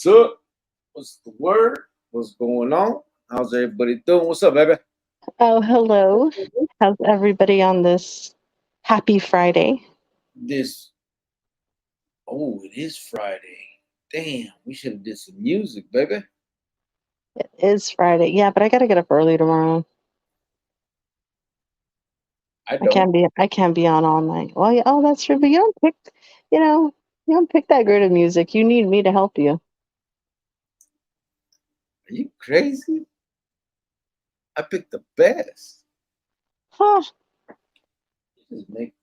up? What's the word? What's going on? How's everybody doing? What's up, baby? Oh, hello. How's everybody on this happy Friday? This. Oh, it is Friday. Damn, we should have did some music, baby. It is Friday. Yeah, but I gotta get up early tomorrow. I I don't. can't be I can't be on all night. Well, yeah, oh, that's true. But you know, you don't pick that good of music. You need me to help you. Are you crazy? I picked the best. Huh. Just make.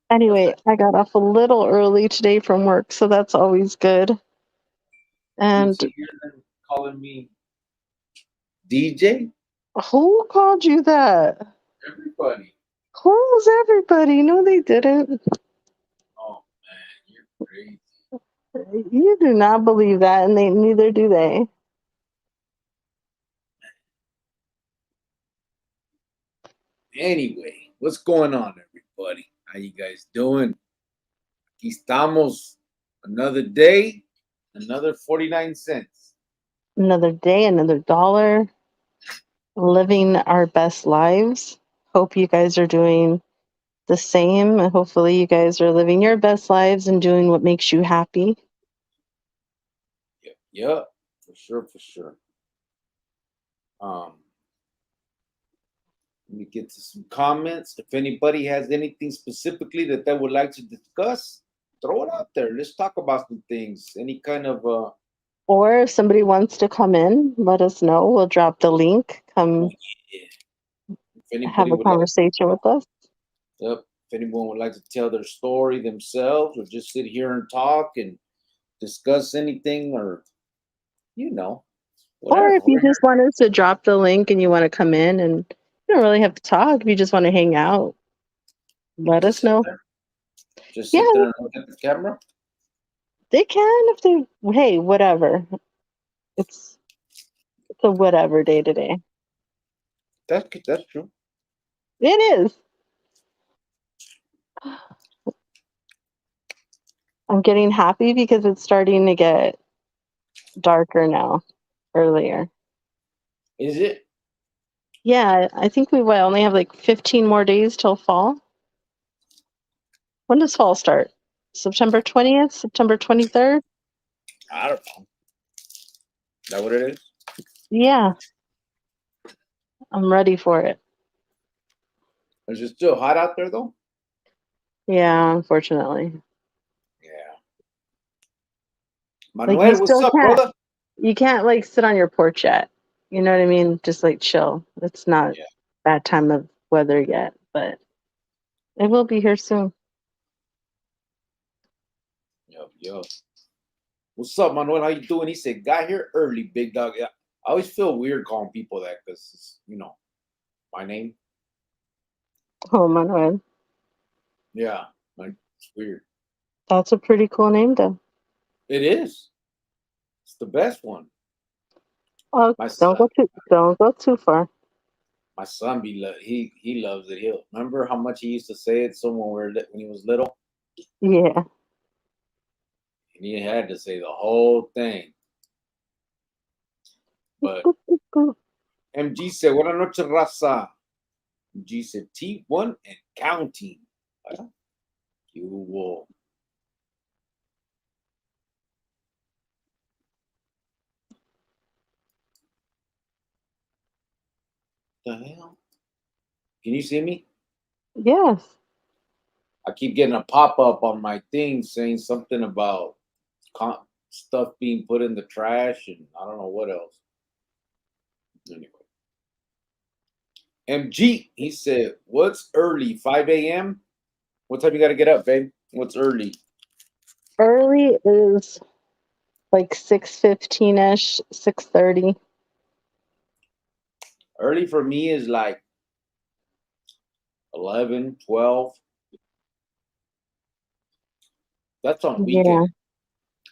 What's Anyway, that? I got off a little early today from work, so that's always good. Did And you hear them calling me DJ? who called you that? Everybody. Who's everybody? No, they didn't. Oh man, you're crazy. You do not believe that, and they neither do they. Anyway, what's going on, everybody? How you guys doing? Aquí estamos. Another day, another 49 cents. Another day, another dollar, living our best lives. Hope you guys are doing the same. And hopefully, you guys are living your best lives and doing what makes you happy. Yep, yep, for sure, for sure. Um, Let me get to some comments. If anybody has anything specifically that they would like to discuss, throw it out there. Let's talk about some things. Any kind of Or if somebody wants to come in, let us know. We'll drop the link. oh Come yeah. If anybody have a would like to conversation with us. yep, if anyone would like to tell their story themselves or just sit here and talk and discuss anything or you know, Or whatever. if you just want us to drop the link and you want to come in and you don't really have to talk, if you just want to hang out, let Just us sit know. there. Just Yeah, sit there and look at the camera. they can if they, hey, whatever. It's it's a whatever day today. That's true. It is. I'm getting happy because it's starting to get darker now, earlier. Is it? Yeah, I think we only have like 15 more days till fall. When does fall start? September 20th, September 23rd? I don't know. Is that what it is? Yeah, I'm ready for it. Is it still hot out there though? Yeah, unfortunately. Yeah. Like you Manuel, what's still up, can't brother? you can't like sit on your porch yet. You know what I mean? Just like chill. It's not Yeah. that time of weather yet, but it will be here soon. Yup, yup. What's up, Manuel? How you doing? He said, got here early, big dog. Yeah. I always feel weird calling people that because it's, my name. Oh, Manuel. Yeah. Like, it's weird. That's a pretty cool name though. It is. It's the best one. Oh, My son, don't go too far. my son he loves it. He'll remember how much he used to say it so when he was little, Yeah. and he had to say the whole thing. But MG said, "Buenas noches, raza." MG said, "T1 and counting." Well, you will. The hell? Can you see me? Yes. I keep getting a pop up on my thing saying something about stuff being put in the trash, and I don't know what else. Anyway, MG, he said, "What's early? 5 a.m. What time you got to get up, babe? What's early? Early is like 6:15ish, 6:30. Early for me is like 11, 12. That's on Yeah. weekend.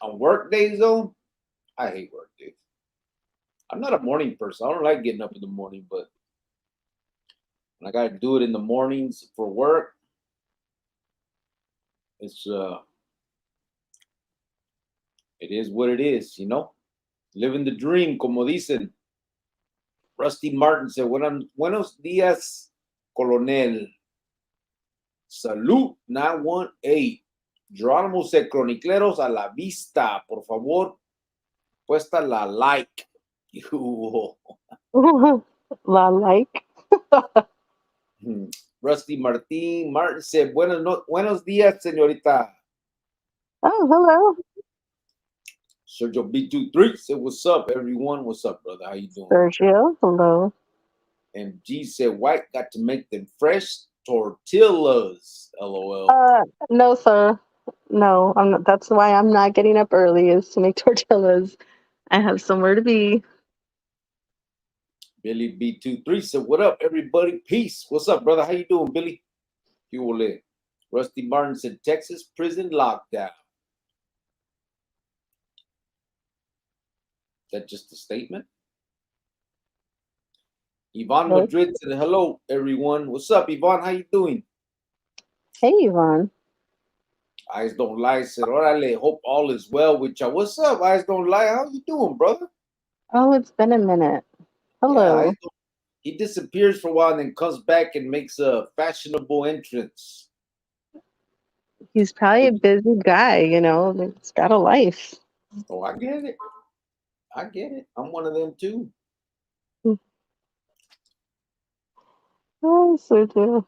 On work days, though, I hate work days. I'm not a morning person. I don't like getting up in the morning, but when I got to do it in the mornings for work, it's it is what it is, you know. Living the dream, como dicen. Rusty Martin said, Buenos días, Colonel. Salud 918. Geronimo said, Cronicleros a la vista. Por favor, puesta la like. La like. Rusty Martin said, Buenos días, señorita. Oh, hello. Sergio B23 said, what's up, everyone? What's up, brother? How you doing? Sergio, hello. And G said, White got to make them fresh tortillas. LOL. No, sir. No, I'm not. That's why I'm not getting up early, is to make tortillas. I have somewhere to be. Billy B23 said, what up, everybody? Peace. What's up, brother? How you doing, Billy? Rusty Martin said, Texas prison lockdown. Is that just a statement? Yvonne Hello. Madrid said, hello, everyone. What's up, Yvonne? How you doing? Hey, Yvonne. Eyes Don't Lie said, orale, hope all is well with y'all. What's up, Eyes Don't Lie? How you doing, brother? Oh, it's been a minute. Yeah, Hello. he disappears for a while and then comes back and makes a fashionable entrance. He's probably a busy guy, he's got a life. Oh, I get it. I get it. I'm one of them too. Oh, Sergio.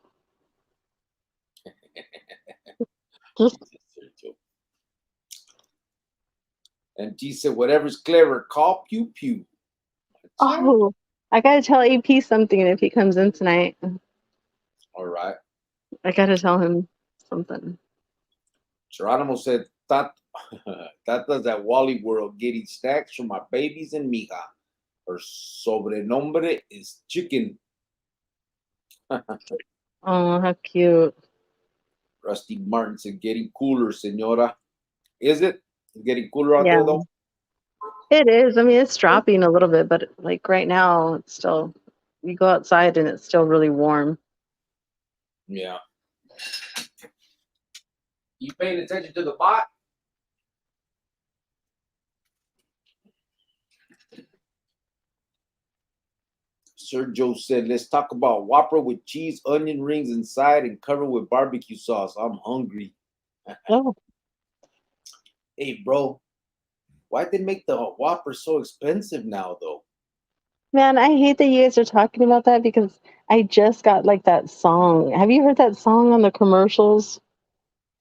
Just And G said, whatever's clever, call pew pew. Oh, I gotta tell AP something if he comes in tonight. All right. I gotta tell him something. Geronimo said, Tata's at Wally World getting snacks for my babies and mija. Her sobrenombre is Chicken. Oh, how cute. Rusty Martin said, getting cooler, senora. Is it? It's getting cooler out Yeah, there, though? it is. I mean, it's dropping a little bit, but like right now, it's still, you go outside and it's still really warm. Yeah. You paying attention to the bot? Sergio said, let's talk about Whopper with cheese, onion rings inside, and covered with barbecue sauce. I'm hungry. Oh, Hey, bro, why'd they make the Whopper so expensive now, though? man, I hate that you guys are talking about that because I just got like that song. Have you heard that song on the commercials?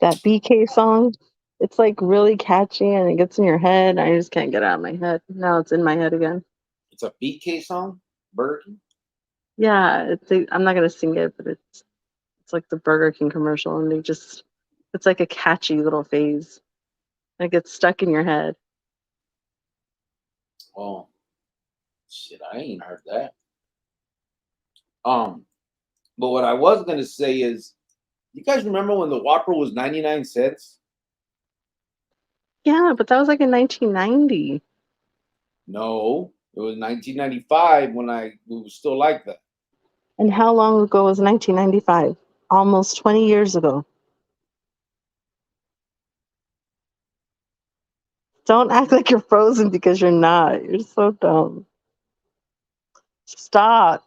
That BK song? It's like really catchy and it gets in your head. I just can't get it out of my head. Now it's in my head again. It's a BK song? Burger King? Yeah, I'm not gonna sing it, but it's like the Burger King commercial, and it's like a catchy little phase. It gets stuck in your head. Oh, shit, I ain't heard that. Um, but what I was gonna say is, you guys remember when the Whopper was 99 cents? Yeah, but that was like in 1990. No, it was 1995 when it was still like that. And how long ago was 1995? Almost 20 years ago. Don't act like you're frozen because you're not. You're so dumb. Stop.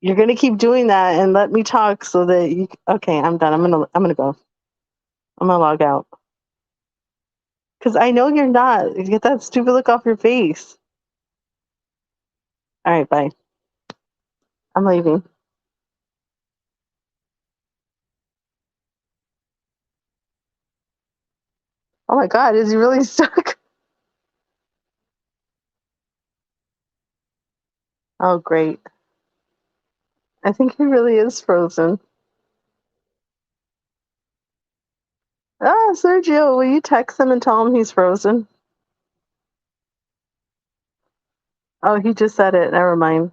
You're gonna keep doing that and let me talk so that you. Okay, I'm done. I'm gonna go. I'm gonna log out because I know you're not. Get that stupid look off your face. All right, bye. I'm leaving. Oh my God, is he really stuck? Oh, great. I think he really is frozen. Ah, Sergio, will you text him and tell him he's frozen? Oh, he just said it. Never mind.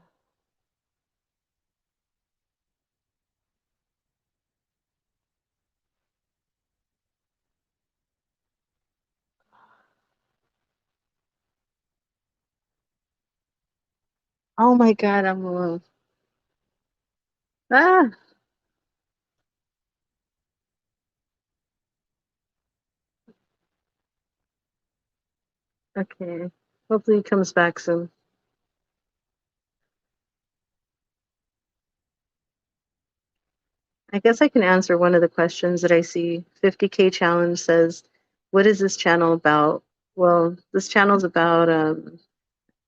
Oh my God, I'm alone. Ah, Okay. Hopefully he comes back soon. I guess I can answer one of the questions that I see. 50K challenge says, "What is this channel about?" Well, this channel is about an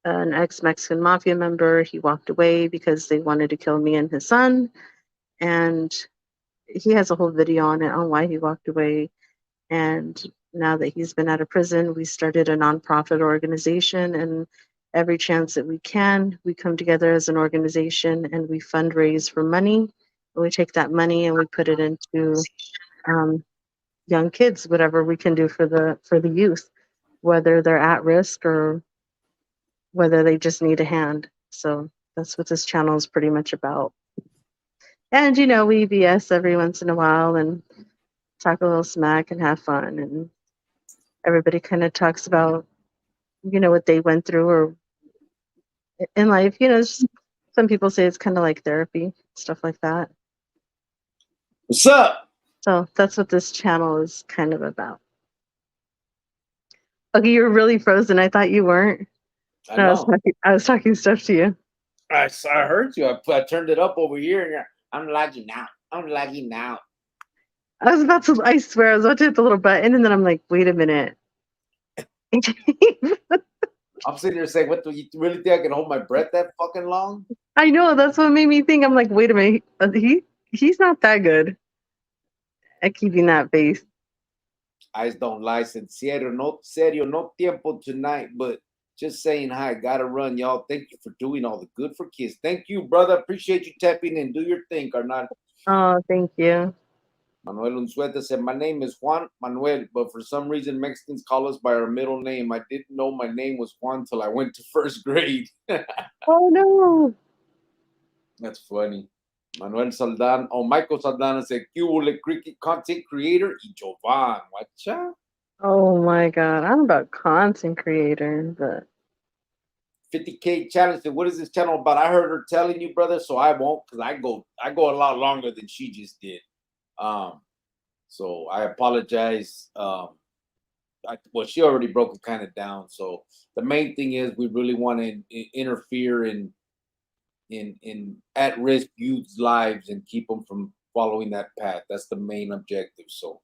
ex-Mexican Mafia member. He walked away because they wanted to kill me and his son, and he has a whole video on it on why he walked away. And now that he's been out of prison, we started a nonprofit organization, and every chance that we can, we come together as an organization and we fundraise for money. And we take that money and we put it into um, young kids, whatever we can do for the youth, whether they're at risk or whether they just need a hand. So that's what this channel is pretty much about. And we BS every once in a while and talk a little smack and have fun, and everybody kind of talks about what they went through or in life. Some people say it's kind of like therapy, stuff like that. What's up? So that's what this channel is kind of about. Okay, you were really frozen. I thought you weren't. I No, know. I was talking stuff to you. I heard you. I turned it up over here. And I'm lagging out. I'm lagging out. I was about to. I swear, I was about to hit the little button, and then I'm like, wait a minute. I'm sitting there saying, "What do you really think I can hold my breath that fucking long?" I know, that's what made me think. I'm like, wait a minute. He's not that good at keeping that face. Eyes don't lie. Sincero, no serio, no tiempo tonight. But just saying hi. Gotta run, y'all. Thank you for doing all the good for kids. Thank you, brother. Appreciate you tapping in. Do your thing, carnal. Oh, thank you. Manuel Unzueta said, "My name is Juan Manuel, but for some reason Mexicans call us by our middle name. I didn't know my name was Juan till I went to first grade." Oh no. That's funny. Manuel Saldan, Michael Saldana said, "Cubole cricket content creator y Jovan." Watcha? Oh my god. I'm about content creator, but 50K challenge. Said, "What is this channel about?" I heard her telling you, brother, so I won't because I go a lot longer than she just did. Um, so I apologize. Well, she already broke it kind of down. So the main thing is we really want to interfere in at risk youth's lives and keep them from following that path. That's the main objective. So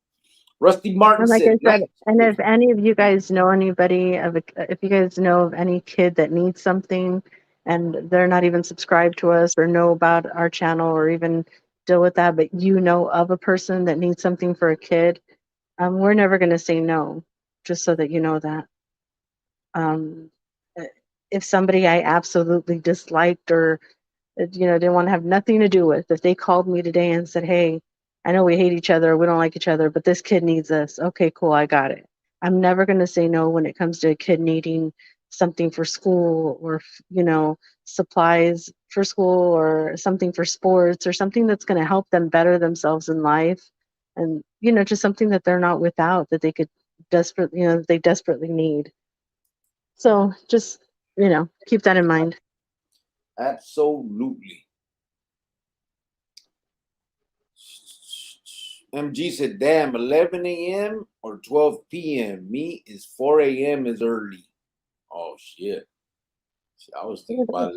Rusty Martin and like said, I said, and if any of you guys know anybody if you guys know of any kid that needs something and they're not even subscribed to us or know about our channel or even deal with that, but you know of a person that needs something for a kid, we're never going to say no, just so that you know that. Um, if somebody I absolutely disliked or didn't want to have nothing to do with, if they called me today and said, "Hey, I know we hate each other, we don't like each other, but this kid needs this." Okay, cool, I got it. I'm never going to say no when it comes to a kid needing something for school or supplies for school or something for sports or something that's going to help them better themselves in life, and just something that they're not without, that they could they desperately need. So just keep that in mind. absolutely. MG said, "Damn, 11 a.m. or 12 p.m. Me is 4 a.m. is early." Oh shit. I was thinking about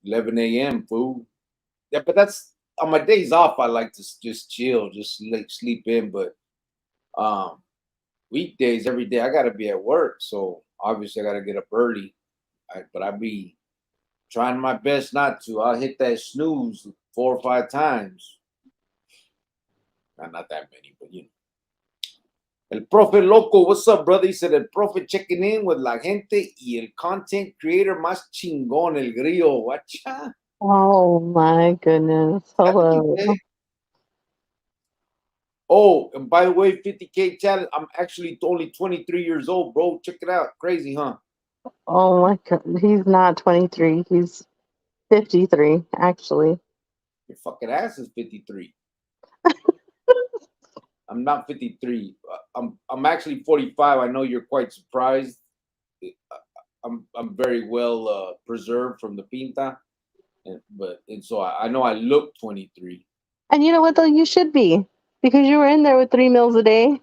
11 a.m. fool. Yeah, but that's on my days off. I like to just chill, just sleep in. But um, weekdays, every day, I gotta be at work, so obviously I gotta get up early. But I be trying my best not to. I'll hit that snooze 4 or 5 times. Not that many, but El Profe Loco, what's up, brother? He said, "El Profe checking in with la gente y el content creator más chingón, el grillo." Watcha? Oh my goodness. That's what he Hello. said. Oh, and by the way, 50K challenge. I'm actually only 23 years old, bro. Check it out. Crazy, huh? Oh my god. He's not 23. He's 53, actually. Your fucking ass is 53. I'm not 53. I'm actually 45. I know you're quite surprised. I'm very well preserved from the pinta, and so I know I look 23. And you know what, though? You should be. Because you were in there with 3 meals a day.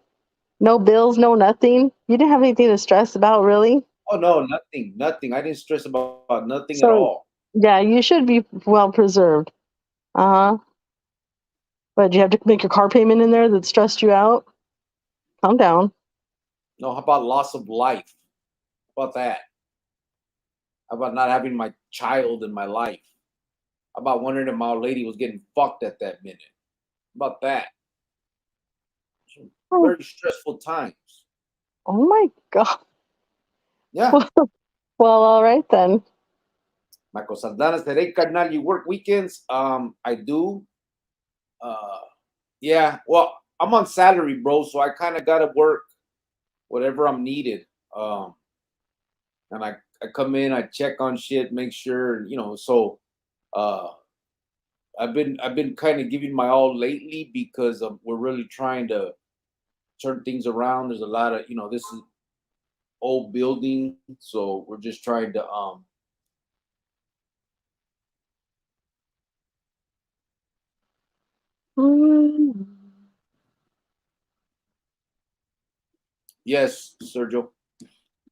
No bills, no nothing. You didn't have anything to stress about, really. Oh no, nothing, nothing. I didn't stress about nothing at all. So yeah, you should be well preserved. Uh-huh. But you have to make your car payment in there that stressed you out? Calm down. No, how about loss of life? How about that? How about not having my child in my life? How about wondering if my old lady was getting fucked at that minute? How about that? Some Oh, very stressful times. oh my God. Yeah. Well, all right then. Michael Saldana said, "Hey, carnal, you work weekends?" I do. Uh, yeah. Well, I'm on salary, bro, so I kind of gotta work whatever I'm needed. Um, and I come in, I check on shit, make sure, So, uh, I've been kind of giving my all lately because we're really trying to turn things around. There's a lot of, this is old building, so we're just trying to Mm. yes, Sergio.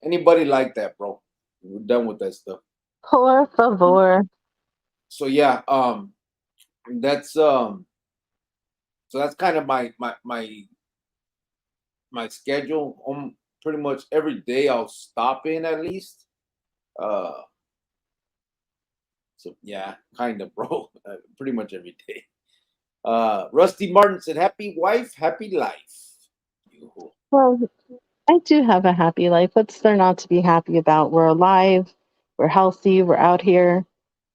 Anybody like that, bro? We're done with that stuff. Por favor. So yeah, that's so that's kind of my schedule. Pretty much every day I'll stop in at least. Uh, so yeah, kind of, bro. Pretty much every day. Rusty Martin said, "Happy wife, happy life." You- Well, I do have a happy life. What's there not to be happy about? We're alive, we're healthy, we're out here.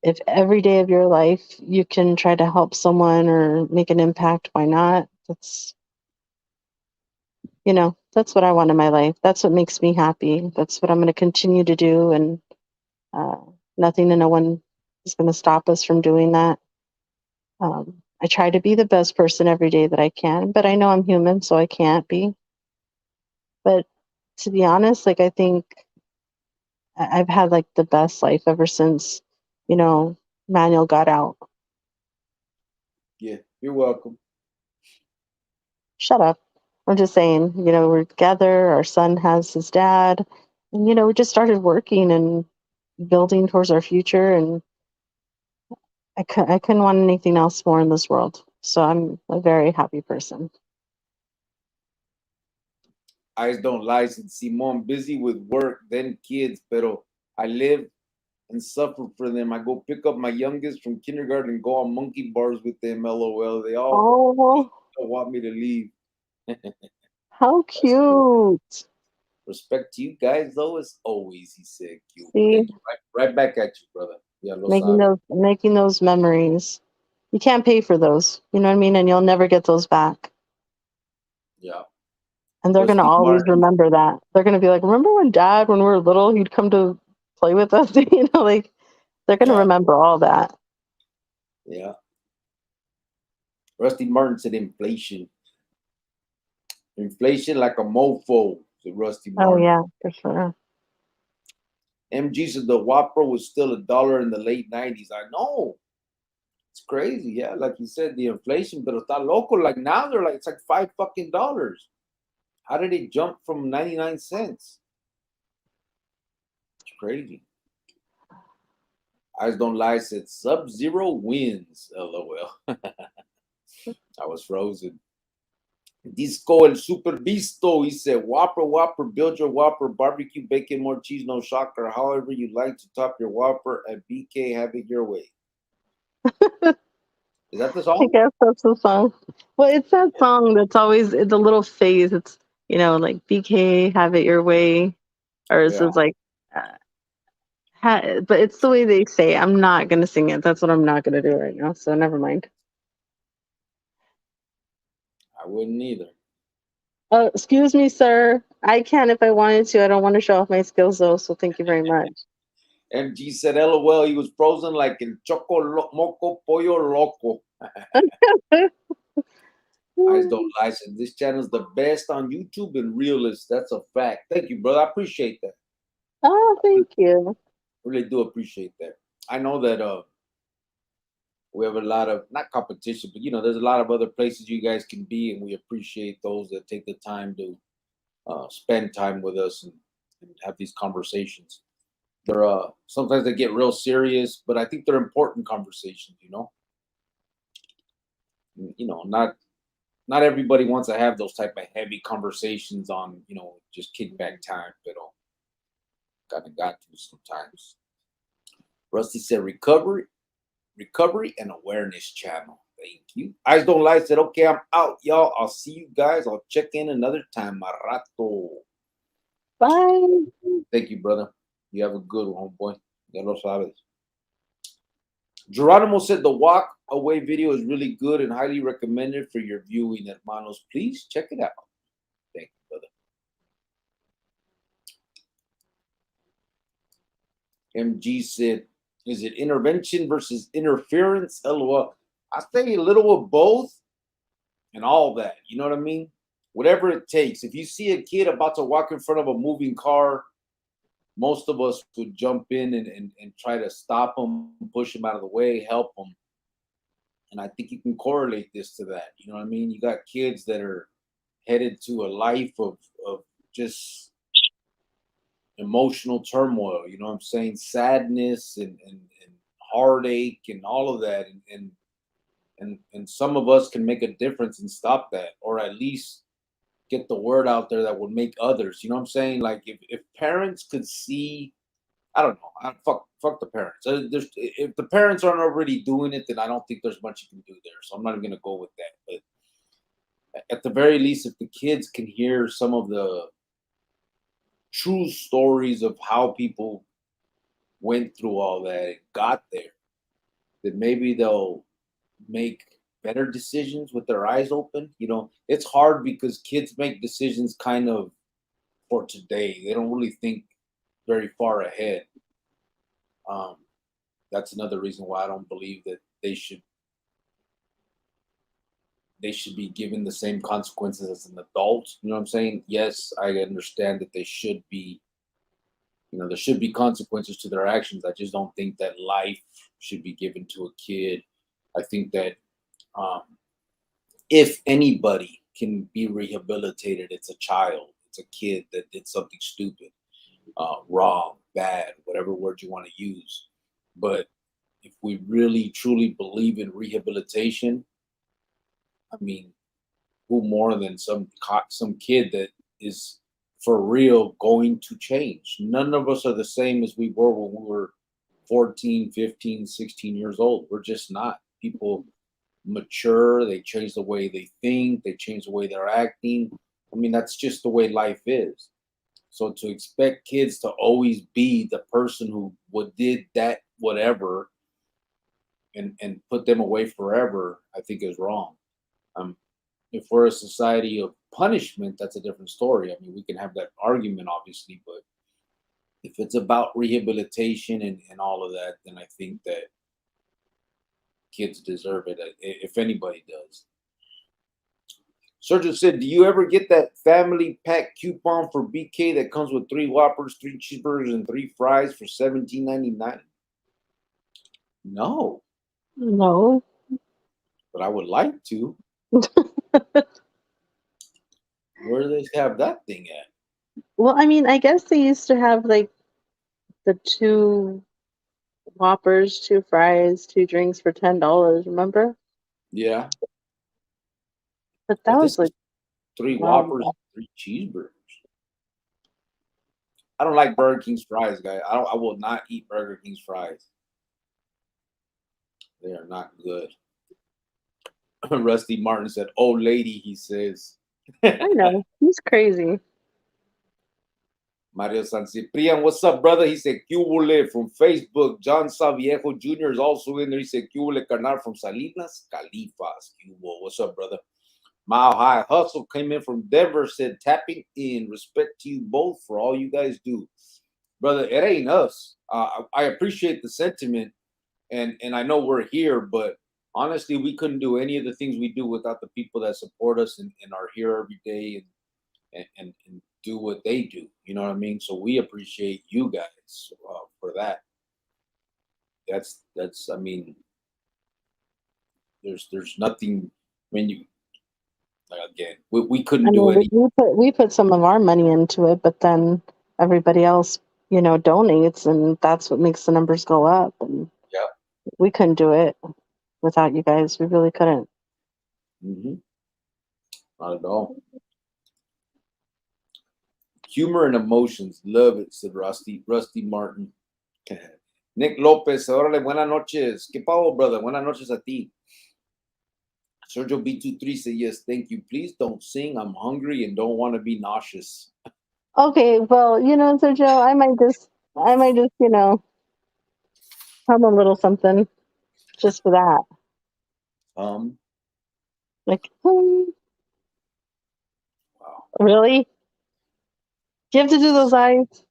If every day of your life you can try to help someone or make an impact, why not? That's what I want in my life. That's what makes me happy. That's what I'm going to continue to do. And uh, nothing and no one is going to stop us from doing that. I try to be the best person every day that I can, but I know I'm human, so I can't be. But to be honest, like I think I've had like the best life ever since, you know, Manuel got out. Yeah, you're welcome. Shut up. I'm just saying, we're together, our son has his dad, and we just started working and building towards our future, and I couldn't want anything else more in this world. So I'm a very happy person. Eyes don't lie. Said Simon, busy with work, then kids, pero I live and suffer for them. I go pick up my youngest from kindergarten and go on monkey bars with them. LOL. They all Oh, don't want me to leave. how That's cool. cute. Respect to you guys, though, as always. He said, "Cute." See, Thank you. Right back at you, brother. Yeah, lo making sabe. those memories. You can't pay for those, you know what I mean? And you'll never get those back. Yeah. And they're gonna Rusty always Martin. remember that. They're gonna be like, remember when Dad, when we were little, he'd come to play with us? Like they're gonna Yeah. remember all that. Yeah. Rusty Martin said inflation. Inflation like a mofo, said Rusty Oh Martin. yeah, for sure. MG said the Whopper was still $1 in the late 90s. I know. It's crazy. Yeah. Like you said, the inflation, but it's not local. Like now they're like, it's like five fucking dollars. How did it jump from 99 cents? It's crazy. Eyes don't lie said Sub Zero wins. LOL. I was frozen. Disco El Super Visto. He said, Whopper, Whopper, build your Whopper, barbecue, bacon, more cheese, no shocker. However you like to top your Whopper at BK, have it your way. Is that the I song? guess that's the song. Well, it's that song that's always the little phase. It's like BK, have it your way, or it's Yeah, just like, uh, but it's the way they say. It. I'm not gonna sing it. That's what I'm not gonna do right now. So never mind. I wouldn't either. Oh, excuse me, sir. I can if I wanted to. I don't want to show off my skills though. So thank you very much. MG said, LOL, he was frozen like el moco pollo loco. Eyes don't lie. Said, this channel's the best on YouTube and realist. That's a fact. Thank you, brother. I appreciate that. Oh, thank you. Really do appreciate that. I know that we have a lot of not competition, but there's a lot of other places you guys can be, and we appreciate those that take the time to spend time with us and and have these conversations. They're sometimes they get real serious, but I think they're important conversations. Not everybody wants to have those type of heavy conversations on just kickback time, but kind of got to sometimes. Rusty said recovery and awareness channel. Thank you. Eyes don't lie said, okay, I'm out, y'all. I'll see you guys. I'll check in another time. Marato. Bye. Thank you, brother. You have a good one, homeboy. Ya lo sabes. Geronimo said the walk away video is really good and highly recommended for your viewing, hermanos. Please check it out. Thank you, brother. MG said, is it intervention versus interference? LOL. I say a little of both and all that. You know what I mean? Whatever it takes. If you see a kid about to walk in front of a moving car, most of us would jump in and try to stop them, push them out of the way, help them. And I think you can correlate this to that. You know what I mean? You got kids that are headed to a life of just emotional turmoil, you know what I'm saying? Sadness and heartache and all of that. And some of us can make a difference and stop that, or at least get the word out there that would make others. You know what I'm saying? Like if parents could see, I don't know, fuck the parents. If the parents aren't already doing it, then I don't think there's much you can do there. So I'm not even gonna go with that. But at the very least, if the kids can hear some of the true stories of how people went through all that and got there, then maybe they'll make better decisions with their eyes open. It's hard because kids make decisions kind of for today. They don't really think very far ahead. That's another reason why I don't believe that they should be given the same consequences as an adult. You know what I'm saying? Yes, I understand that they should be, there should be consequences to their actions. I just don't think that life should be given to a kid. I think that if anybody can be rehabilitated, it's a child, it's a kid that did something stupid, wrong, bad, whatever word you want to use. But if we really truly believe in rehabilitation, I mean, who more than some kid that is for real going to change? None of us are the same as we were when we were 14, 15, 16 years old. We're just not. People mature, they change the way they think, they change the way they're acting. I mean, that's just the way life is. So to expect kids to always be the person who did that whatever and put them away forever, I think is wrong. If we're a society of punishment, that's a different story. I mean, we can have that argument, obviously, but if it's about rehabilitation and all of that, then I think that kids deserve it, if anybody does. Sergio said, do you ever get that family pack coupon for BK that comes with 3 Whoppers, 3 cheeseburgers, and 3 fries for $17.99? No. No. But I would like to. Where do they have that thing at? Well, I mean, I guess they used to have like the 2 Whoppers, 2 fries, 2 drinks for $10, remember? Yeah. But that was this like 3 long Whoppers, ago. 3 cheeseburgers. I don't like Burger King's fries, guys. I will not eat Burger King's fries. They are not good. Rusty Martin said, "Old lady," he says. I know. He's crazy. Mario San Ciprian, what's up, brother? He said, "Cubole" from Facebook. John Saviejo Jr. is also in there. He said, "Cubole Carnal" from Salinas, Califas. Cubo. What's up, brother? Mile High Hustle came in from Denver, said, "Tapping in. Respect to you both for all you guys do." Brother, it ain't us. I appreciate the sentiment, and I know we're here, but honestly, we couldn't do any of the things we do without the people that support us and are here every day and do what they do. You know what I mean? So we appreciate you guys for that. That's I mean, there's nothing. I mean, again, we couldn't I do mean, any. we put some of our money into it, but then everybody else, donates, and that's what makes the numbers go up. And Yeah. we couldn't do it without you guys. We really couldn't. Mm-hmm. Not at all. Humor and emotions. Love it, said Rusty Martin. Nick Lopez, órale, buenas noches. ¿Qué pavo, brother? Buenas noches a ti. Sergio B23 said, yes, thank you. Please don't sing. I'm hungry and don't want to be nauseous. Okay, well, Sergio, I might just, hum a little something just for that. Like, Wow. really? Do you have to do those eyes?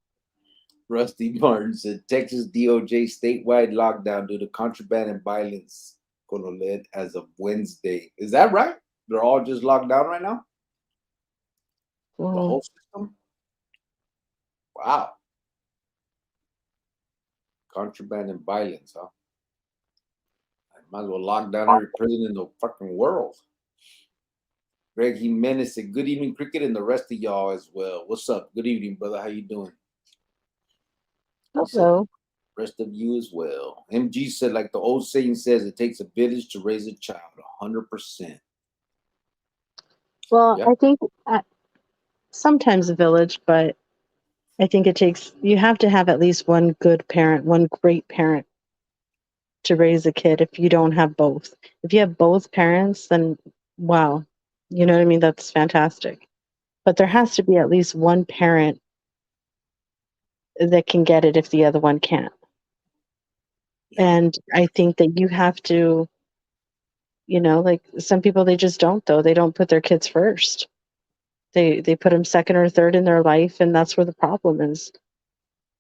Rusty Martin said, Texas DOJ statewide lockdown due to contraband and violence led as of Wednesday. Is that right? They're all just locked down right now? The whole system? Wow. Contraband and violence, huh? I might as well lock down every prison in the fucking world. Greg Jimenez said, good evening, Cricket, and the rest of y'all as well. What's up? Good evening, brother. How you doing? Hello. Rest of you as well. MG said, like the old saying says, it takes a village to raise a child, 100%. Well, Yep. I think sometimes a village, but I think you have to have at least one good parent, one great parent to raise a kid if you don't have both. If you have both parents, then wow, you know what I mean? That's fantastic. But there has to be at least one parent that can get it if the other one can't. Yeah. And I think that you have to, like some people, they just don't, though. They don't put their kids first. They put them second or third in their life, and that's where the problem is.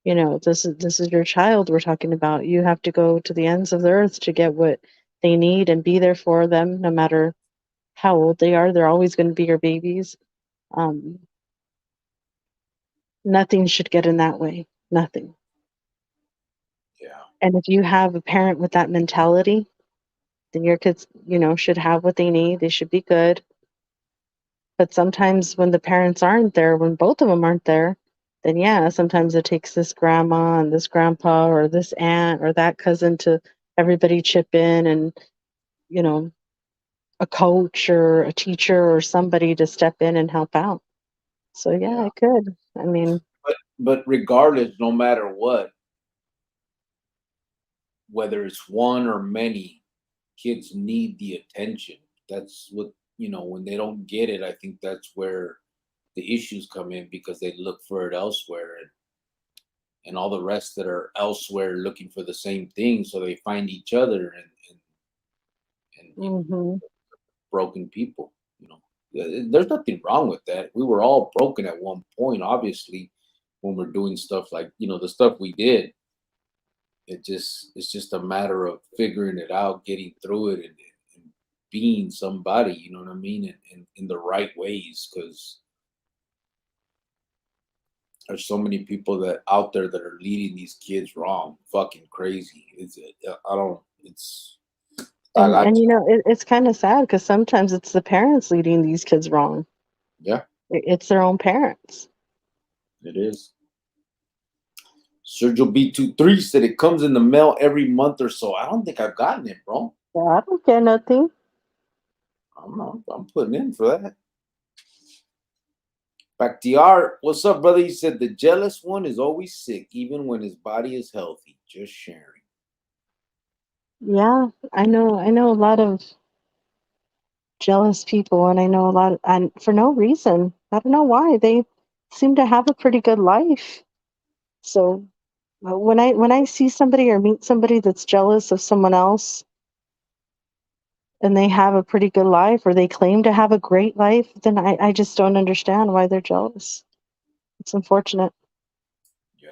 This is your child we're talking about. You have to go to the ends of the earth to get what they need and be there for them, no matter how old they are. They're always going to be your babies. Nothing should get in that way. Nothing. Yeah. And if you have a parent with that mentality, then your kids, should have what they need. They should be good. But sometimes when the parents aren't there, when both of them aren't there, then yeah, sometimes it takes this grandma and this grandpa or this aunt or that cousin to everybody chip in, and, a coach or a teacher or somebody to step in and help out. So yeah, I could. I mean, but regardless, no matter what, whether it's one or many, kids need the attention. That's what, when they don't get it, I think that's where the issues come in, because they look for it elsewhere, and all the rest that are elsewhere looking for the same thing, so they find each other, and broken people. There's nothing wrong with that. We were all broken at one point, obviously, when we're doing stuff like the stuff we did. It's just a matter of figuring it out, getting through it, and being somebody, you know what I mean, and in the right ways, because there's so many people that out there that are leading these kids wrong, fucking crazy. I don't. It's I got and it's kind of sad because sometimes it's the parents leading these kids wrong. Yeah, It's their own parents. it is. Sergio B23 said it comes in the mail every month or so. I don't think I've gotten it, bro. Well, I don't get nothing. I'm putting in for that. Bakhtiar, what's up, brother? He said the jealous one is always sick, even when his body is healthy. Just sharing. Yeah, I know a lot of jealous people, and I know a lot, and for no reason. I don't know why. They seem to have a pretty good life. So when I see somebody or meet somebody that's jealous of someone else and they have a pretty good life or they claim to have a great life, then I just don't understand why they're jealous. It's unfortunate. Yeah.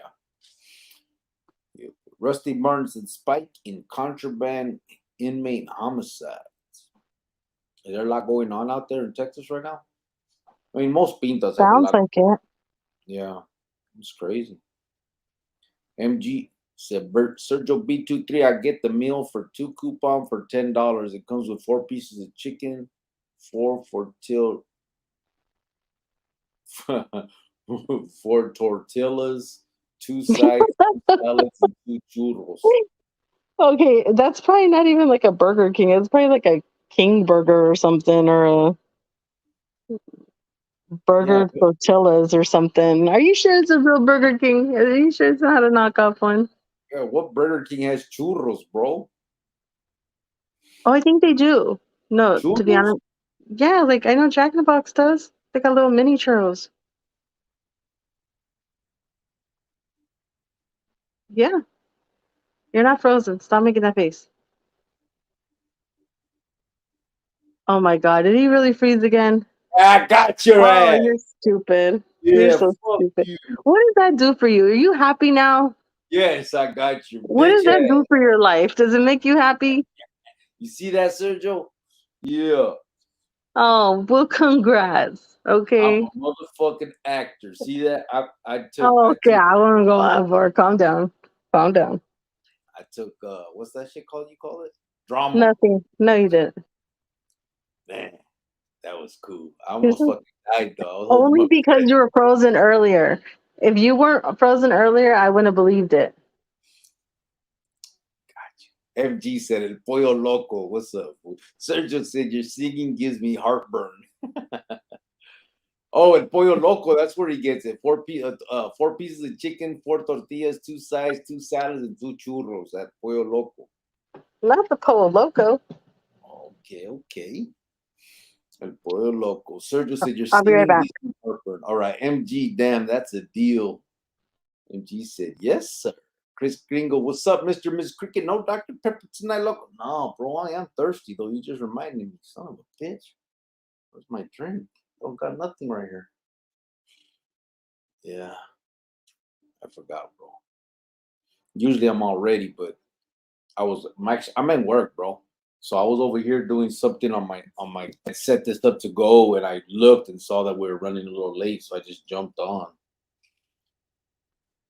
Rusty Martin said spike in contraband inmate homicides. Is there a lot going on out there in Texas right now? I mean, most pintas have a Sounds lot. like it. Yeah, it's crazy. MG said, Sergio B23, I get the meal for 2 coupon for $10. It comes with 4 pieces of chicken, 4 for till Four tortillas, two sides, two salads, and two churros. Okay, that's probably not even like a Burger King. It's probably like a King Burger or something, or a Yeah, Burger Tortillas or something. Are you sure it's a real Burger King? Are you sure it's not a knockoff one? yeah. What Burger King has churros, bro? Oh, I think they do. No, to be Churros? honest, yeah, like I know Jack in the Box does. They got little mini churros. Yeah, you're not frozen. Stop making that face. Oh my God, did he really freeze again? I got your Oh, ass. you're stupid. You're Yeah, so fuck stupid. you. What does that do for you? Are you happy now? Yes, I got your What does bitch that do ass. for your life? Does it make you happy? You see that, Sergio? Yeah. Oh, well, congrats. I'm Okay. a motherfucking actor. See that? Oh, okay. I won't go that far. Calm down. Calm down. I took what's that shit called? You call it? Drama. Nothing. No, you didn't. Man, that was cool. I Here's almost a- fucking died though. I was holding Only my because breath. you were frozen earlier. If you weren't frozen earlier, I wouldn't have believed it. MG said El Pollo Loco. What's up? Sergio said your singing gives me heartburn. Oh, El Pollo Loco. That's where he gets it. Four pieces of chicken, four tortillas, two sides, two salads, and two churros at Pollo Loco. Not the Polo Loco. Okay, okay. El Pollo Loco. Sergio said your I'll be right singing back. gives me heartburn. All right, MG. Damn, that's a deal. MG said yes, sir. Chris Gringo, what's up, Mr. Miss Cricket? No Dr. Pepper tonight, loco. No, bro, I am thirsty though. You just reminded me, son of a bitch. Where's my drink? Don't got nothing right here. Yeah, I forgot, bro. Usually I'm all ready, but I'm at work, bro. So I was over here doing something on my. I set this up to go, and I looked and saw that we were running a little late, so I just jumped on.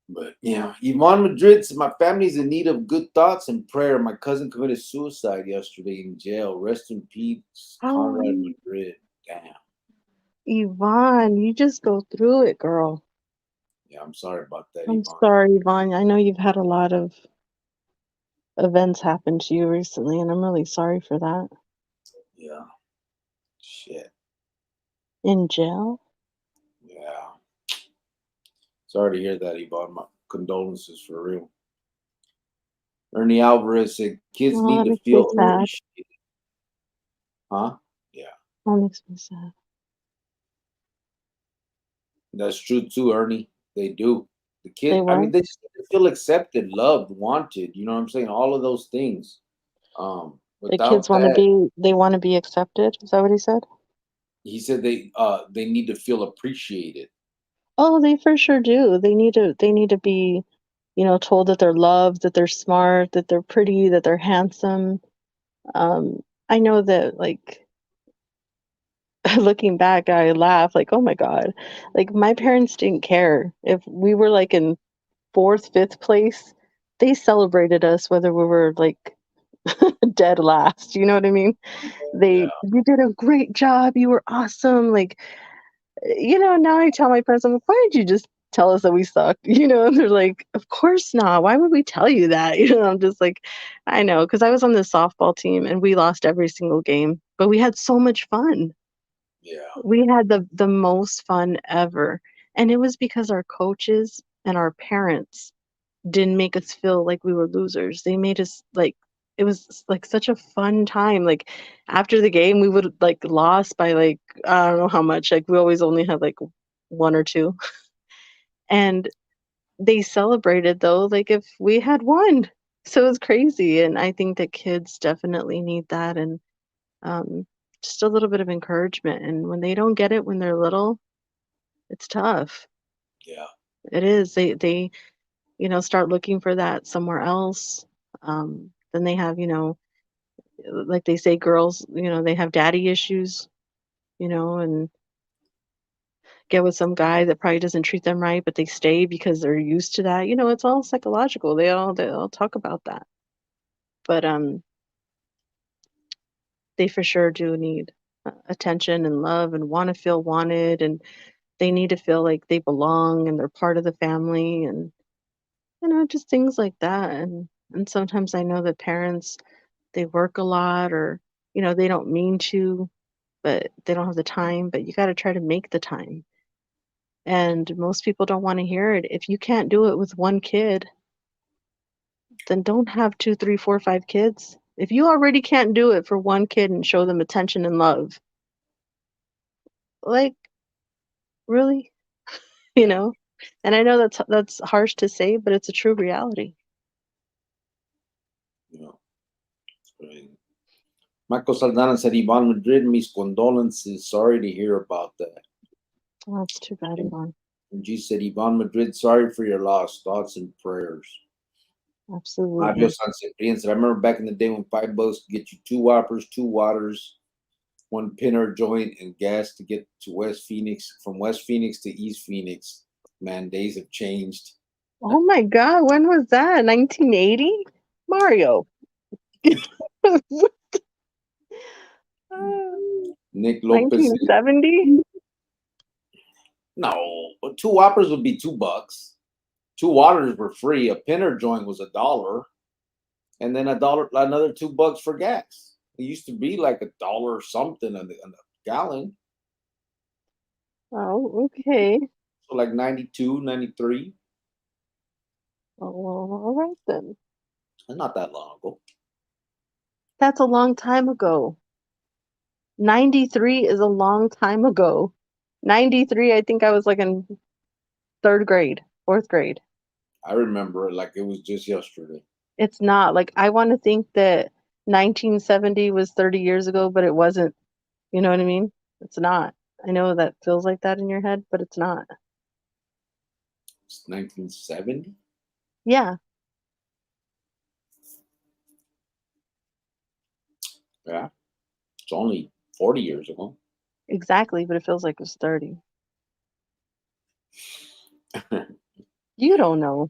But yeah, Ivan Madrid said my family's in need of good thoughts and prayer. My cousin committed suicide yesterday in jail. Rest in peace, Conrad Oh, Madrid. Damn. Yvonne, you just go through it, girl. Yeah, I'm sorry about that, I'm Ivan. sorry, Yvonne. I know you've had a lot of events happen to you recently, and I'm really sorry for that. Yeah, shit. In jail? Yeah, sorry to hear that, Ivan. My condolences for real. Ernie Alvarez said kids Oh, need that to makes me feel sad. appreciated. Huh? Yeah, That makes me sad. that's true too, Ernie. They do. The They kid, I were. mean, they just need to feel accepted, loved, wanted. You know what I'm saying? All of those things. The kids Without want to that, be. They want to be accepted. Is that what he said? he said they need to feel appreciated. Oh, they for sure do. They need to. They need to be, told that they're loved, that they're smart, that they're pretty, that they're handsome. I know that, like, looking back, I laugh, like, oh my God. Like, my parents didn't care if we were like in fourth, fifth place. They celebrated us whether we were like dead last. You know what I mean? Yeah, You did a great job. You were awesome. Like, now I tell my parents, I'm like, why did you just tell us that we sucked? And they're like, of course not. Why would we tell you that? I'm just like, I know, because I was on the softball team and we lost every single game, but we had so much fun. yeah, We had the most fun ever. And it was because our coaches and our parents didn't make us feel like we were losers. They made us like it was like such a fun time. Like after the game, we would like lost by like I don't know how much. Like we always only had like one or two, and they celebrated though like if we had won. So it was crazy, and I think that kids definitely need that and um, just a little bit of encouragement. And when they don't get it when they're little, it's tough. yeah, It is. They start looking for that somewhere else. Then they have, like they say, girls, they have daddy issues, and get with some guy that probably doesn't treat them right, but they stay because they're used to that. It's all psychological. They all talk about that. But they for sure do need attention and love and want to feel wanted and they need to feel like they belong and they're part of the family, and just things like that. And sometimes I know that parents, they work a lot, or they don't mean to, but they don't have the time, but you got to try to make the time. And most people don't want to hear it. If you can't do it with one kid, then don't have two, three, four, five kids. If you already can't do it for one kid and show them attention and love, like, really, you Yeah, know? And I know that's harsh to say, but it's a true reality. you know. Right. Michael Saldana said, Ivan Madrid, mis condolences. Sorry to hear about that. Oh, that's too bad, And Yvonne. G said, Ivan Madrid, sorry for your loss. Thoughts and prayers. Mario Absolutely. San Ciprian said, I remember back in the day when $5 could get you two whoppers, two waters, one pinner joint, and gas to get to West Phoenix, from West Phoenix to East Phoenix. Man, days have changed. Oh my God, when was that? 1980? Mario. Nick Lopez said, 1970? no, two whoppers would be $2. Two waters were free. A pinner joint was $1, and then another $2 for gas. It used to be like $1 something on the gallon. Oh, okay. So like 92, 93. Oh, well, all right then. Not that long ago. That's a long time ago. 93 is a long time ago. 93, I think I was like in third grade, fourth grade. I remember it like it was just yesterday. It's not. Like, I want to think that 1970 was 30 years ago, but it wasn't. You know what I mean? It's not. I know that feels like that in your head, but it's not. It's 1970. Yeah, Yeah, it's only 40 years ago. exactly, but it feels like it was 30. You don't know.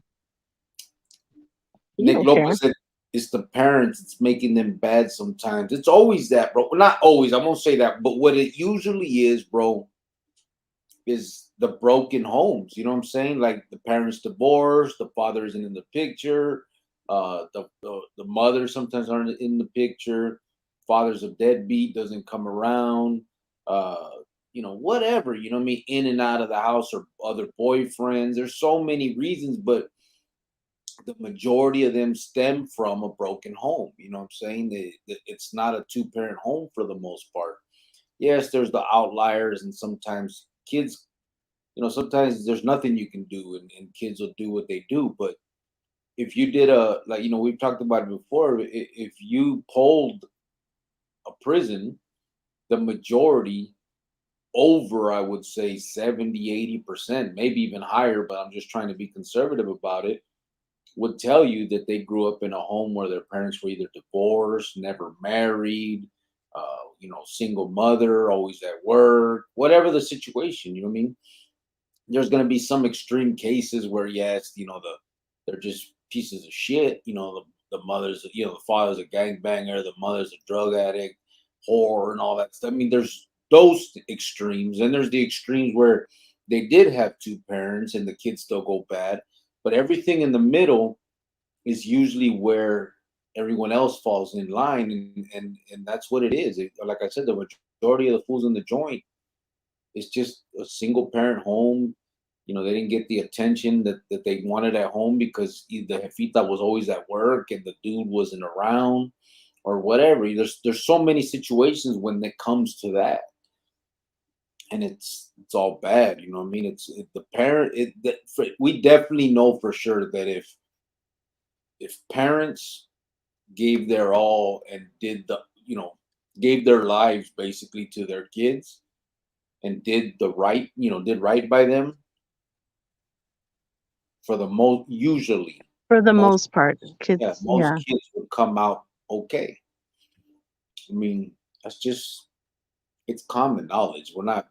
You Nick don't care. Lopez said, it's the parents, it's making them bad sometimes. It's always that, bro. Well, not always, I won't say that, but what it usually is, bro, is the broken homes. You know what I'm saying? Like the parents divorced, the father isn't in the picture, the mother sometimes aren't in the picture, father's a deadbeat, doesn't come around, uh, whatever, you know what I mean, in and out of the house, or other boyfriends. There's so many reasons, but the majority of them stem from a broken home. You know what I'm saying? It's not a two-parent home for the most part. Yes, there's the outliers, and sometimes kids, sometimes there's nothing you can do, and kids will do what they do. But if you did we've talked about it before, if you polled a prison, the majority, over, I would say 70, 80%, maybe even higher, but I'm just trying to be conservative about it, would tell you that they grew up in a home where their parents were either divorced, never married, single mother, always at work, whatever the situation. You know what I mean? There's going to be some extreme cases where, yes, they're just pieces of shit. The mother's, the father's a gangbanger, the mother's a drug addict, whore, and all that stuff. I mean, there's those extremes, and there's the extremes where they did have two parents and the kids still go bad. But everything in the middle is usually where everyone else falls in line, and that's what it is. Like I said, the majority of the fools in the joint, it's just a single parent home. They didn't get the attention that they wanted at home because the jefita was always at work and the dude wasn't around, or whatever. There's so many situations when it comes to that, and it's all bad. You know what I mean? The parent. We definitely know for sure that if parents gave their all and did gave their lives basically to their kids, and did right by them, for the For the most most part, yeah, kids, most yeah. kids would come out okay. I mean, that's just, it's common knowledge. We're not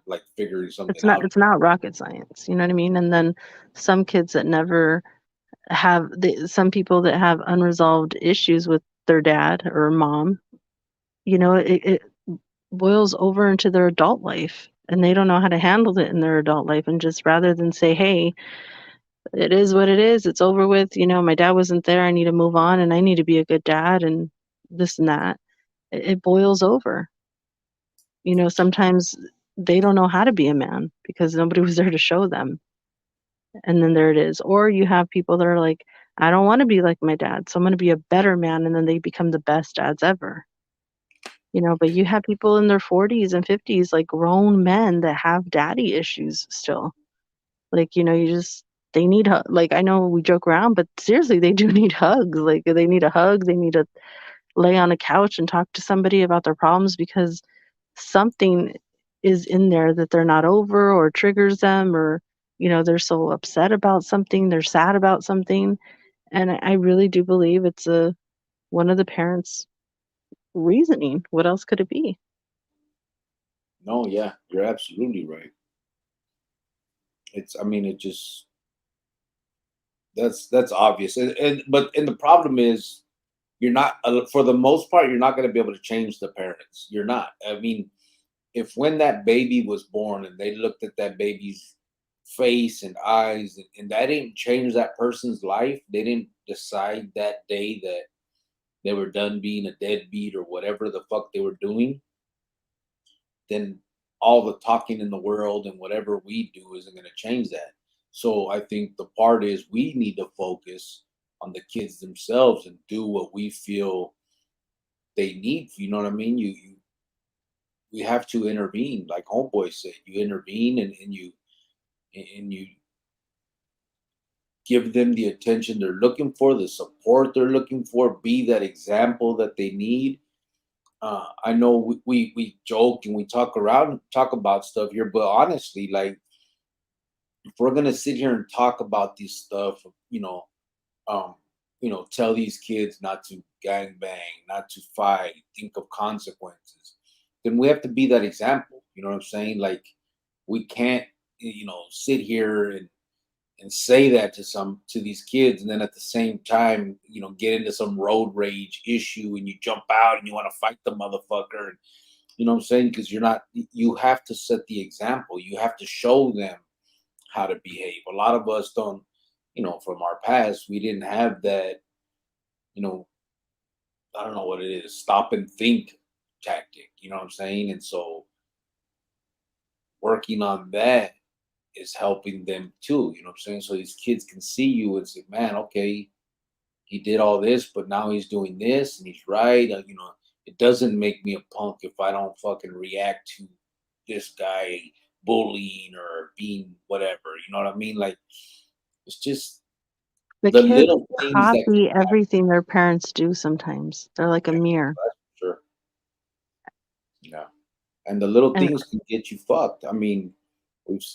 like figuring something out. It's not rocket science, you know what I mean? And then some kids that never some people that have unresolved issues with their dad or mom, it boils over into their adult life. and they don't know how to handle it in their adult life, and just rather than say, "Hey, it is what it is. It's over with. My dad wasn't there. I need to move on and I need to be a good dad and this and that." It boils over. Sometimes they don't know how to be a man because nobody was there to show them. And then there it is. Or you have people that are like, "I don't want to be like my dad, so I'm going to be a better man." And then they become the best dads ever. But you have people in their 40s and 50s, like grown men that have daddy issues still. Like, they need like, I know we joke around, but seriously, they do need hugs. Like, they need a hug. They need to lay on a couch and talk to somebody about their problems because something is in there that they're not over or triggers them, or, they're so upset about something, they're sad about something. And I really do believe it's one of the parents' reasoning. What else could it be? No, yeah, you're absolutely right. It's, I mean, it just, that's obvious. And the problem is, you're not, for the most part, you're not going to be able to change the parents. You're not. I mean, if when that baby was born and they looked at that baby's face and eyes, and that didn't change that person's life, they didn't decide that day that they were done being a deadbeat or whatever the fuck they were doing, then all the talking in the world and whatever we do isn't going to change that. So I think the part is we need to focus on the kids themselves and do what we feel they need. You know what I mean? We have to intervene, like Homeboy said. You intervene, and you give them the attention they're looking for, the support they're looking for, be that example that they need. I know we joke and we talk around, talk about stuff here, but honestly, like, if we're gonna sit here and talk about this stuff, um, tell these kids not to gang bang, not to fight, think of consequences, then we have to be that example. You know what I'm saying? Like, we can't, sit here and say that to these kids, and then at the same time, get into some road rage issue and you jump out and you want to fight the motherfucker. And, you know what I'm saying? Because you're not. You have to set the example. You have to show them how to behave. A lot of us don't. From our past, we didn't have that. You know, I don't know what it is. Stop and think tactic. You know what I'm saying? And so working on that is helping them too. You know what I'm saying? So these kids can see you and say, man, okay, he did all this, but now he's doing this and he's right. It doesn't make me a punk if I don't fucking react to this guy bullying or being whatever. You know what I mean? Like, it's just The the kids little things that can copy everything their parents do sometimes. They're like a happen. mirror. That's for sure. Yeah. And the little And things can get you fucked. I mean,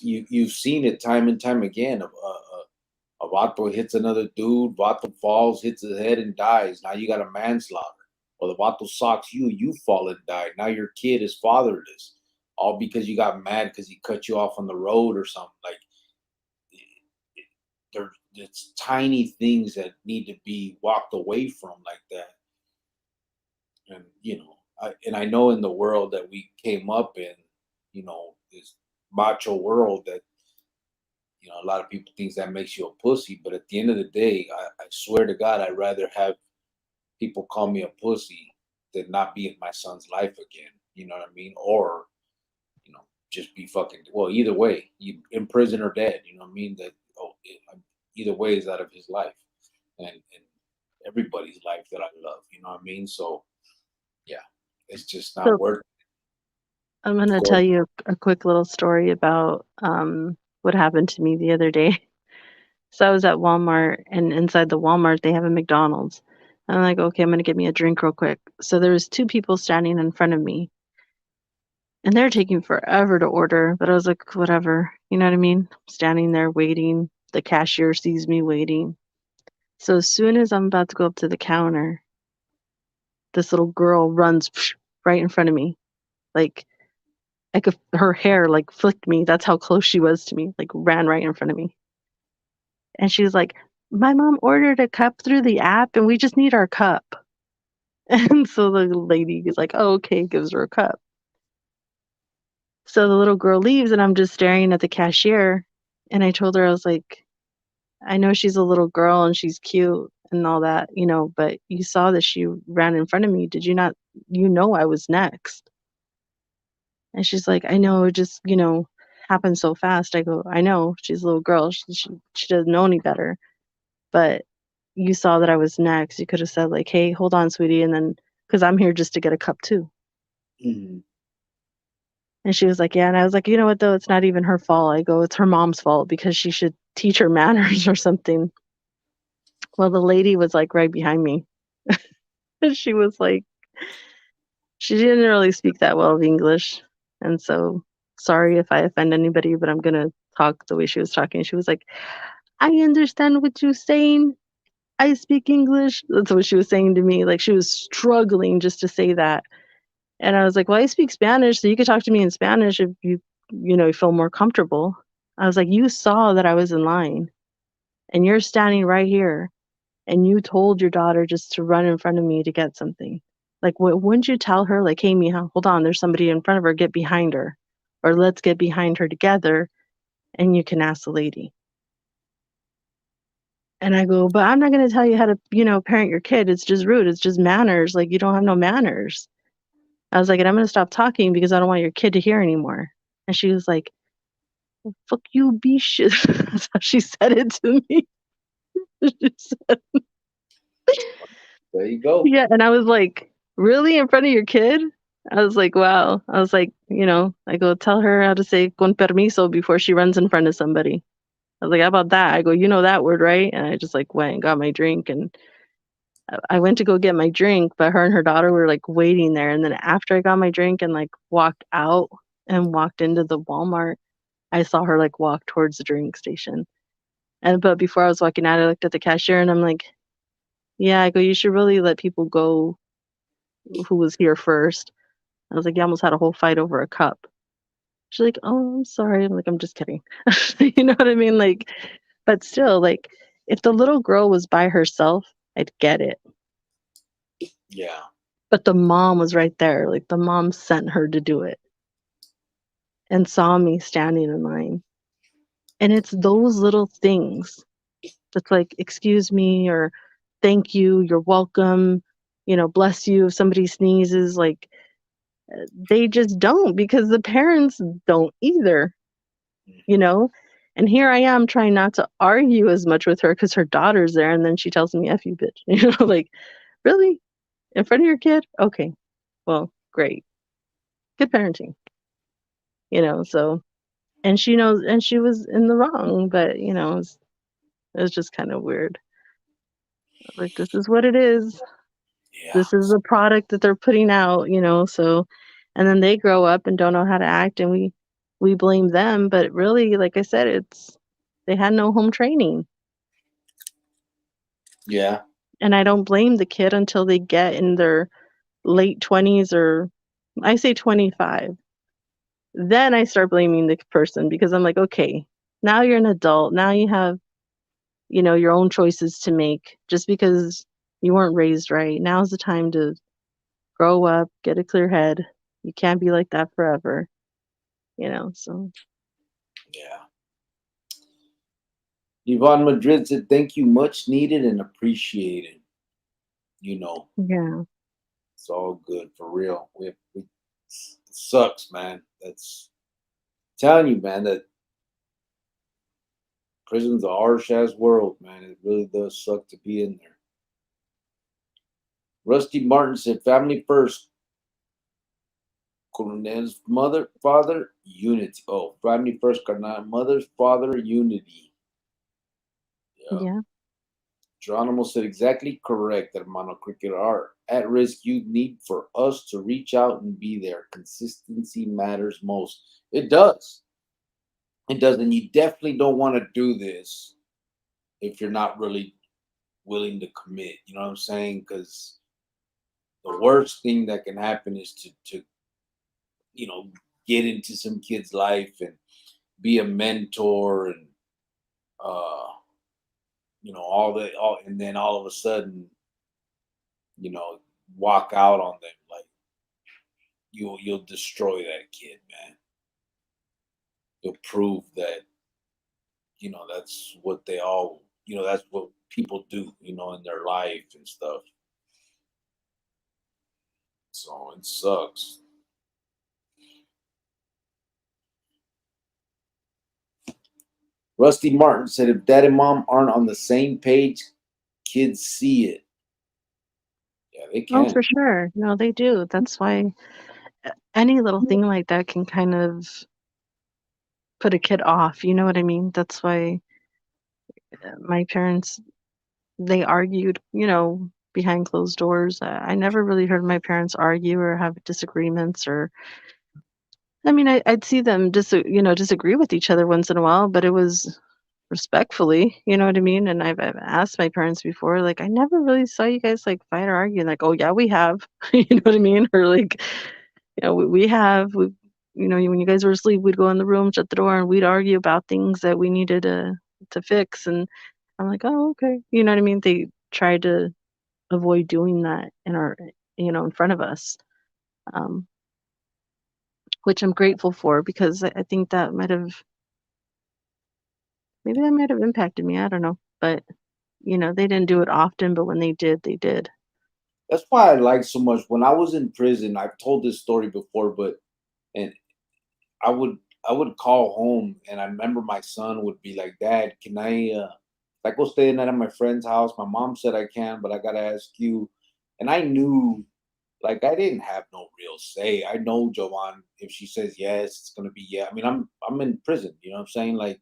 you've seen it time and time again. A Vato hits another dude, Vato falls, hits his head, and dies. Now you got a manslaughter. Or the Vato socks you, you fall and die. Now your kid is fatherless. All because you got mad because he cut you off on the road or something. Like, it's tiny things that need to be walked away from like that. And I know in the world that we came up in, this macho world, that a lot of people thinks that makes you a pussy. But at the end of the day, I swear to God, I'd rather have people call me a pussy than not be in my son's life again. You know what I mean? Or just be fucking, well, either way, you in prison or dead. You know what I mean? That, either way is out of his life, and everybody's life that I love. You know what I mean? So yeah, it's just not so worth. I'm going to Go tell you a quick little story about what happened to me the other day. So I was at Walmart, and inside the Walmart, they have a McDonald's. I'm like, okay, I'm going to get me a drink real quick. So there was two people standing in front of me, and they're taking forever to order. But I was like, whatever. You know what I mean? Standing there waiting. The cashier sees me waiting. So as soon as I'm about to go up to the counter, this little girl runs right in front of me. Like, her hair like flicked me. That's how close she was to me. Like, ran right in front of me. And she's like, "My mom ordered a cup through the app and we just need our cup." And so the lady is like, "Oh, okay," gives her a cup. So the little girl leaves, and I'm just staring at the cashier. And I told her, I was like, I know she's a little girl and she's cute and all that, but you saw that she ran in front of me. Did you not? I was next. And she's like, I know, it just, happened so fast. I go, I know, she's a little girl. She doesn't know any better. But you saw that I was next. You could have said, like, hey, hold on, sweetie. And then, because I'm here just to get a cup too. Mhm. And she was like, yeah. And I was like, you know what, though? It's not even her fault. I go, it's her mom's fault because she should teach her manners or something. Well, the lady was like right behind me. And she was like, she didn't really speak that well of English. And so, sorry if I offend anybody, but I'm going to talk the way she was talking. She was like, I understand what you're saying. I speak English. That's what she was saying to me. Like she was struggling just to say that. And I was like, well, I speak Spanish, so you could talk to me in Spanish if you feel more comfortable. I was like, you saw that I was in line and you're standing right here and you told your daughter just to run in front of me to get something. Like, wouldn't you tell her, like, hey, Mija, hold on, there's somebody in front of her, get behind her. Or let's get behind her together and you can ask the lady. And I go, but I'm not going to tell you how to, parent your kid. It's just rude. It's just manners. Like, you don't have no manners. I was like, and I'm going to stop talking because I don't want your kid to hear anymore. And she was like, fuck you, bitch. That's how she said it to me. She said, There you go. yeah. And I was like, really? In front of your kid? I was like, wow. I was like, I go, tell her how to say con permiso before she runs in front of somebody. I was like, how about that? I go, you know that word, right? And I just like went and got my drink and I went to go get my drink, but her and her daughter were like waiting there. And then after I got my drink and like walked out and walked into the Walmart, I saw her like walk towards the drink station. But before I was walking out, I looked at the cashier and I'm like, yeah, I go, you should really let people go who was here first. I was like, you almost had a whole fight over a cup. She's like, oh, I'm sorry. I'm like, I'm just kidding. You know what I mean? Like, but still, like, if the little girl was by herself, I'd get it. Yeah. But the mom was right there. Like, the mom sent her to do it and saw me standing in line. And it's those little things that's like, excuse me, or thank you, you're welcome, bless you if somebody sneezes. Like, they just don't because the parents don't either, you know? And here I am trying not to argue as much with her because her daughter's there. And then she tells me, F you, bitch. Like, really? In front of your kid? Okay. Well, great. Good parenting, so. And she knows, and she was in the wrong, but it was just kind of weird. Like, this is what it is. Yeah. This is the product that they're putting out, so. And then they grow up and don't know how to act, and we blame them, but really, like I said, they had no home training. Yeah. And I don't blame the kid until they get in their late 20s, or I say 25. Then I start blaming the person because I'm like, okay, now you're an adult. Now you have, your own choices to make. Just because you weren't raised right, now's the time to grow up, get a clear head. You can't be like that forever, so. Yeah. Yvonne Madrid said, thank you, much needed and appreciated. Yeah. It's all good for real. It sucks, man. That's telling you, man, that prison's a harsh ass world, man. It really does suck to be in there. Rusty Martin said, family first. Colonel's mother, father, unity. Oh, family first, carnal. Mother's father, unity. Yeah. Yeah. Geronimo said exactly correct, hermano cricket. Our at risk youth need for us to reach out and be there. Consistency matters most. It does. It does. And you definitely don't want to do this if you're not really willing to commit. You know what I'm saying? Because the worst thing that can happen is to you know get into some kid's life and be a mentor and uh all and then all of a sudden you know walk out on them like you'll destroy that kid, man. It'll prove that that's what they all that's what people do in their life and stuff. So it sucks. Rusty Martin said if dad and mom aren't on the same page, kids see it. Yeah, they Oh, can. for sure. No, they do. That's why any little thing like that can kind of put a kid off. You know what I mean? That's why my parents, they argued, behind closed doors. I never really heard my parents argue or have disagreements or I mean, I'd see them disagree with each other once in a while, but it was respectfully, you know what I mean? And I've asked my parents before, like, I never really saw you guys like fight or argue. Like, oh yeah, we have, you know what I mean? Or like, when you guys were asleep, we'd go in the room, shut the door, and we'd argue about things that we needed to fix. And I'm like, oh okay, you know what I mean? They tried to avoid doing that in front of us. Um, which I'm grateful for because I think that maybe that might have impacted me. I don't know. But, they didn't do it often, but when they did, they did. That's why I like so much. When I was in prison, I've told this story before, but and I would I would call home, and I remember my son would be like, "Dad, can I go stay the night at my friend's house? My mom said I can, but I gotta ask you." And I knew, like, I didn't have no real say. I know Joanne. If she says yes, it's gonna be yeah. I mean, I'm in prison. You know what I'm saying? Like,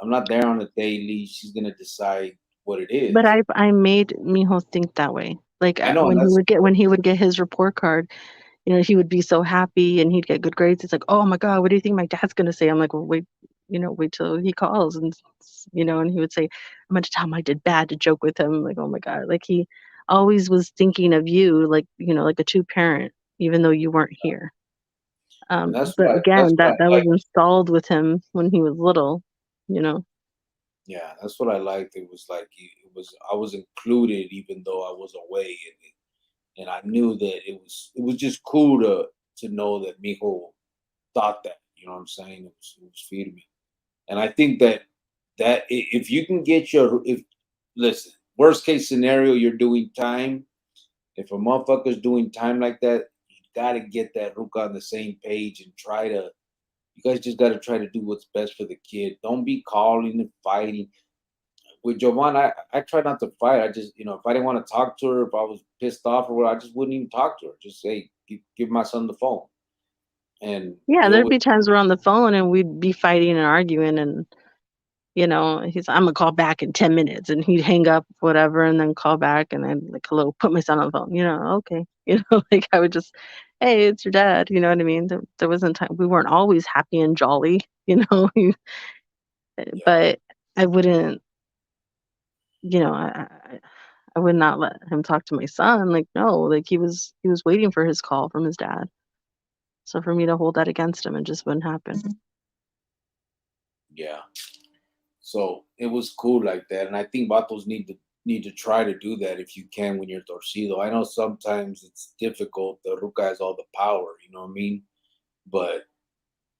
I'm not there on a daily. She's gonna decide what it But is. I made Mijo think that way. Like I know, and when he that's would get his report card, he would be so happy and he'd get good grades. It's like, oh my God, what do you think my dad's gonna say? I'm like, well, wait, wait till he calls and he would say, I'm gonna tell him I did bad to joke with him. I'm like, oh my God, like he always was thinking of you, like like a two parent, even though you weren't here. and that's But that's again, what that I was like. installed with him when he was little, you know. Yeah, that's what I liked. It was like I was included even though I was away, and I knew that it was just cool to know that Mijo thought that. You know what I'm saying? It was feeding me, and I think if you can get if listen, worst case scenario, you're doing time. If a motherfucker's doing time like that, you gotta get that ruka on the same page and try to. You guys just gotta try to do what's best for the kid. Don't be calling and fighting with Jovan. I try not to fight. I just, if I didn't want to talk to her, if I was pissed off or what, I just wouldn't even talk to her. Just say, give my son the phone. And Yeah, we there'd always, be times we're on the phone and we'd be fighting and arguing and he's I'm gonna call back in 10 minutes and he'd hang up whatever and then call back and then like hello, put my son on the phone, okay. Like I would just, hey, it's your dad, you know what I mean? There wasn't time we weren't always happy and jolly, yeah, but I wouldn't, I would not let him talk to my son. Like, no, like he was waiting for his call from his dad. So for me to hold that against him, it just wouldn't happen. yeah. So it was cool like that. And I think Vatos need to try to do that if you can when you're torcido. I know sometimes it's difficult. The Ruka has all the power, you know what I mean? But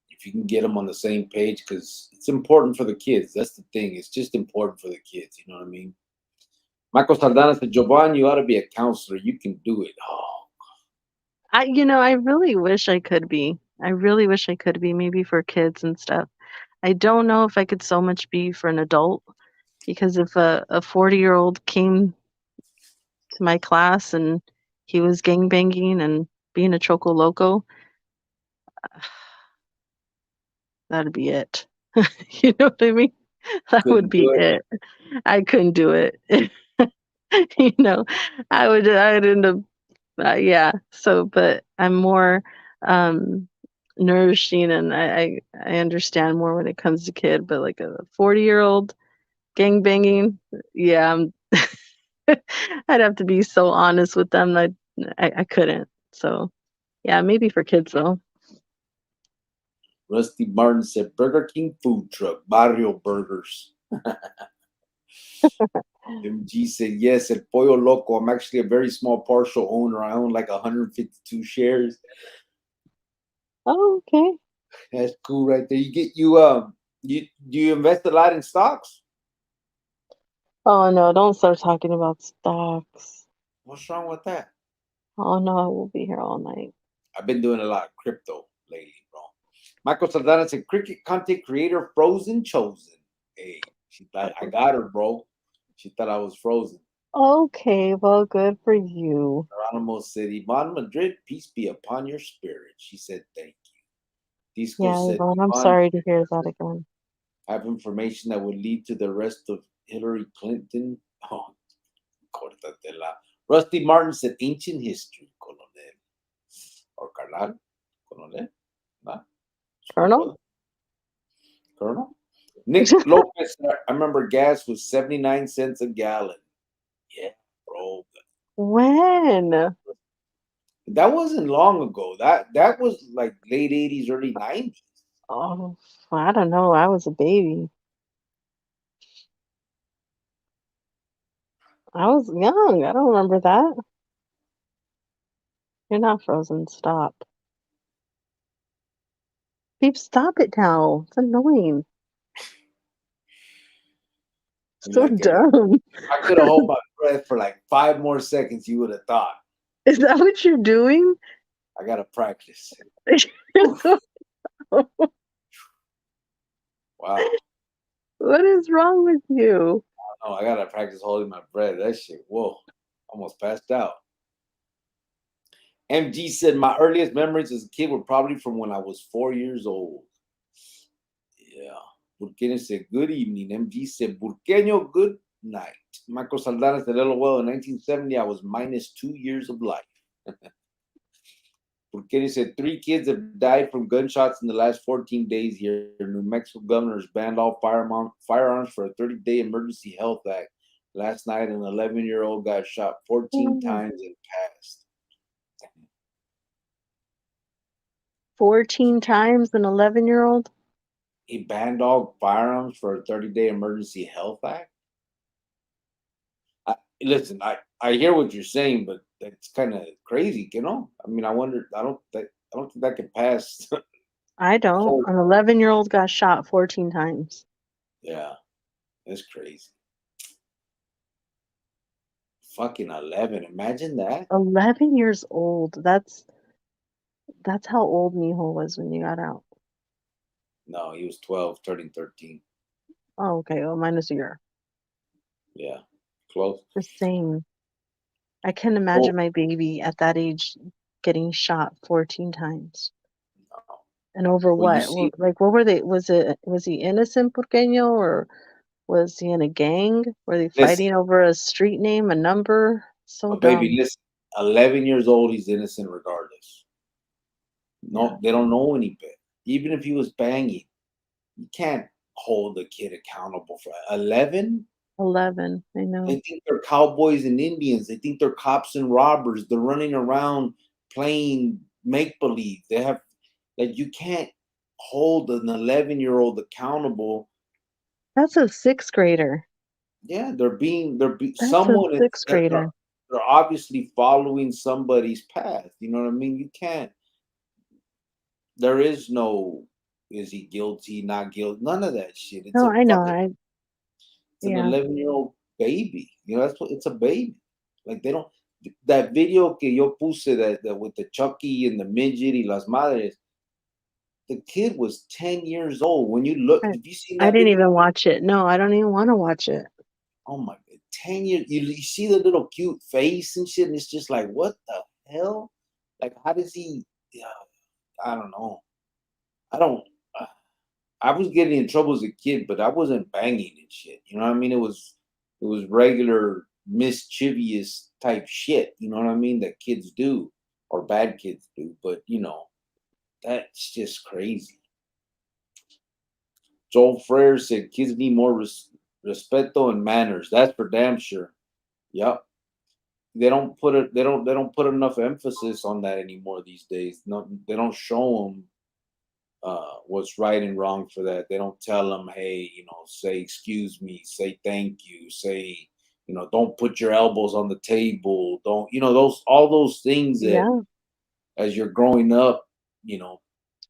if you can get them on the same page, because it's important for the kids. That's the thing. It's just important for the kids. You know what I mean? Michael Sardana said, Giovanni, you ought to be a counselor. You can do it. Oh, I really wish I could be. I really wish I could be, maybe for kids and stuff. I don't know if I could so much be for an adult because if a 40-year-old came to my class and he was gangbanging and being a choco loco, that'd be it. You know what I mean? That would couldn't be do it. it. I couldn't do it. You know, I'd end up, yeah. So, but I'm more um, nourishing, and I understand more when it comes to kid. But like a 40-year-old gang banging, yeah, I'd have to be so honest with them that I couldn't. So, yeah, maybe for kids though. Rusty Martin said, Burger King food truck, Barrio Burgers. MG said, yes, El Pollo Loco. I'm actually a very small partial owner. I own like 152 shares. Oh, okay. That's cool right there. You do you invest a lot in stocks? Oh no, don't start talking about stocks. What's wrong with that? Oh no, I will be here all night. I've been doing a lot of crypto lately, bro. Michael Saldana said, cricket content creator frozen chosen. Hey, she thought I got her, bro. She thought I was frozen. Okay, well, good for you. Geronimo City, Mon Madrid, peace be upon your spirit. She said, thank you. Disco Yeah, said, Yvonne, I'm Ivan, sorry to hear that again. have information that would lead to the arrest of Hillary Clinton. Oh, córtatela. Rusty Martin said, ancient history, Colonel. Or Carnal, Colonel. Nah, it's my Colonel? brother. Colonel. Nick Lopez, I remember gas was 79 cents a gallon. Yeah, bro. When? That wasn't long ago. That was like late 80s, early 90s. Oh, I don't know. I was a baby. I was young. I don't remember that. You're not frozen. Stop. Steve, stop it now. It's annoying. So Like if dumb. I could have held my breath for like 5 more seconds, you would have thought. Is that what you're doing? I gotta practice. Wow. What is wrong with you? Oh, I gotta practice holding my breath. That shit, whoa. Almost passed out. MG said my earliest memories as a kid were probably from when I was 4 years old. Yeah. Burqueño said, good evening. MG said, Burqueño, good night. Michael Saldana said, LOL, in 1970, I was minus 2 years of life. Burqueño said, 3 kids have died from gunshots in the last 14 days here. New Mexico governors banned all firearms for a 30-day emergency health act. Last night, an 11-year-old got shot 14 times and passed. 14 times an 11-year-old? He banned all firearms for a 30-day emergency health act. Listen, I hear what you're saying, but that's kind of crazy, you know. I mean, I wonder. I don't think that could pass. I don't. Court. An 11-year-old got shot 14 times. Yeah, that's crazy. Fucking 11. Imagine that. 11 years old. That's how old Mijo was when you got out. No, he was 12, turning 13. Oh, okay. Well, minus a year. Yeah, close. The same. I can't Oh, imagine my baby at that age getting shot 14 times. no. And over Well, you what? see, Like, what were they? Was he innocent Porteño, or was he in a gang? Were they listen, fighting over a street name, a number? So but baby, dumb. listen. 11 years old, he's innocent regardless. Yeah. No, they don't know any better. Even if he was banging, you can't hold the kid accountable for 11. 11. I know. They think they're cowboys and Indians. They think they're cops and robbers. They're running around playing make believe. They have like you can't hold an 11-year-old accountable. That's a sixth grader. Yeah, That's a someone is sixth grader. they're obviously following somebody's path. You know what I mean? You can't. There is no is he guilty, not guilty, none of that shit. No, I know. It's an Yeah. 11-year-old baby. You know, that's what it's a baby. Like they don't that video que yo puse that with the Chucky and the midget y las madres, the kid was 10 years old. When you look, I, have you seen I that didn't video? even watch it. No, I don't even want to watch it. Oh my god, 10 years. You see the little cute face and shit, and it's just like, what the hell? Like, how does he? Yeah, I don't know. I don't. Uh, I was getting in trouble as a kid, but I wasn't banging and shit. You know what I mean? It was regular mischievous type shit. You know what I mean? That kids do or bad kids do. But you know, that's just crazy. Joel Frere said kids need more respeto and manners. That's for damn sure. Yep. They don't put it. They don't put enough emphasis on that anymore these days. No, they don't show them what's right and wrong for that. They don't tell them, hey, you know, say excuse me, say thank you, say, you know, don't put your elbows on the table, don't, you know, those all those things that Yeah. as you're growing up, you know,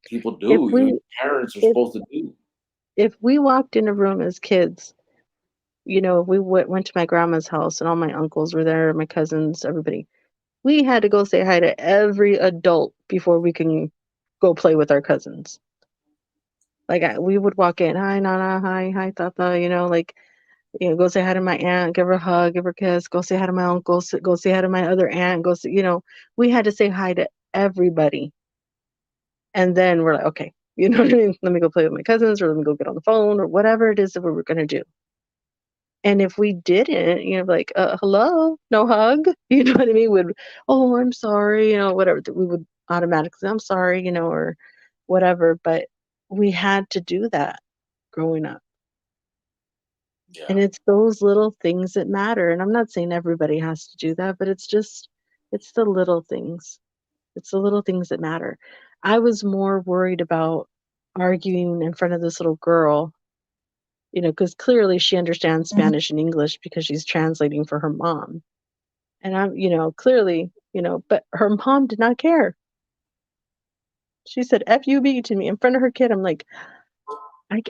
People If do. Your we parents are if supposed to do. if we walked in a room as kids, if we went to my grandma's house and all my uncles were there, my cousins, everybody, we had to go say hi to every adult before we can go play with our cousins. Like we would walk in, hi Nana, hi Tata, go say hi to my aunt, give her a hug, give her a kiss, go say hi to my uncle, go say hi to my other aunt, we had to say hi to everybody. And then we're like, okay, you know what I mean? Let me go play with my cousins or let me go get on the phone or whatever it is that we were going to do. And if we didn't, like, hello, no hug, you know what I mean? Oh, I'm sorry, whatever. We would automatically say, I'm sorry, or whatever. But we had to do that growing up. Yeah. And it's those little things that matter. And I'm not saying everybody has to do that, but it's the little things. It's the little things that matter. I was more worried about arguing in front of this little girl, because clearly she understands Spanish and English because she's translating for her mom. And I'm, clearly, but her mom did not care. She said FUB to me in front of her kid. I'm like,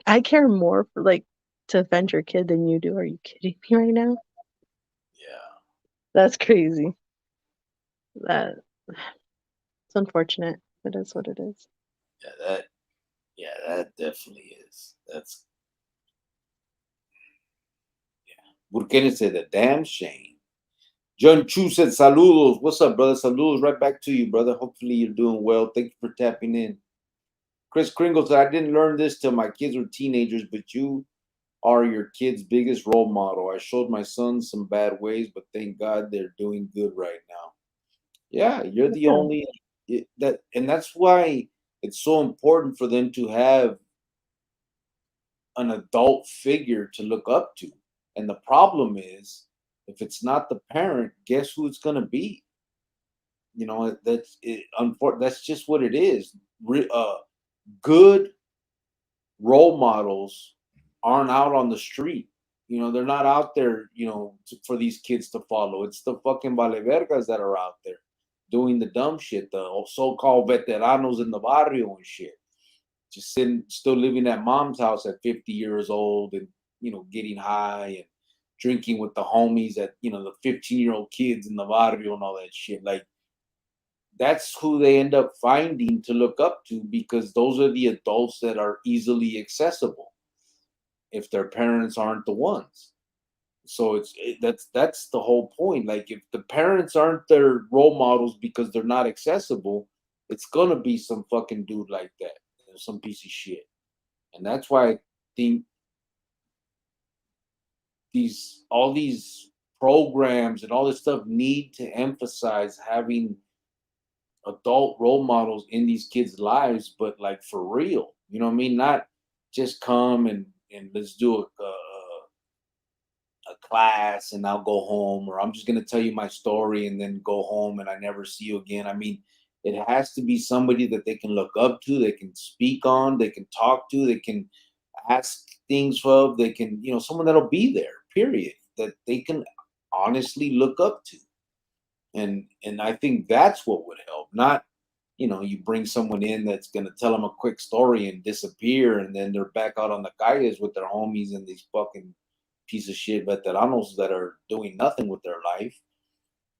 I care more for like to offend your kid than you do. Are you kidding me right now? Yeah. That's crazy. That it's unfortunate. It is what it is. Yeah. That. Yeah. That definitely is. That's. Burkini said a damn shame. John Chu said saludos. What's up, brother? Saludos right back to you, brother. Hopefully you're doing well. Thank you for tapping in. Chris Kringle said, I didn't learn this till my kids were teenagers, but you are your kid's biggest role model. I showed my sons some bad ways, but thank God they're doing good right now. Yeah, you're the Yeah, only that, and that's why it's so important for them to have an adult figure to look up to. And the problem is, if it's not the parent, guess who it's going to be? That's it. That's just what it is. Good role models aren't out on the street. They're not out there, for these kids to follow. It's the fucking valevergas that are out there doing the dumb shit, the so-called veteranos in the barrio and shit. Just sitting, still living at mom's house at 50 years old and, getting high and drinking with the homies at, the 15-year-old kids in the barrio and all that shit. Like, that's who they end up finding to look up to because those are the adults that are easily accessible if their parents aren't the ones. So that's the whole point. Like if the parents aren't their role models because they're not accessible, it's gonna be some fucking dude like that, some piece of shit. And that's why I think all these programs and all this stuff need to emphasize having adult role models in these kids' lives, but like for real. You know what I mean? Not just come and let's do a class and I'll go home, or I'm just gonna tell you my story and then go home and I never see you again. I mean, it has to be somebody that they can look up to, they can speak on, they can talk to, they can ask things of, they can, someone that'll be there, period, that they can honestly look up to. And I think that's what would help. Not, you bring someone in that's gonna tell them a quick story and disappear, and then they're back out on the calles with their homies and these fucking piece of shit veteranos that are doing nothing with their life.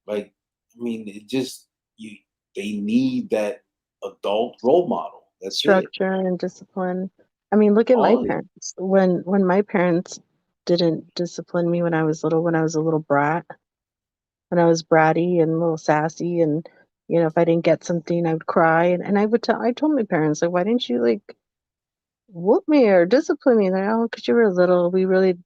Like, I mean, it just they need that adult role model. That's it. structure and discipline. I mean, look at my All of it. parents. When my parents didn't discipline me when I was little, when I was a little brat, when I was bratty and a little sassy, and if I didn't get something, I would cry, and I told my parents, like, why didn't you like whoop me or discipline me? They're like, oh, because you were little. We really,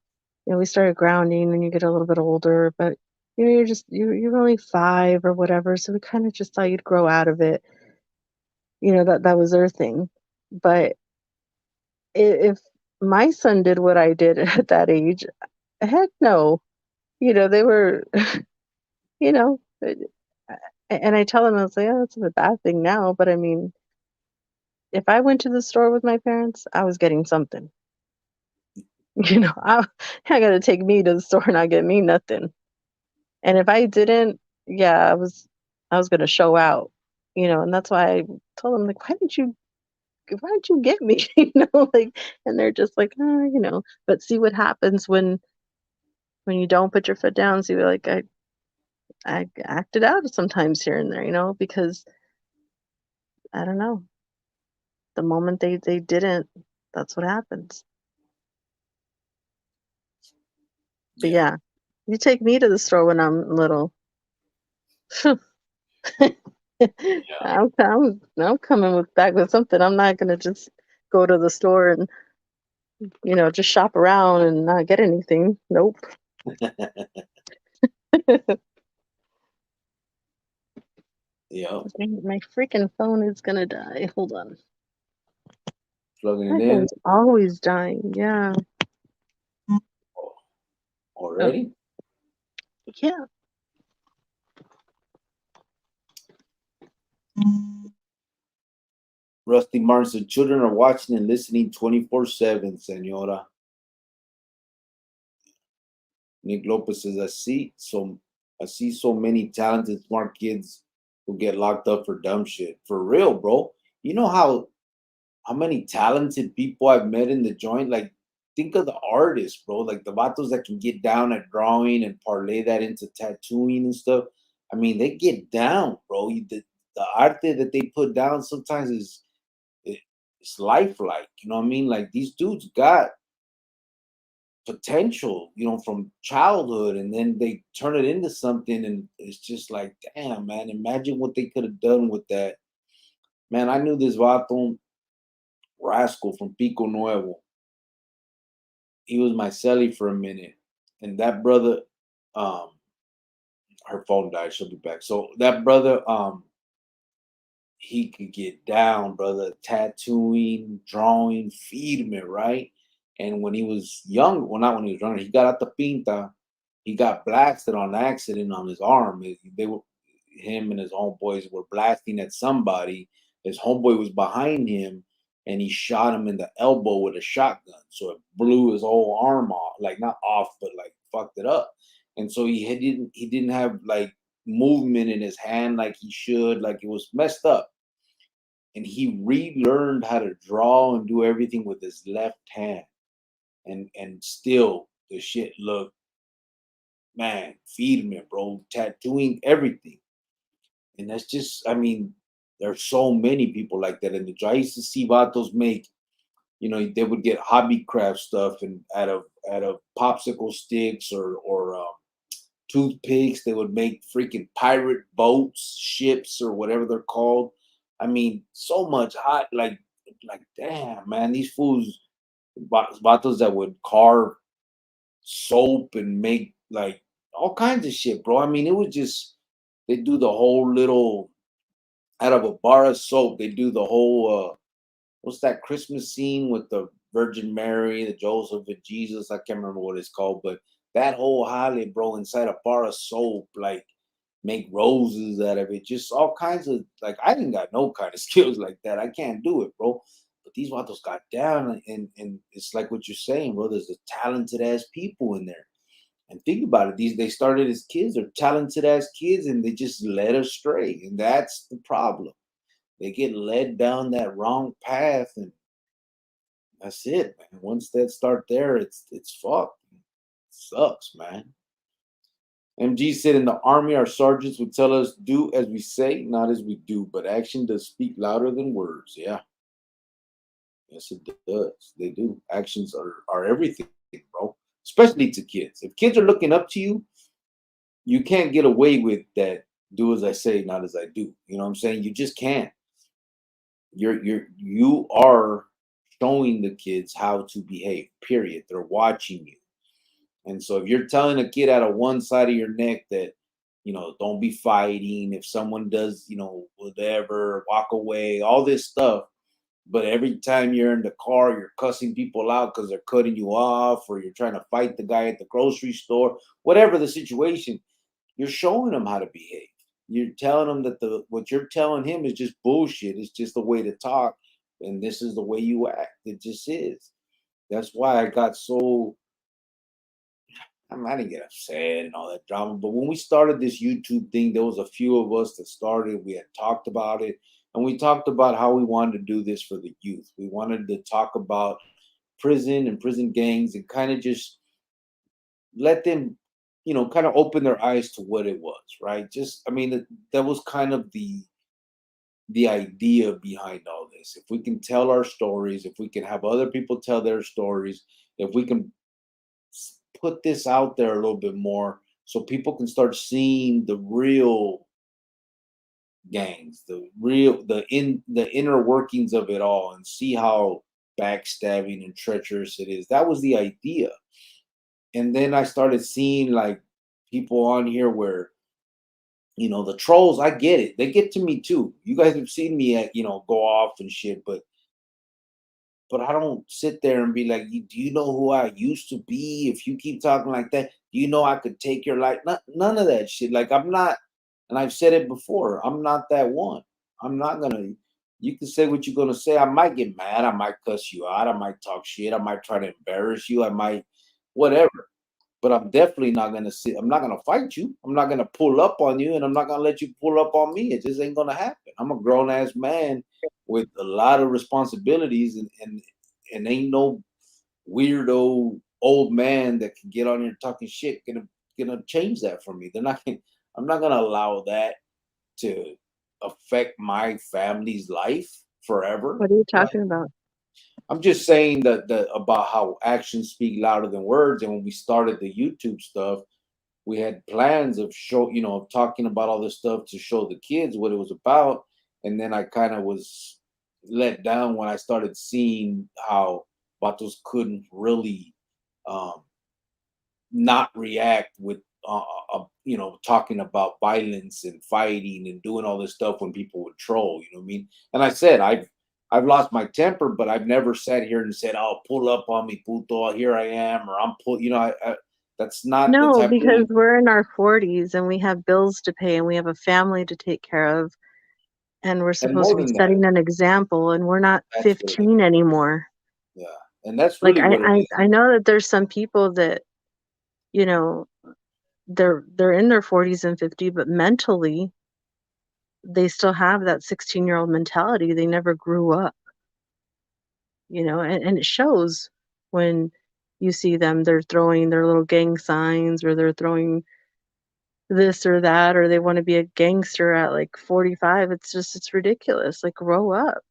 we started grounding when you get a little bit older, but you're only 5 or whatever, so we kind of just thought you'd grow out of it. That was their thing. But if my son did what I did at that age, heck no. They were, you know, and I tell them, I was like, oh, that's a bad thing now. But I mean, if I went to the store with my parents, I was getting something. I got to take me to the store and not get me nothing. And if I didn't, yeah, I was going to show out, and that's why I told them, like, why didn't you why don't you get me? Like, and they're just like, but see what happens when you don't put your foot down. See, like, I acted out sometimes here and there, because I don't know. The moment they didn't, that's what happens. But yeah, you take me to the store when I'm little. I'm coming back with something. I'm not gonna just go to the store and just shop around and not get anything. Nope. Yeah. My freaking phone is gonna die. Hold on. Plugging My it in phone's always dying. Yeah. Oh, already. yeah. Rusty Martin said, children are watching and listening 24/7, Senora. Nick Lopez says, I see so many talented, smart kids who get locked up for dumb shit. For real, bro. You know how many talented people I've met in the joint? Like, think of the artists, bro. Like the vatos that can get down at drawing and parlay that into tattooing and stuff. I mean, they get down, bro. The arte that they put down sometimes it's lifelike. You know what I mean? Like these dudes got potential, from childhood, and then they turn it into something, and it's just like, damn, man, imagine what they could have done with that. Man, I knew this vato Rascal from Pico Nuevo. He was my celly for a minute, and that brother, um, her phone died. She'll be back. So that brother, he could get down, brother, tattooing, drawing, feed me, right? And when he was young, well, not when he was younger, he got out the pinta. He got blasted on accident on his arm. They were him and his homeboys were blasting at somebody. His homeboy was behind him, and he shot him in the elbow with a shotgun. So it blew his whole arm off, like not off, but like fucked it up. And so he didn't have like movement in his hand like he should, like it was messed up. And he relearned how to draw and do everything with his left hand. And still the shit looked, man, feed me, bro, tattooing everything. And that's just, I mean, there's so many people like that in the job. I used to see vatos make, they would get hobby craft stuff and out of popsicle sticks or toothpicks. They would make freaking pirate boats, ships, or whatever they're called. I mean, so much hot, like damn, man, these fools, vatos that would carve soap and make like all kinds of shit, bro. I mean, it was just they do the whole little out of a bar of soap. They do the whole what's that Christmas scene with the Virgin Mary, the Joseph and Jesus? I can't remember what it's called, but that whole holly, bro, inside a bar of soap, like make roses out of it, just all kinds of like I didn't got no kind of skills like that. I can't do it, bro. But these vatos got down, and it's like what you're saying, bro. There's a talented ass people in there. And think about it, they started as kids, they're talented ass kids, and they just led astray. And that's the problem. They get led down that wrong path, and that's it, man. Once that start there, it's fucked. It sucks, man. MG said in the army, our sergeants would tell us, do as we say, not as we do, but action does speak louder than words. Yeah. Yes, it does. They do. Actions are everything, bro. Especially to kids. If kids are looking up to you, you can't get away with that. Do as I say, not as I do. You know what I'm saying? You just can't. You are showing the kids how to behave. Period. They're watching you. And so if you're telling a kid out of one side of your neck that, don't be fighting, if someone does, whatever, walk away, all this stuff, but every time you're in the car, you're cussing people out because they're cutting you off, or you're trying to fight the guy at the grocery store, whatever the situation, you're showing them how to behave. You're telling them that what you're telling him is just bullshit. It's just the way to talk, and this is the way you act. It just is. That's why I got so. I didn't get upset and all that drama. But when we started this YouTube thing, there was a few of us that started. We had talked about it. And we talked about how we wanted to do this for the youth. We wanted to talk about prison and prison gangs and kind of just let them, kind of open their eyes to what it was, right? Just, I mean, that was kind of the idea behind all this. If we can tell our stories, if we can have other people tell their stories, if we can put this out there a little bit more so people can start seeing the real gangs, the inner workings of it all, and see how backstabbing and treacherous it is. That was the idea. And then I started seeing like people on here where, the trolls, I get it. They get to me too. You guys have seen me go off and shit, but I don't sit there and be like, do you know who I used to be? If you keep talking like that, do you know I could take your life? None of that shit. Like, I'm not, and I've said it before, I'm not that one. I'm not gonna. You can say what you're gonna say. I might get mad. I might cuss you out. I might talk shit. I might try to embarrass you. I might, whatever. But I'm definitely not gonna sit. I'm not gonna fight you. I'm not gonna pull up on you, and I'm not gonna let you pull up on me. It just ain't gonna happen. I'm a grown ass man with a lot of responsibilities, and ain't no weirdo old man that can get on here talking shit gonna change that for me. They're not. I'm not gonna allow that to affect my family's life forever. What are you Like, talking about? I'm just saying that about how actions speak louder than words. And when we started the YouTube stuff, we had plans of of talking about all this stuff to show the kids what it was about. And then I kind of was let down when I started seeing how Vatos couldn't really um, not react with talking about violence and fighting and doing all this stuff when people would troll. You know what I mean? And I said I've lost my temper, but I've never sat here and said, "Oh, pull up on me, puto. Here I am," or "I'm pull." That's not the No, type because of. we're in our 40s and we have bills to pay and we have a family to take care of, and we're And supposed to more be than that, setting an example, and we're not that's what it is. 15 anymore. Yeah, and that's Like really what it is. I know that there's some people that, you know, they're in their 40s and 50s, but mentally they still have that 16-year-old mentality. They never grew up, and it shows when you see them. They're throwing their little gang signs, or they're throwing this or that, or they want to be a gangster at like 45. It's ridiculous. Like, grow up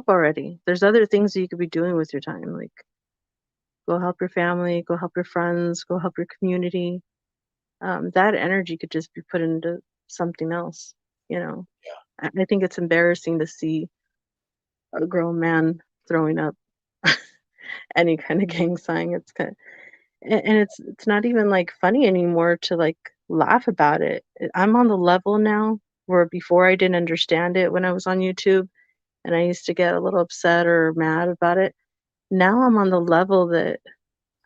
already. There's other things that you could be doing with your time. Like, go help your family, go help your friends, go help your community. That energy could just be put into something else. You know, I think it's embarrassing to see a grown man throwing up any kind of gang sign. It's kind of, and it's not even like funny anymore to like laugh about it. I'm on the level now where before I didn't understand it when I was on YouTube, and I used to get a little upset or mad about it. Now I'm on the level that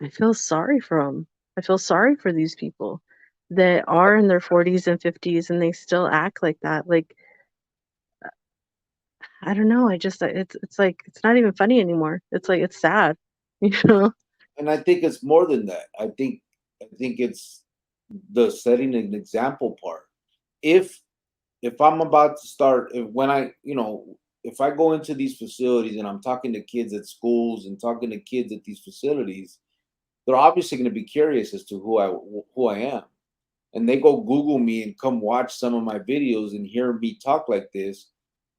I feel sorry for them. I feel sorry for these people that are in their 40s and 50s and they still act like that. Like, I don't know. It's like it's not even funny anymore. It's like it's sad, you know. And I think it's more than that. I think it's the setting an example part. If if I'm about to start, if I go into these facilities and I'm talking to kids at schools and talking to kids at these facilities, they're obviously going to be curious as to who I am, and they go Google me and come watch some of my videos and hear me talk like this.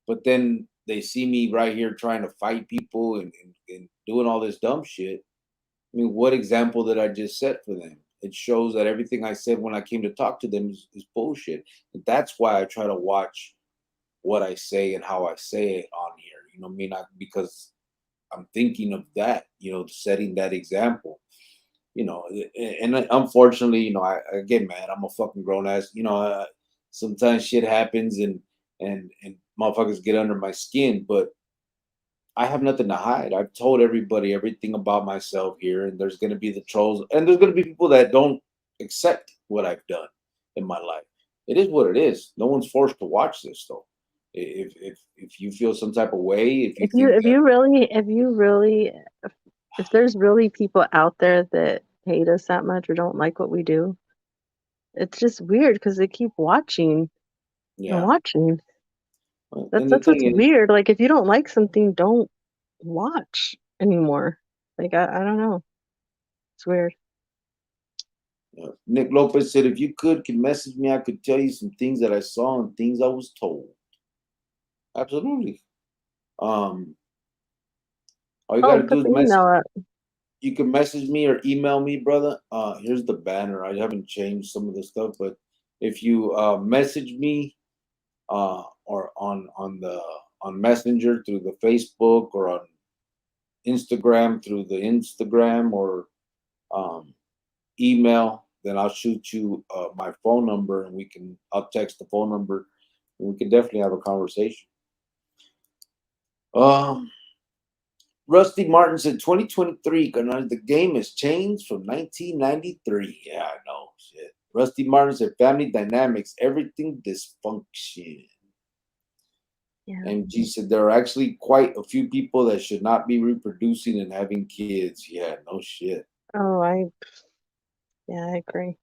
But then they see me right here trying to fight people and doing all this dumb shit. I mean, what example did I just set for them? It shows that everything I said when I came to talk to them is bullshit. And that's why I try to watch what I say and how I say it on here. You know what I mean? Because I'm thinking of that, setting that example. And unfortunately, I get mad. I'm a fucking grown ass. Sometimes shit happens and motherfuckers get under my skin, but I have nothing to hide. I've told everybody everything about myself here, and there's going to be the trolls, and there's going to be people that don't accept what I've done in my life. It is what it is. No one's forced to watch this, though. If you feel some type of way, if you If you think if that, you really if you really if there's really people out there that hate us that much or don't like what we do, it's just weird because they keep watching and yeah, watching. And the That's what's thing is, weird. Like if you don't like something, don't watch anymore. Like I don't know. It's weird. Nick Lopez said, if you can message me, I could tell you some things that I saw and things I was told. Absolutely. Um, all you got Oh, to do put is the email message. up. You can message me or email me, brother. Here's the banner. I haven't changed some of the stuff, but if you message me or on Messenger through the Facebook or on Instagram through the Instagram or um, email, then I'll shoot you my phone number and I'll text the phone number and we can definitely have a conversation. Um, Rusty Martin said 2023, Canales, the game has changed from 1993. Yeah, I know. Shit. Rusty Martin said family dynamics, everything dysfunction. Yeah. MG said there are actually quite a few people that should not be reproducing and having kids. Yeah, no shit. Oh, yeah, I agree.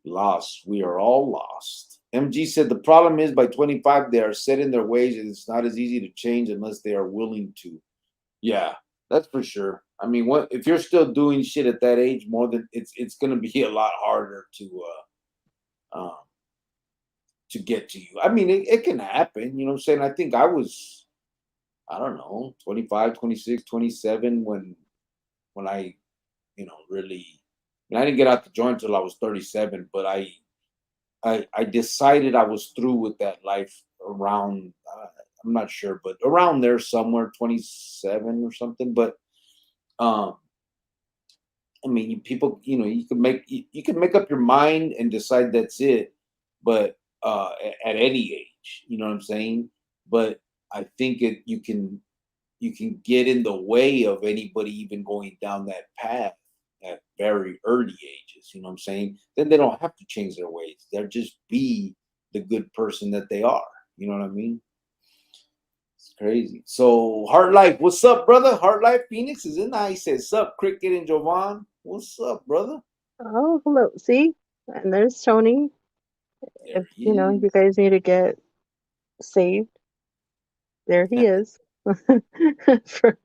Lost. We are all lost. MG said the problem is by 25 they are set in their ways and it's not as easy to change unless they are willing to. Yeah, that's for sure. I mean, what if you're still doing shit at that age? More than it's going to be a lot harder to get to you. I mean, it can happen. You know what I'm saying? I think I don't know, 25, 26, 27 when I really. I didn't get out the joint until I was 37, but I decided I was through with that life around. I'm not sure, but around there somewhere, 27 or something. But um, I mean, people, you can make up your mind and decide that's it, but at any age, you know what I'm saying. But I think you can get in the way of anybody even going down that path at very early ages. You know what I'm saying? Then they don't have to change their ways. They'll just be the good person that they are. You know what I mean? It's crazy. So Heart Life, what's up, brother? Heart Life Phoenix is in there. He says, "Sup, Cricket and Jovan? What's up, brother?" Oh, hello. See? And there's Tony. There If he you is. guys need to get saved, there he is. For,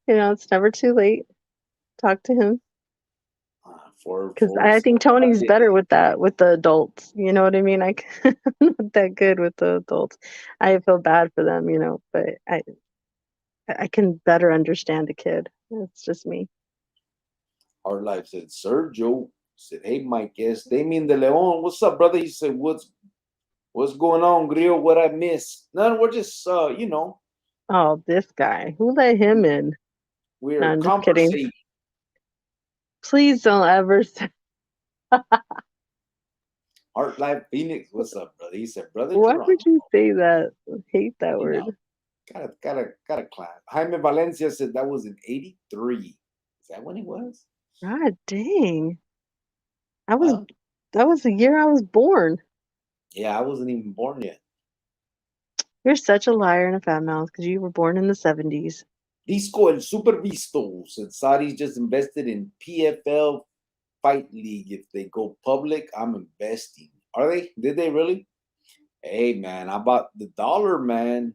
it's never too late. Talk to him. Because For I think Tony's somebody. better with that, with the adults. You know what I mean? I'm not that good with the adults. I feel bad for them, but I can better understand a kid. It's just me. Heart Life said, Sergio said, "Hey, Mike, yes, Damien De Leon, what's up, brother?" He said, What's going on, Grio? What I miss? None. We're just, Oh, this guy. Who let him in? No, we're I'm just kidding. conversating. Please don't ever say. Heart Life Phoenix, what's up, brother? He said, "Brother Why would Geronimo, you say that? I hate that you know, word. gotta clap." Jaime Valencia said that was in '83. Is that when it was? God dang. I was Huh? that was the year I was born. Yeah, I wasn't even born yet. You're such a liar and a fat mouth because you were born in the 70s. Disco El Super Visto said Saudi's just invested in PFL Fight League. If they go public, I'm investing. Are they? Did they really? Hey man, I bought the dollar, man.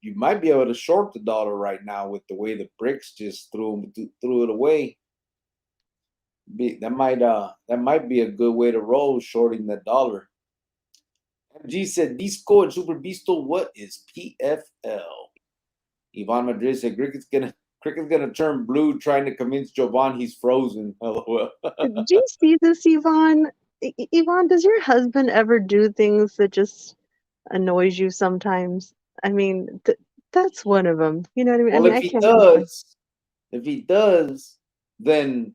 You might be able to short the dollar right now with the way the bricks just threw it away. That might be a good way to roll, shorting the dollar. MG said Disco and Super Bisto, what is PFL? Ivan Madrid said Cricket's gonna turn blue trying to convince Jovan he's frozen. LOL. Did you see this, Yvonne? Yvonne, does your husband ever do things that just annoys you sometimes? I mean, that's one of them. You know what I mean? I Well, mean, I can't complain. if he does, then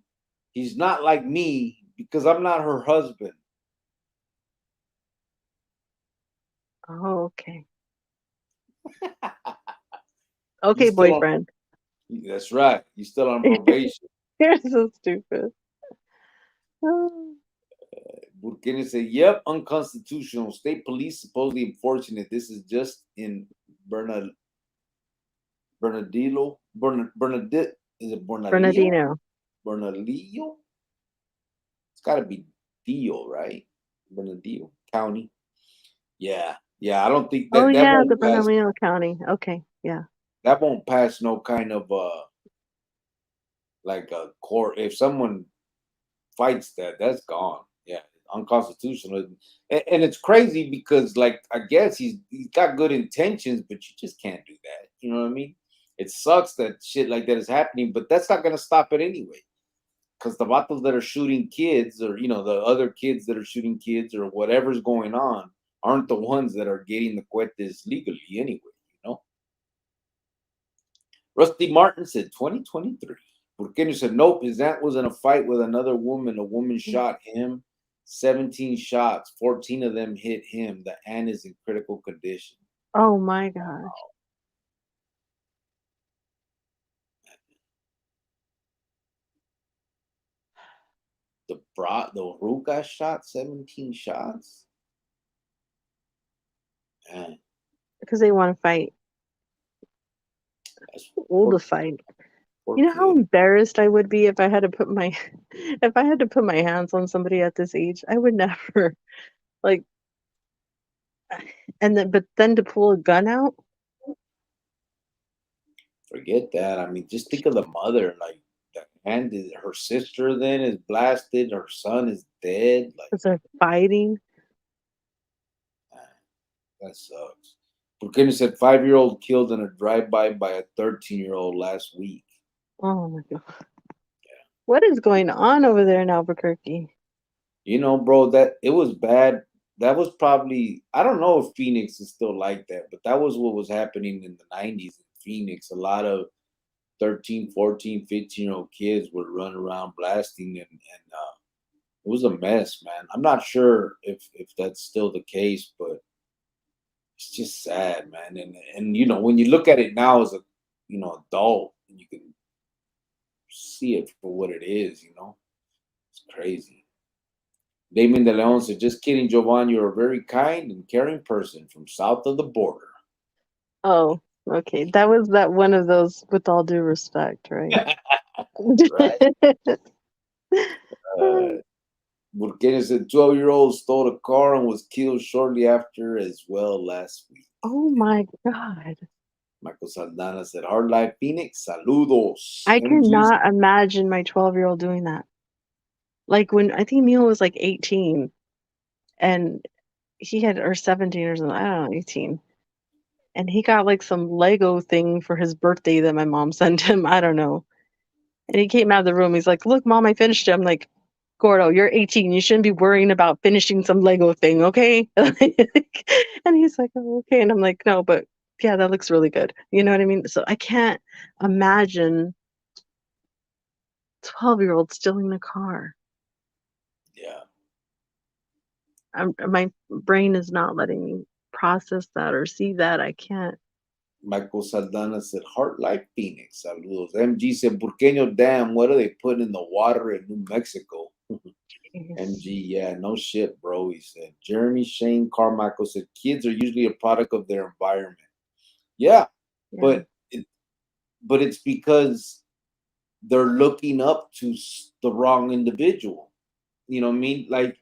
he's not like me because I'm not her husband. Oh, okay. You Okay, still on? boyfriend. That's right. You still on probation. You're so stupid. Oh, Burkina said, "Yep, unconstitutional. State police supposedly enforcing it. This is just in Bernal Bernardillo. Bernadette is it Bernalillo? Bernardino. Bernalillo? It's got to be Dio, right? Bernardillo County. Yeah. Yeah, I don't think Oh that yeah, the won't pass. Bernalillo County. Okay, yeah. That won't pass no kind of like a court. If someone fights that, that's gone. Yeah, unconstitutional. And it's crazy because, like, I guess he's got good intentions, but you just can't do that. You know what I mean? It sucks that shit like that is happening, but that's not gonna stop it anyway. Because the vatos that are shooting kids, or the other kids that are shooting kids, or whatever's going on, aren't the ones that are getting the cohetes legally anyway. You know. Rusty Martin said 2023. Burkini said, nope, his aunt was in a fight with another woman. A woman shot him 17 shots. 14 of them hit him. The aunt is in critical condition. Oh my gosh. The Ruga shot 17 shots. Man, Because they want to fight. that's All poor, to fight. poor You know how kid. embarrassed I would be if I had to put my if I had to put my hands on somebody at this age. I would never like and then to pull a gun out. Forget that. I mean, just think of the mother. Like, her sister then is blasted. Her son is dead. Like, Because they're fighting. man, that sucks. Burkina said 5-year-old killed in a drive-by by a 13-year-old last week. Oh my god. What is going on over there in Albuquerque? Bro, that it was bad. That was probably, I don't know if Phoenix is still like that, but that was what was happening in the 90s in Phoenix. A lot of 13, 14, 15-year-old kids would run around blasting, and it was a mess, man. I'm not sure if that's still the case, but it's just sad, man. And when you look at it now as a adult, and you can see it for what it is. It's crazy. Damien de Leon said, just kidding, Jovan. You're a very kind and caring person from south of the border. Oh, okay. That was that one of those with all due respect, right? Right. Burkina said 12-year-old stole a car and was killed shortly after as well last week. Oh my god. Michael Saldana said, Hard Life Phoenix, saludos. I MG's. cannot imagine my 12-year-old doing that. Like when I think Mila was like 18 and he had or 17 or something, I don't know, 18. And he got like some Lego thing for his birthday that my mom sent him. I don't know. And he came out of the room. He's like, "Look, mom, I finished it." I'm like, "Gordo, you're 18. You shouldn't be worrying about finishing some Lego thing, okay?" And he's like, "Oh, okay." And I'm like, "No, but yeah, that looks really good." You know what I mean? So I can't imagine 12-year-old stealing a car. Yeah. My brain is not letting me process that or see that. I can't. Michael Saldana said, Heart Life Phoenix, saludos. MG said, Burqueño Dam, what are they putting in the water in New Mexico? MG, yeah, no shit, bro. He said. Jeremy Shane Carmichael said, kids are usually a product of their environment. Yeah, Yeah. but it's because they're looking up to the wrong individual. You know what I mean? Like,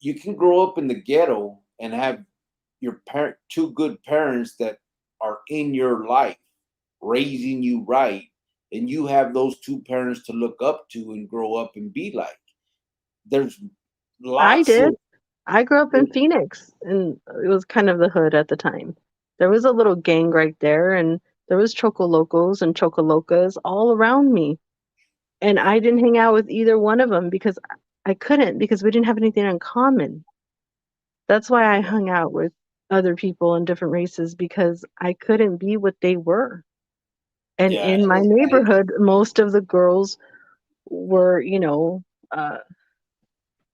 you can grow up in the ghetto and have your two good parents that are in your life raising you right, and you have those two parents to look up to and grow up and be like. There's I lots did. of I grew up in Phoenix, and it was kind of the hood at the time. There was a little gang right there, and there was Chocolocos and Chocolocas all around me. And I didn't hang out with either one of them because I couldn't, because we didn't have anything in common. That's why I yeah, hung out with other people in different races, because I couldn't be what they were. And yeah, in my neighborhood, most of the girls were,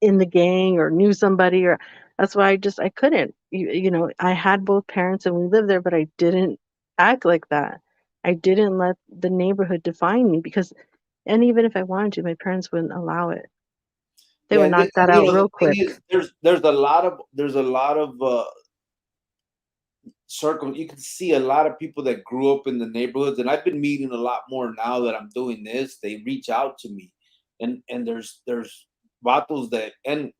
in the gang or knew somebody, or that's why I couldn't. I had both parents and we lived there, but I didn't act like that. I didn't let the neighborhood define me, because and even if I wanted to, my parents wouldn't allow it. They yeah. would And knock that out the real thing quick. is, there's a lot of circles. You can see a lot of people that grew up in the neighborhoods, and I've been meeting a lot more now that I'm doing this. They reach out to me, and there's vatos that, and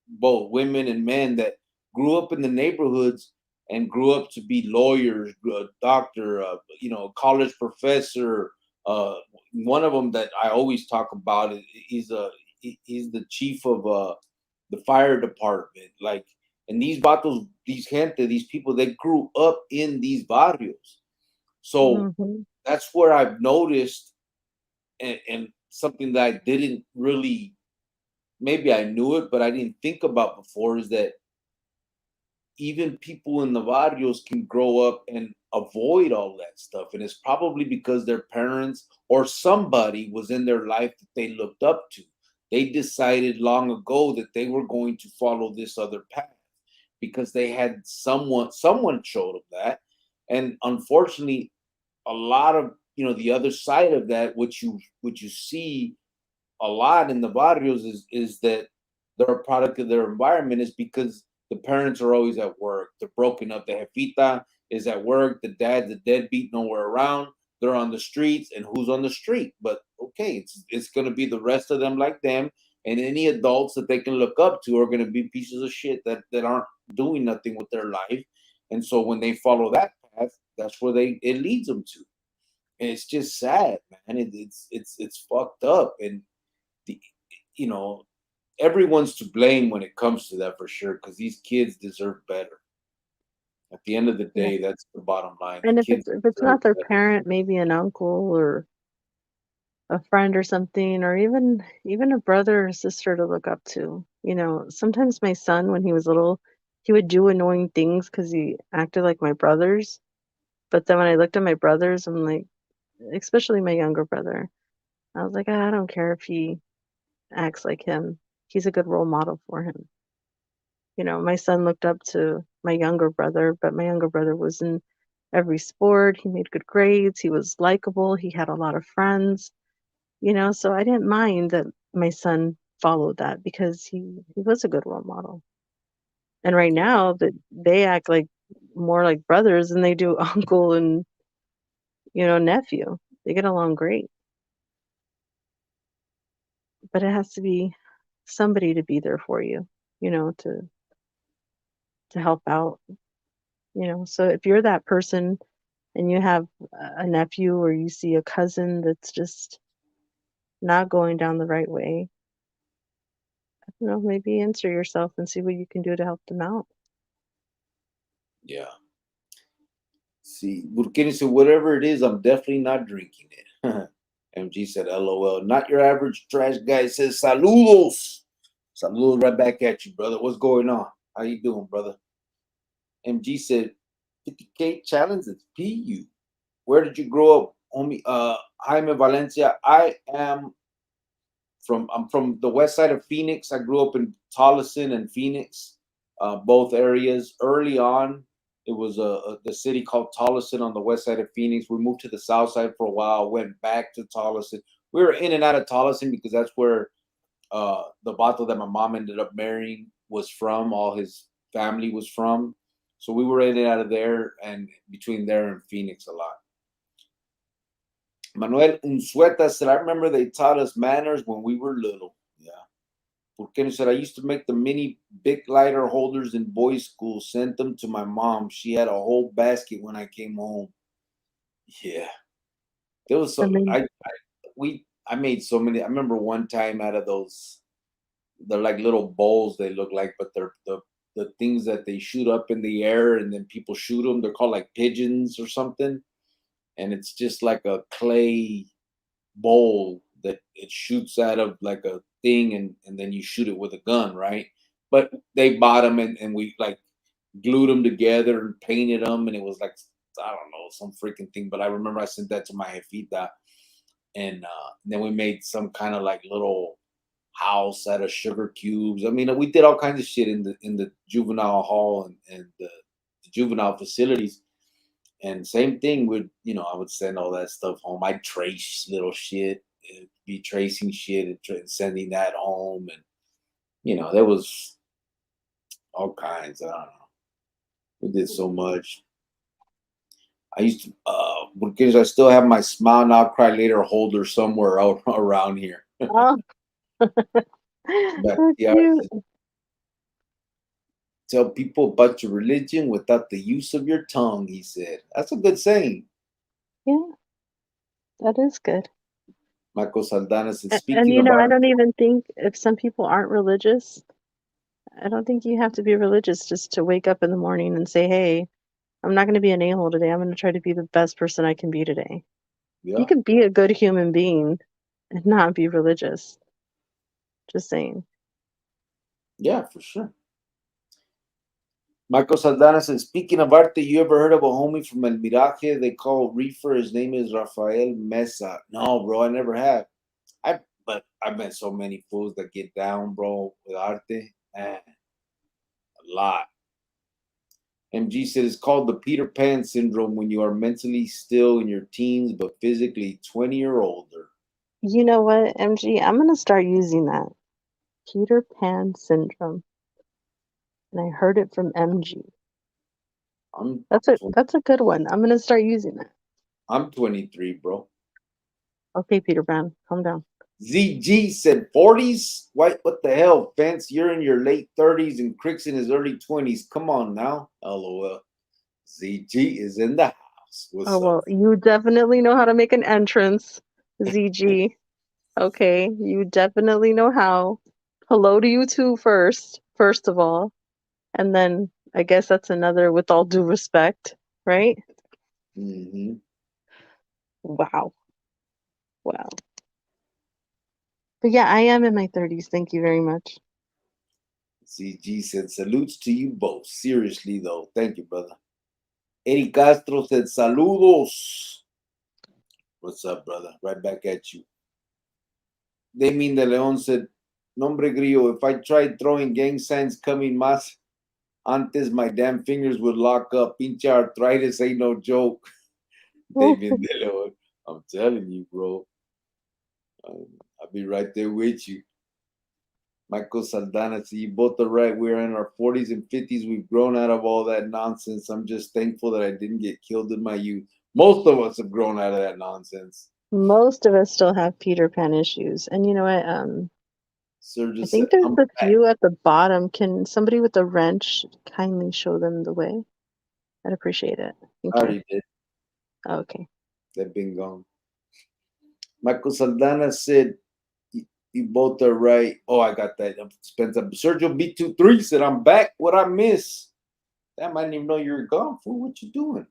both women and men that grew up in the neighborhoods and grew up to be lawyers, doctor, college professor. Uh, One of them that I always talk about is he's the chief of the fire department. Like, and these vatos, these gente, these people, they grew up in these barrios. So Mhm. that's where I've noticed, and something that I didn't really, maybe I knew it, but I didn't think about before, is that even people in the barrios can grow up and avoid all that stuff. And it's probably because their parents or somebody was in their life that they looked up to. They decided long ago that they were going to follow this other path because they had someone showed them that. And unfortunately, a lot of, the other side of that, which you see a lot in the barrios, is that they're a product of their environment, is because the parents are always at work. They're broken up. The jefita is at work. The dad's a deadbeat, nowhere around. They're on the streets, and who's on the street? But okay, it's gonna be the rest of them like them, and any adults that they can look up to are gonna be pieces of shit that aren't doing nothing with their life. And so when they follow that path, that's where it leads them to. And it's just sad, man. It's fucked up, and the you know everyone's to blame when it comes to that, for sure, because these kids deserve better. At the end of the Yeah. day, that's the bottom line. The And if kids it's deserve not their better. parent, maybe an uncle or a friend or something, or even a brother or sister to look up to. Sometimes my son, when he was little, he would do annoying things because he acted like my brothers. But then when I looked at my brothers, I'm like, especially my younger brother, I was like, I don't care if he acts like him. He's a good role model for him. My son looked up to my younger brother, but my younger brother was in every sport. He made good grades. He was likable. He had a lot of friends. So I didn't mind that my son followed that because he was a good role model. And right Yeah, now that they act like more like brothers than they do uncle and, nephew. They get along great, but it has to be somebody to be there for you, to help out, So if you're that person and you have a nephew or you see a cousin that's just not going down the right way, maybe answer yourself and see what you can do to help them out. yeah. See, Burkini said, whatever it is, I'm definitely not drinking it. MG said, LOL. Not your average trash guy. Says, saludos. Saludos right back at you, brother. What's going on? How you doing, brother? MG said, 50K challenge is PU. Where did you grow up, homie? Jaime Valencia. I'm from the west side of Phoenix. I grew up in Tolleson and Phoenix, both areas. Early on, it was the city called Tolleson on the west side of Phoenix. We moved to the south side for a while, went back to Tolleson. We were in and out of Tolleson because that's where the bato that my mom ended up marrying was from. All his family was from. So we were in and out of there and between there and Phoenix a lot. Manuel Unsueta said, I remember they taught us manners when we were little. Yeah. Porque said, I used to make the mini big lighter holders in boys' school, sent them to my mom. She had a whole basket when I came home. Yeah. There was I so mean, I made so many. I remember one time out of those, they're like little bowls they look like, but they're the things that they shoot up in the air and then people shoot them. They're called like pigeons or something. And it's just like a clay bowl that it shoots out of like a thing, and then you shoot it with a gun, right? But they bought them, and we like glued them together and painted them, and it was like, I don't know, some freaking thing. But I remember I sent that to my jefita, and then we made some kind of like little house out of sugar cubes. I mean, we did all kinds of shit in the juvenile hall and the juvenile facilities. And same thing with, I would send all that stuff home. I'd trace little shit, be tracing shit and sending that home. And, there was all kinds. I don't know. We did so much. I used to, because I still have my Smile Now Cry Later holder somewhere out around here. oh, But so yeah, cute. Tell people about your religion without the use of your tongue, he said. That's a good saying. Yeah, that is good. Michael Saldana said, And speaking of I art, don't even think if some people aren't religious, I don't think you have to be religious just to wake up in the morning and say, hey, I'm not going to be an a-hole today. I'm going to try to be the best person I can be today. You yeah, can be a good human being and not be religious. Just saying. yeah, for sure. Michael Saldana said, speaking of arte, you ever heard of a homie from El Miraje they call Reefer? His name is Rafael Mesa. No, bro, I never have. But I've met so many fools that get down, bro, with arte. Man, a lot. MG said it's called the Peter Pan syndrome when you are mentally still in your teens but physically 20 or older. You know what, MG? I'm going to start using that. Peter Pan syndrome. And I heard it from MG. I'm That's a good one. I'm going to start using that. I'm 23, bro. Okay, Peter Pan, calm down. ZG said 40s? What the hell, Fence? You're in your late 30s and Crick's in his early 20s. Come on now. LOL. ZG is in the house. Oh, What's up? well, you definitely know how to make an entrance, ZG. Okay, you definitely know how. Hello to you too first of all. And then I guess that's another with all due respect, right? Mm-hmm. Wow. Wow. But yeah, I am in my 30s. Thank you very much. ZG said salutes to you both. Seriously, though. Thank you, brother. Eddie Castro said saludos. What's up, brother? Right back at you. Damien de Leon said, Nombre Grillo, if I tried throwing gang signs coming más antes, my damn fingers would lock up. Pinche arthritis ain't no joke. Damien de Leon, I'm telling you, bro. I'll be right there with you. Michael Saldana, see, you both are right. We're in our 40s and 50s. We've grown out of all that nonsense. I'm just thankful that I didn't get killed in my youth. Most of us have grown out of that nonsense. Most of us still have Peter Pan issues. And you know what? Sir I just said, think there's I'm a back. few at the bottom. Can somebody with a wrench kindly show them the way? I'd appreciate it. I Thank you. already did. Okay. They've been gone. Michael Saldana said, you both are right. Oh, I got that. Spencer Sergio B23 said, I'm back. What I miss? Damn, I didn't even know you were gone, fool. What you doing?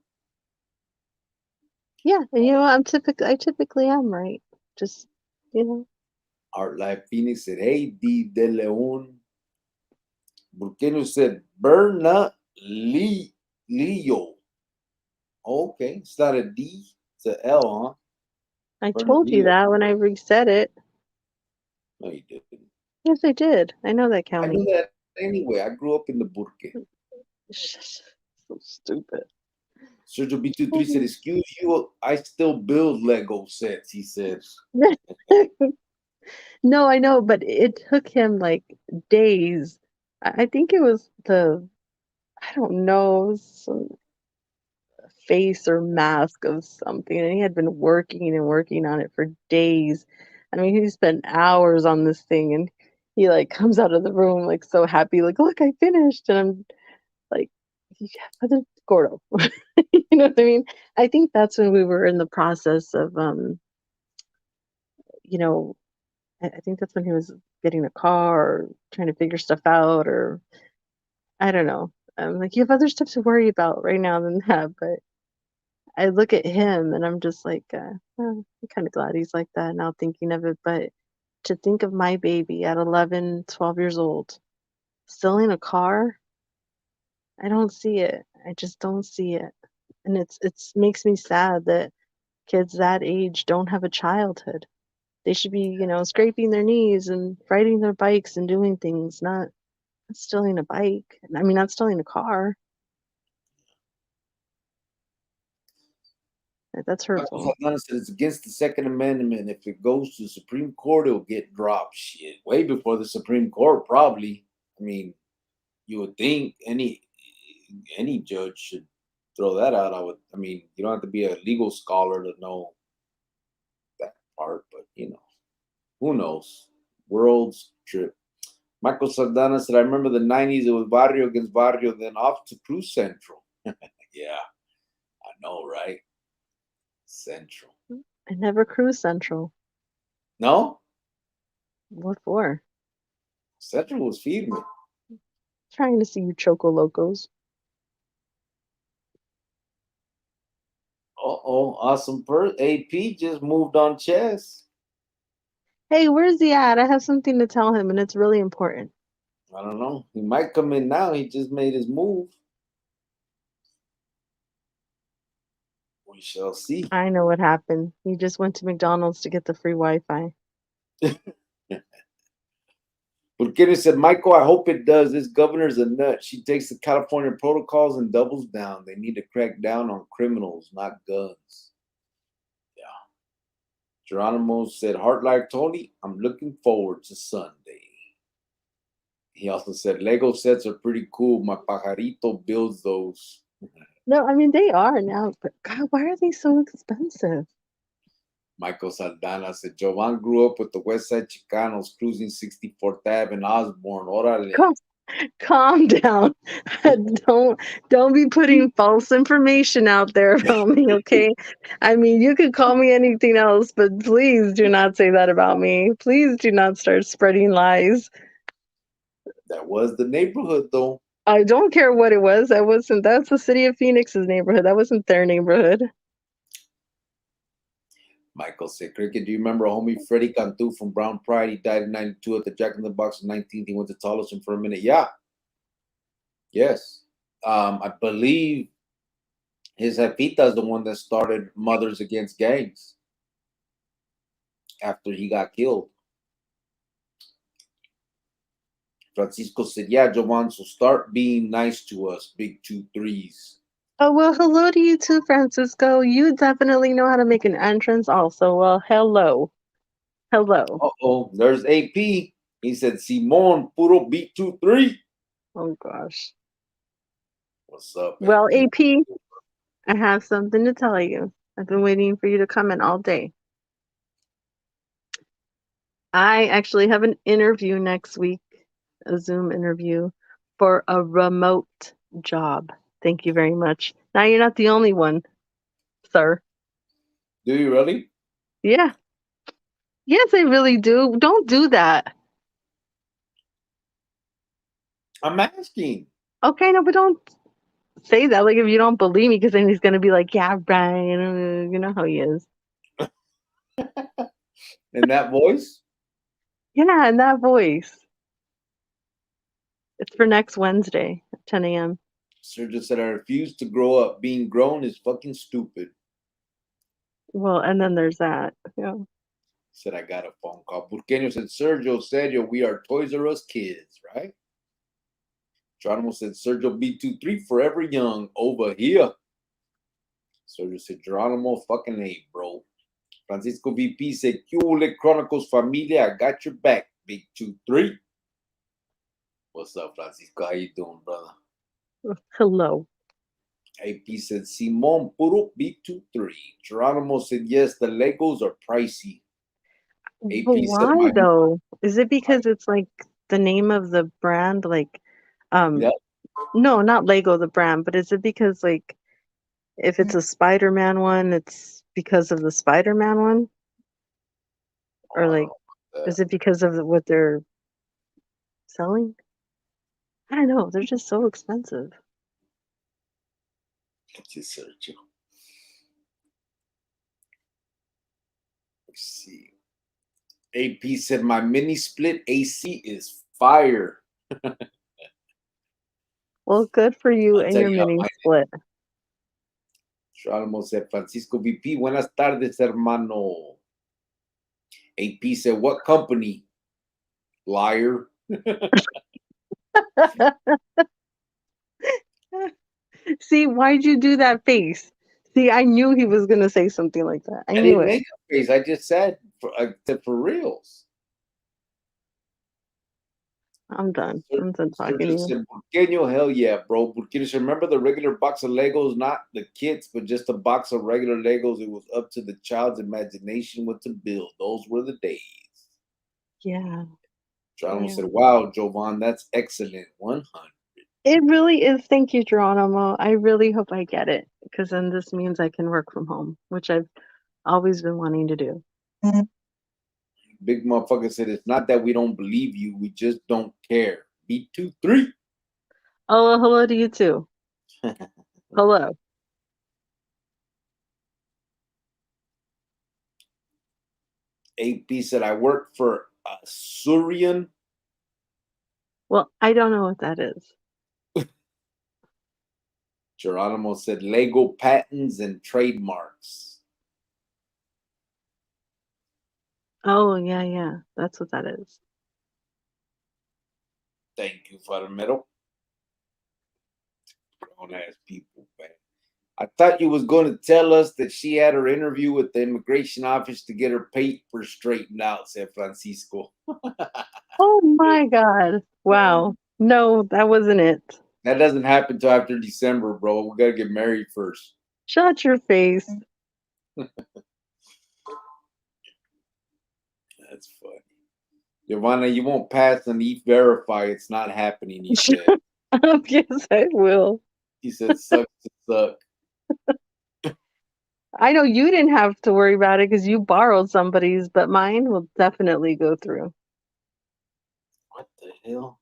Yeah, and I typically am right. Just, you know. Art Life Phoenix said, hey, D De Leon. Burkenu said, Berna Leo. Okay, it's not a D, it's a L, huh? I Berna told you Leo. that when I reset it. No, you didn't. Yes, I did. I know that I knew county. that anyway. I grew up in the Burke. So stupid. Sergio B23 said, excuse you, I still build Lego sets, he said. No, I know, but it took him like days. I think it was I don't know, some face or mask of something, and he had been working and working on it for days. I mean, he spent hours on this thing, and he like comes out of the room like so happy, like, look, I finished, and I'm like, yeah, but it's Gordo. You know what I mean? I think that's when we were in the process of you know, I think that's when he was getting a car or trying to figure stuff out, or I don't know. I'm like, you have other stuff to worry about right now than that. But I look at him and I'm just like, oh, I'm kind of glad he's like that now thinking of it. But to think of my baby at 11, 12 years old, still in a car, I don't see it. I just don't see it. And it's makes me sad that kids that age don't have a childhood. They should be, scraping their knees and riding their bikes and doing things, not stealing a bike. I mean, not stealing a car. That's Michael hurtful. Saldana said it's against the Second Amendment. If it goes to the Supreme Court, it'll get dropped. Shit, way before the Supreme Court, probably. I mean, you would think any judge should throw that out. I mean, you don't have to be a legal scholar to know that part, but who knows? World's trip. Michael Saldana said, I remember the 90s, it was Barrio against Barrio, then off to Cruz Central. Yeah, I know, right? Central. I never cruise Central. No? What for? Central was feeding me. Trying to see you Choco Locos. Uh-oh, awesome. AP just moved on chess. Hey, where's he at? I have something to tell him, and it's really important. I don't know. He might come in now. He just made his move. We shall see. I know what happened. He just went to McDonald's to get the free Wi-Fi. Burkini said, Michael, I hope it does. This governor's a nut. She takes the California protocols and doubles down. They need to crack down on criminals, not guns. Yeah. Geronimo said, Heart like Tony, I'm looking forward to Sunday. He also said, Lego sets are pretty cool. My pajarito builds those. No, I mean they are now, but God, why are they so expensive? Michael Saldana said, Jovan grew up with the West Side Chicanos cruising 64th Ave in Osborne. Orale. Calm down. don't be putting false information out there about me, okay? I mean, you could call me anything else, but please do not say that about me. Please do not start spreading lies. That was the neighborhood, though. I don't care what it was. That's the city of Phoenix's neighborhood. That wasn't their neighborhood. Michael said, Cricket, do you remember homie Freddie Cantu from Brown Pride? He died in 92 at the Jack in the Box in 19th. He went to Tolleson for a minute. Yeah. Yes. I believe his jefita is the one that started Mothers Against Gangs after he got killed. Francisco said, yeah, Jovan, so start being nice to us, big 2-3s. Oh, well, hello to you too, Francisco. You definitely know how to make an entrance also. Well, hello. Hello. Uh-oh, there's AP. He said, Simon, puro beat 2-3. Oh, gosh. What's up, Well, AP? AP, I have something to tell you. I've been waiting for you to come in all day. I actually have an interview next week, a Zoom interview for a remote job. Thank you very much. Now you're not the only one, sir. Do you really? Yeah. Yes, I really do. Don't do that. I'm asking. Okay, no, but don't say that. Like, if you don't believe me, because then he's going to be like, yeah, Brian. You know how he is. In that voice? Yeah, in that voice. It's for next Wednesday at 10 a.m. Sergio said, I refuse to grow up. Being grown is fucking stupid. Well, and then there's that. Yeah. Said, I got a phone call. Burqueño said, Sergio said, we are Toys R Us kids, right? Geronimo said, Sergio B23 forever young over here. Sergio said, Geronimo fucking A, bro. Francisco VP said, Cule Chronicles Familia, I got your back, big 2-3. What's up, Francisco? How you doing, brother? Hello. AP said, Simon Puro B23. Geronimo said, yes, the Legos are pricey. AP But said, why though? Is it because it's like the name of the brand? Like, yeah. no, not Lego the brand, but is it because like if it's a Spider-Man one, it's because of the Spider-Man one? Or like, is it because of what they're selling? I don't know. They're just so expensive. Just Sergio. Let's see. AP said, my mini split AC is fire. Well, good for you I'll and tell your you how mini mine split. Geronimo said, Francisco VP, buenas tardes, hermano. AP said, what company? Liar. See, why'd you do that face? See, I knew he was gonna say something like that. I I knew didn't it. make a face. I just said for reals. I'm done. I'm done talking to Sergio you. said, Burqueño, hell yeah, bro. Burqueño said, remember the regular box of Legos, not the kits, but just a box of regular Legos. It was up to the child's imagination what to build. Those were the days. Yeah. Geronimo Yeah. said, "Wow, Jovan, that's excellent. 100." It really is. Thank you, Geronimo. I really hope I get it because then this means I can work from home, which I've always been wanting to do. Big motherfucker said, "It's not that we don't believe you. We just don't care." B23. Oh, well, hello to you too. Hello. AP said, "I work for Surian." Well, I don't know what that is. Geronimo said, "Lego patents and trademarks." Oh, yeah, yeah. That's what that is. Thank you, Farmero. Grown ass people, man. I thought you was going to tell us that she had her interview with the immigration office to get her papers straightened out, said Francisco. Oh my God. Wow. No, that wasn't it. That doesn't happen till after December, bro. We gotta get married first. Shut your face. That's funny. Giovanna, you won't pass on E-Verify. It's not happening, he said. Yes, I will. He said, sucks to suck. I know you didn't have to worry about it because you borrowed somebody's, but mine will definitely go through. What the hell?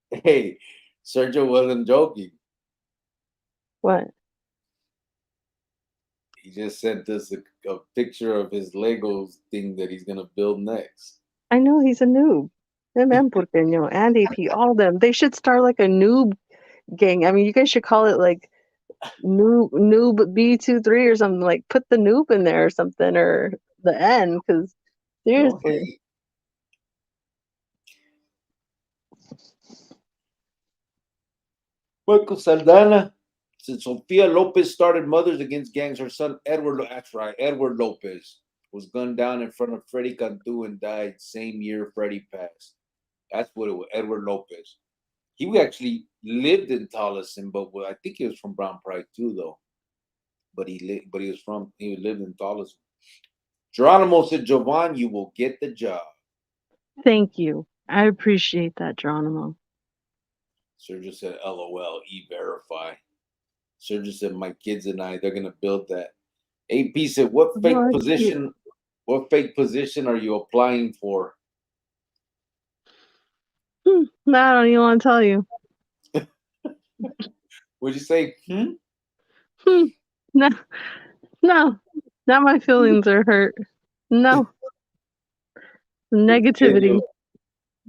Hey, Sergio wasn't joking. What? He just sent us a picture of his Legos thing that he's gonna build next. I know he's a noob. Him and Porteño and AP, all of them. They should start like a noob gang. I mean, you guys should call it like noob B23 or something. Like put the noob in there or something, or the N, because No seriously. hate. Michael Saldana said Sofia Lopez started Mothers Against Gangs. Her son Edward, that's right, Edward Lopez was gunned down in front of Freddie Cantu and died same year Freddie passed. That's what it was, Edward Lopez. He actually lived in Tolleson, but I think he was from Brown Pride too, though. But he lived in Tolleson. Geronimo said, "Jovan, you will get the job." Thank you. I appreciate that, Geronimo. Sergio said, "LOL, E-Verify." Sergio said, "My kids and I, they're gonna build that." AP said, Oh, that's cute. What fake position are you applying for?" No, I don't even want to tell you. Would you say, No, no. Now my feelings are hurt. No. Negativity.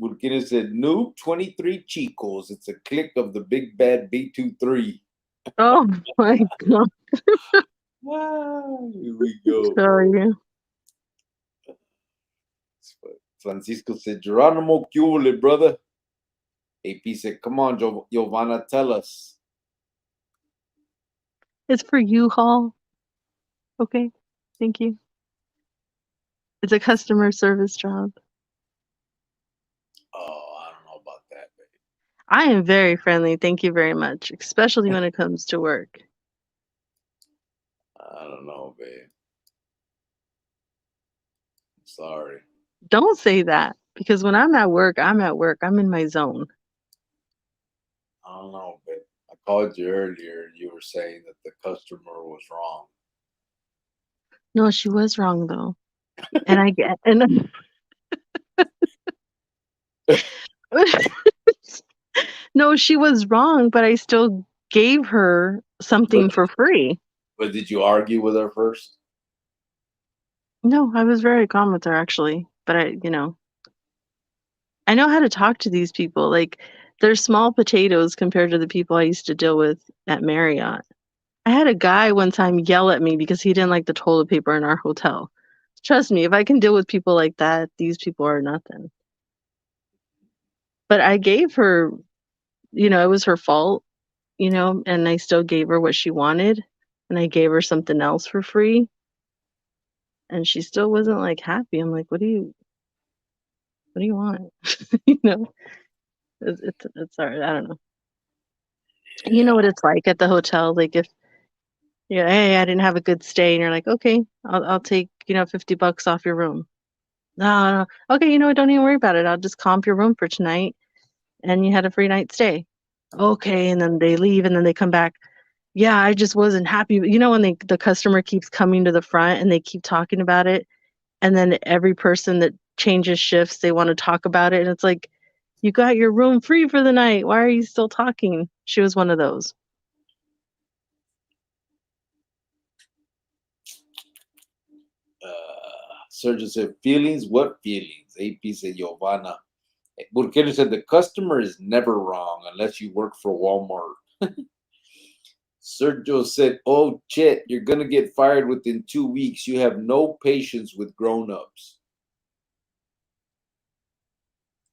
Burkina said, "Noob 23 Chicos. It's a click of the big bad B23. Oh my God. Wow, here we go. Sorry. You. Francisco said, "Geronimo, cule, brother." AP said, "Come on, Giovanna, tell us." It's for you, Hall. Okay. Thank you. It's a customer service job. Oh, I don't know about that, baby. I am very friendly. Thank you very much, especially when it comes to work. I don't know, babe. Sorry. Don't say that because when I'm at work, I'm at work. I'm in my zone. I don't know, babe. I called you earlier and you were saying that the customer was wrong. No, she was wrong though. And I get and no, she was wrong, but I still gave her something for free. But did you argue with her first? No, I was very calm with her actually, but I know how to talk to these people. Like they're small potatoes compared to the people I used to deal with at Marriott. I had a guy one time yell at me because he didn't like the toilet paper in our hotel. Trust me, if I can deal with people like that, these people are nothing. But I gave her, it was her fault, and I still gave her what she wanted, and I gave her something else for free, and she still wasn't like happy. I'm like, what do you want? you know, it's hard. I don't know. You know what it's like at the hotel. Like if hey, I didn't have a good stay, and you're like, okay, I'll take $50 off your room. No, no. Okay, you know what? Don't even worry about it. I'll just comp your room for tonight, and you had a free night stay. Okay, and then they leave, and then they come back. Yeah, I just wasn't happy. You know when the customer keeps coming to the front and they keep talking about it, and then every person that changes shifts, they want to talk about it, and it's like, you got your room free for the night. Why are you still talking? She was one of those. Sergio said, feelings? What feelings? AP said, Giovanna. Burkero said, the customer is never wrong unless you work for Walmart. Sergio said, oh, shit, you're going to get fired within 2 weeks. You have no patience with grown ups.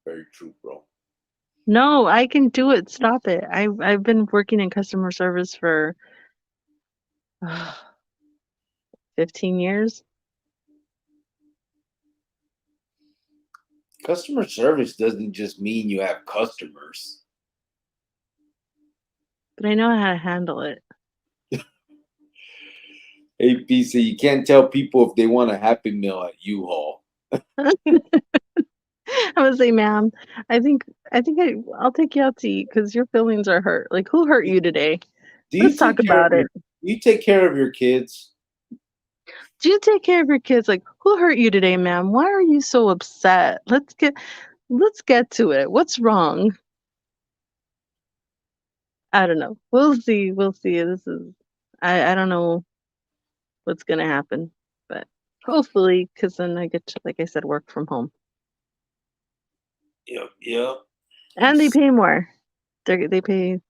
Very true, bro. No, I can do it. Stop it. I've been working in customer service for 15 years. Customer service doesn't just mean you have customers. But I know how to handle it. AP said, you can't tell people if they want a Happy Meal at U-Haul. I would say, ma'am, I'll take you out to eat because your feelings are hurt. Like, who hurt you today? Do Let's you talk take care of about it. you take care of your kids? Do you take care of your kids? Like, who hurt you today, ma'am? Why are you so upset? Let's get to it. What's wrong? I don't know. We'll see. We'll see. I don't know what's gonna happen, but hopefully, because then I get to, like I said, work from home. Yep. And they pay more. They pay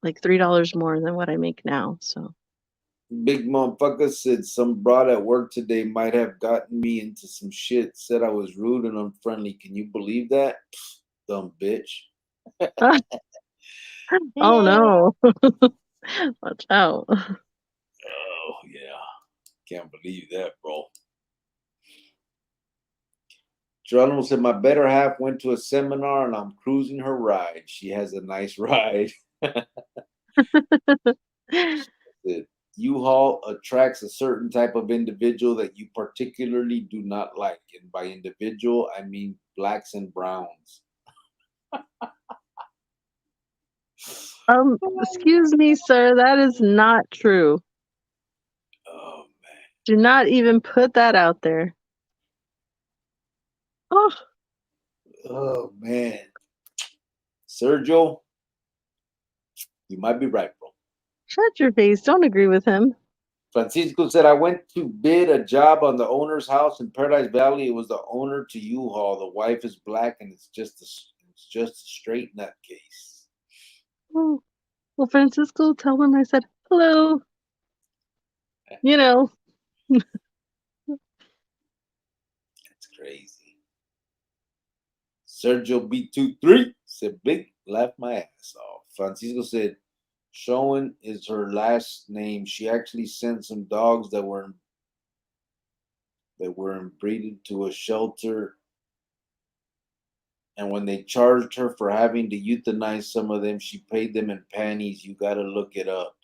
like $3 more than what I make now. So Big motherfucker said some broad at work today might have gotten me into some shit. Said I was rude and unfriendly. Can you believe that? Dumb bitch. oh Yeah. no. Watch out. Oh yeah. Can't believe that, bro. Geronimo said my better half went to a seminar and I'm cruising her ride. She has a nice ride. That U-Haul attracts a certain type of individual that you particularly do not like. And by individual, I mean blacks and browns. Excuse me, sir, that is not true. Oh man. Do not even put that out there. Oh, Oh man. Sergio, you might be right, bro. shut your face. Don't agree with him. Francisco said, I went to bid a job on the owner's house in Paradise Valley. It was the owner to U-Haul. The wife is black and it's just a straight nutcase. Oh, well, Francisco, tell him I said hello. You know, That's crazy. Sergio B23 said, big, laughed my ass off. Francisco said, Showen is her last name. She actually sent some dogs that were breeded to a shelter, and when they charged her for having to euthanize some of them, she paid them in panties. You gotta look it up.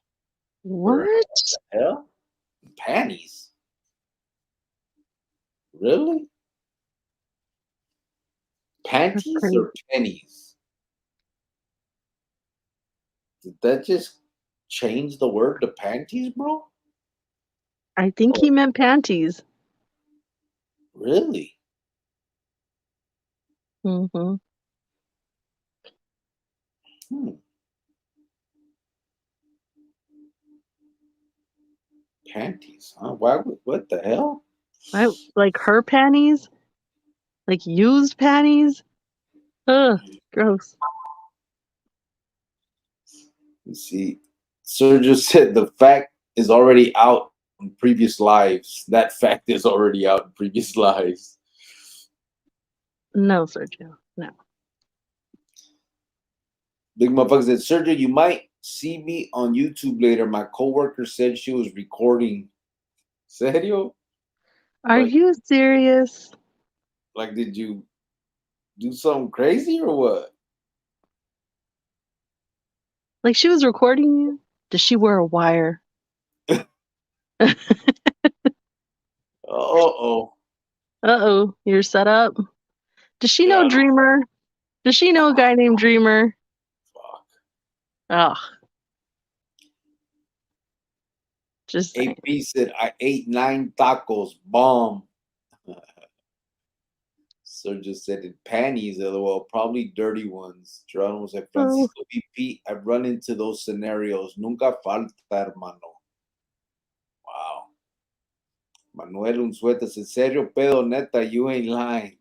For what? hell? Panties? Really? That's Panties crazy. or pennies? Did that just change the word to panties, bro? I think he Oh, meant panties. really? Mm-hmm. Hmm. Panties, huh? Why would, what the hell? Like her panties? Like used panties? Ugh, gross. You see, Sergio said the fact is already out in previous lives. That fact is already out in previous lives. No, Sergio. No. Big motherfucker said, Sergio, you might see me on YouTube later. My coworker said she was recording. Serio? Are Like, you serious? like, did you do something crazy or what? Like she was recording you? Does she wear a wire? Uh oh. Uh-oh, you're set up. Does she know Yeah, Dreamer? Does she know a guy named Dreamer? fuck. Oh, just saying. AP said, I ate 9 tacos. Bomb. Sergio said, in panties, LOL. Probably dirty ones. Geronimo said, Oh, Francisco VP, I've run into those scenarios. Nunca falta, hermano. Wow. Manuel Unzueta said, serio, pedo, neta, you ain't lying.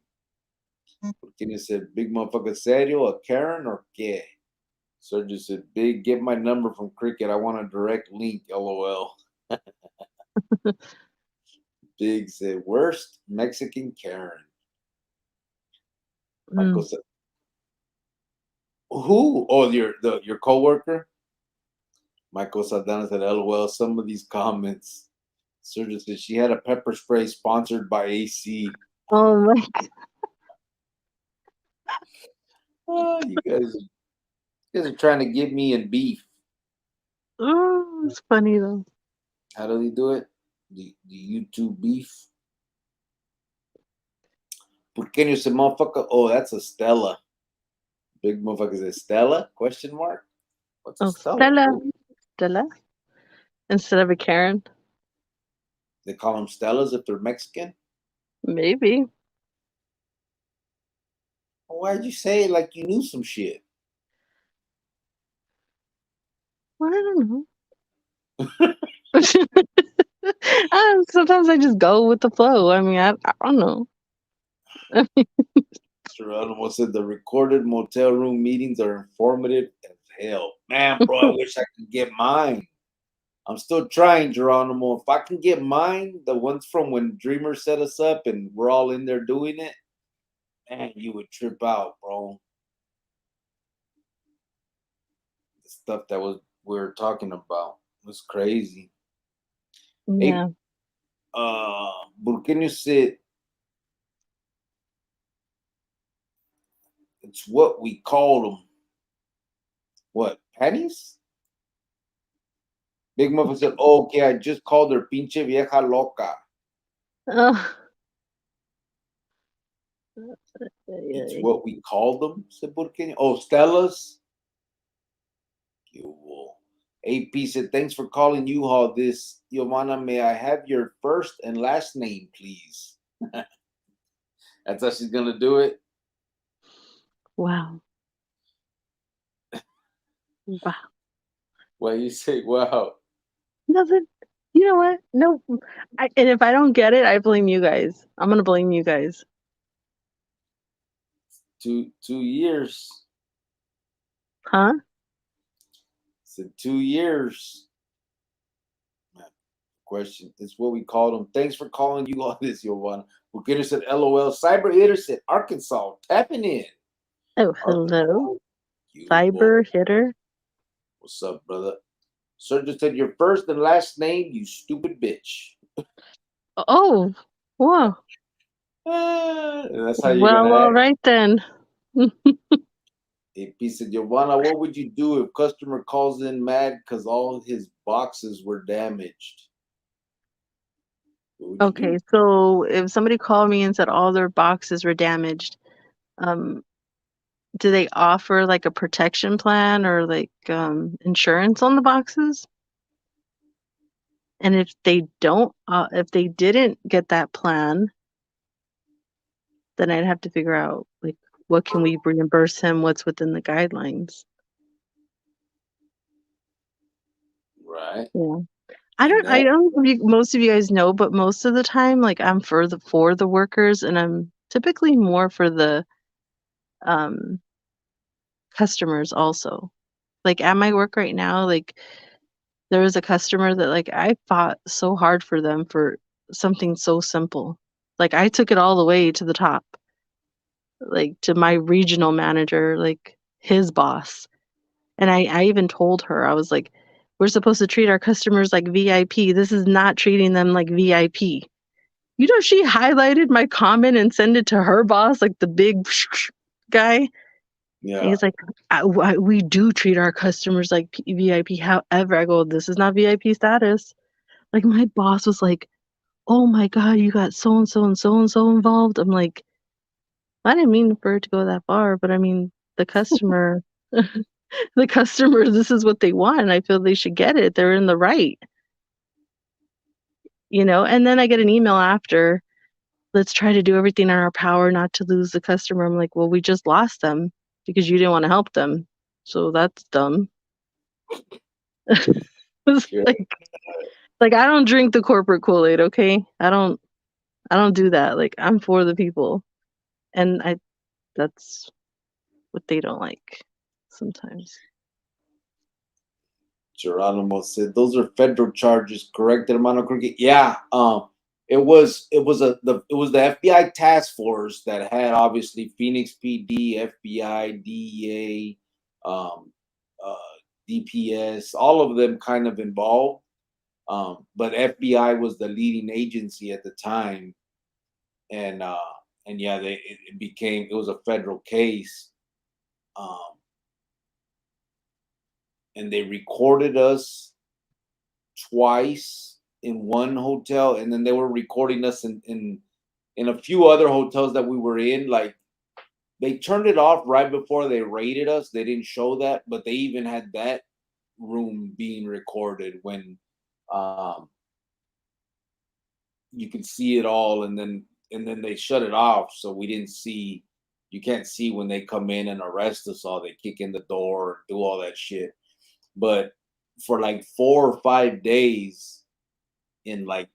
Virginia said, big motherfucker, serio, a Karen or qué? Sergio said, big, get my number from Cricket. I want a direct link, LOL. Big said, worst Mexican Karen. Michael mm. said, who? Oh, your coworker? Michael Saldana said, LOL, some of these comments. Sergio said she had a pepper spray sponsored by AC. Oh my. Oh, you guys are trying to get me in beef. Oh, it's funny though. How do they do it? The YouTube beef. Pequeño se motherfucker. Oh, that's a Stella. Big motherfucker is a Stella? Question mark. What's a Oh, Stella? Stella. Fool? Stella instead of a Karen. They call them Stellas if they're Mexican. Maybe. Well, why'd you say it like you knew some shit? Well, I don't know. Sometimes I just go with the flow. I mean, I don't know. Geronimo said the recorded motel room meetings are informative as hell. Man, bro, I wish I could get mine. I'm still trying, Geronimo. If I can get mine, the ones from when Dreamer set us up and we're all in there doing it, man, you would trip out, bro. The stuff that we were talking about was crazy. Hey, Yeah. Burkini said it's what we call them. What, panties? Big Muffin said, oh, okay, I just called her pinche vieja loca. Oh, It's what we call them, said Burkini. Oh, Stella's? AP said, thanks for calling U-Haul this. Giovanna, may I have your first and last name, please? That's how she's going to do it? wow. Wow. Why you say, wow? Nothing. You know what? No. And if I don't get it, I blame you guys. I'm gonna blame you guys. 2 years. Huh? Said 2 years. Question. It's what we call them. Thanks for calling you on this, Giovanna. Burkini said, LOL. Cyber Hitter said, Arkansas, tapping in. Oh, hello. Cyber hitter. What's up, brother? Sir just said your first and last name, you stupid bitch. Oh, wow. And that's how you're Well, gonna all act. right then. He said, Giovanna, what would you do if customer calls in mad because all his boxes were damaged? What would you Okay, do? so if somebody called me and said all their boxes were damaged, um, do they offer like a protection plan or like insurance on the boxes? And if they didn't get that plan, then I'd have to figure out like what can we reimburse him, what's within the guidelines. Right. Yeah. And I that, don't know if most of you guys know, but most of the time, like I'm for the workers, and I'm typically more for the um customers also. Like at my work right now, like there was a customer that like I fought so hard for them for something so simple. Like I took it all the way to the top, like to my regional manager, like his boss. And I even told her, I was like, we're supposed to treat our customers like VIP. This is not treating them like VIP. You know, she highlighted my comment and sent it to her boss, like the big guy. And yeah. he's like, we do treat our customers like VIP. However, I go, this is not VIP status. Like my boss was like, oh my God, you got so and so and so and so involved. I'm like, I didn't mean for it to go that far, but I mean, the customer, the customer, this is what they want. And I feel they should get it. They're in the right, And then I get an email after, let's try to do everything in our power not to lose the customer. I'm like, well, we just lost them because you didn't want to help them. So that's dumb. It's Yeah. like I don't drink the corporate Kool-Aid, okay? I don't do that. Like I'm for the people. And that's what they don't like sometimes. Geronimo said those are federal charges, correct, hermano Cricket? Yeah. It was the FBI task force that had obviously Phoenix PD, FBI, DEA, uh, DPS, all of them kind of involved. But FBI was the leading agency at the time, and yeah, it was a federal case, um, and they recorded us twice in one hotel, and then they were recording us in a few other hotels that we were in. Like they turned it off right before they raided us. They didn't show that, but they even had that room being recorded when um, you could see it all, and then they shut it off, so we didn't see. You can't see when they come in and arrest us all. They kick in the door, do all that shit. But for like 4 or 5 days in like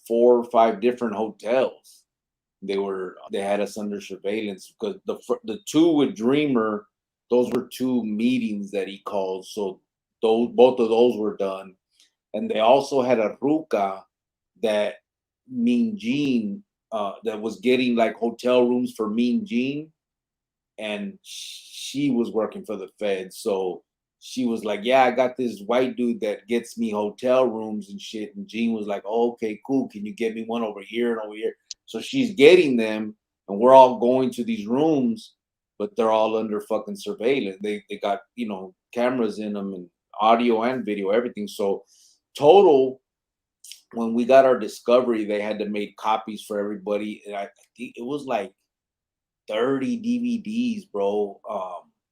4 or 5 different hotels. They had us under surveillance because the two with Dreamer, those were two meetings that he called. So those both of those were done, and they also had a ruca that Mean Gene that was getting like hotel rooms for Mean Gene, and she was working for the Fed. So she was like, "Yeah, I got this white dude that gets me hotel rooms and shit." And Gene was like, oh, "Okay, cool. Can you get me one over here and over here?" So she's getting them, and we're all going to these rooms, but they're all under fucking surveillance. They got cameras in them and audio and video, everything. So total, when we got our discovery, they had to make copies for everybody, and I think it was like 30 DVDs, bro.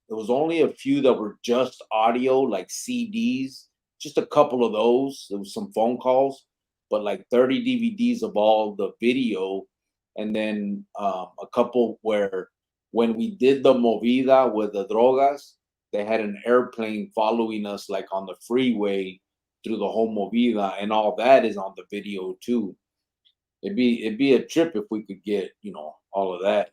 There was only a few that were just audio, like CDs, just a couple of those. There was some phone calls, but like 30 DVDs of all the video, and then a couple where when we did the movida with the drogas, they had an airplane following us like on the freeway through the whole movida, and all that is on the video too. It'd be a trip if we could get all of that.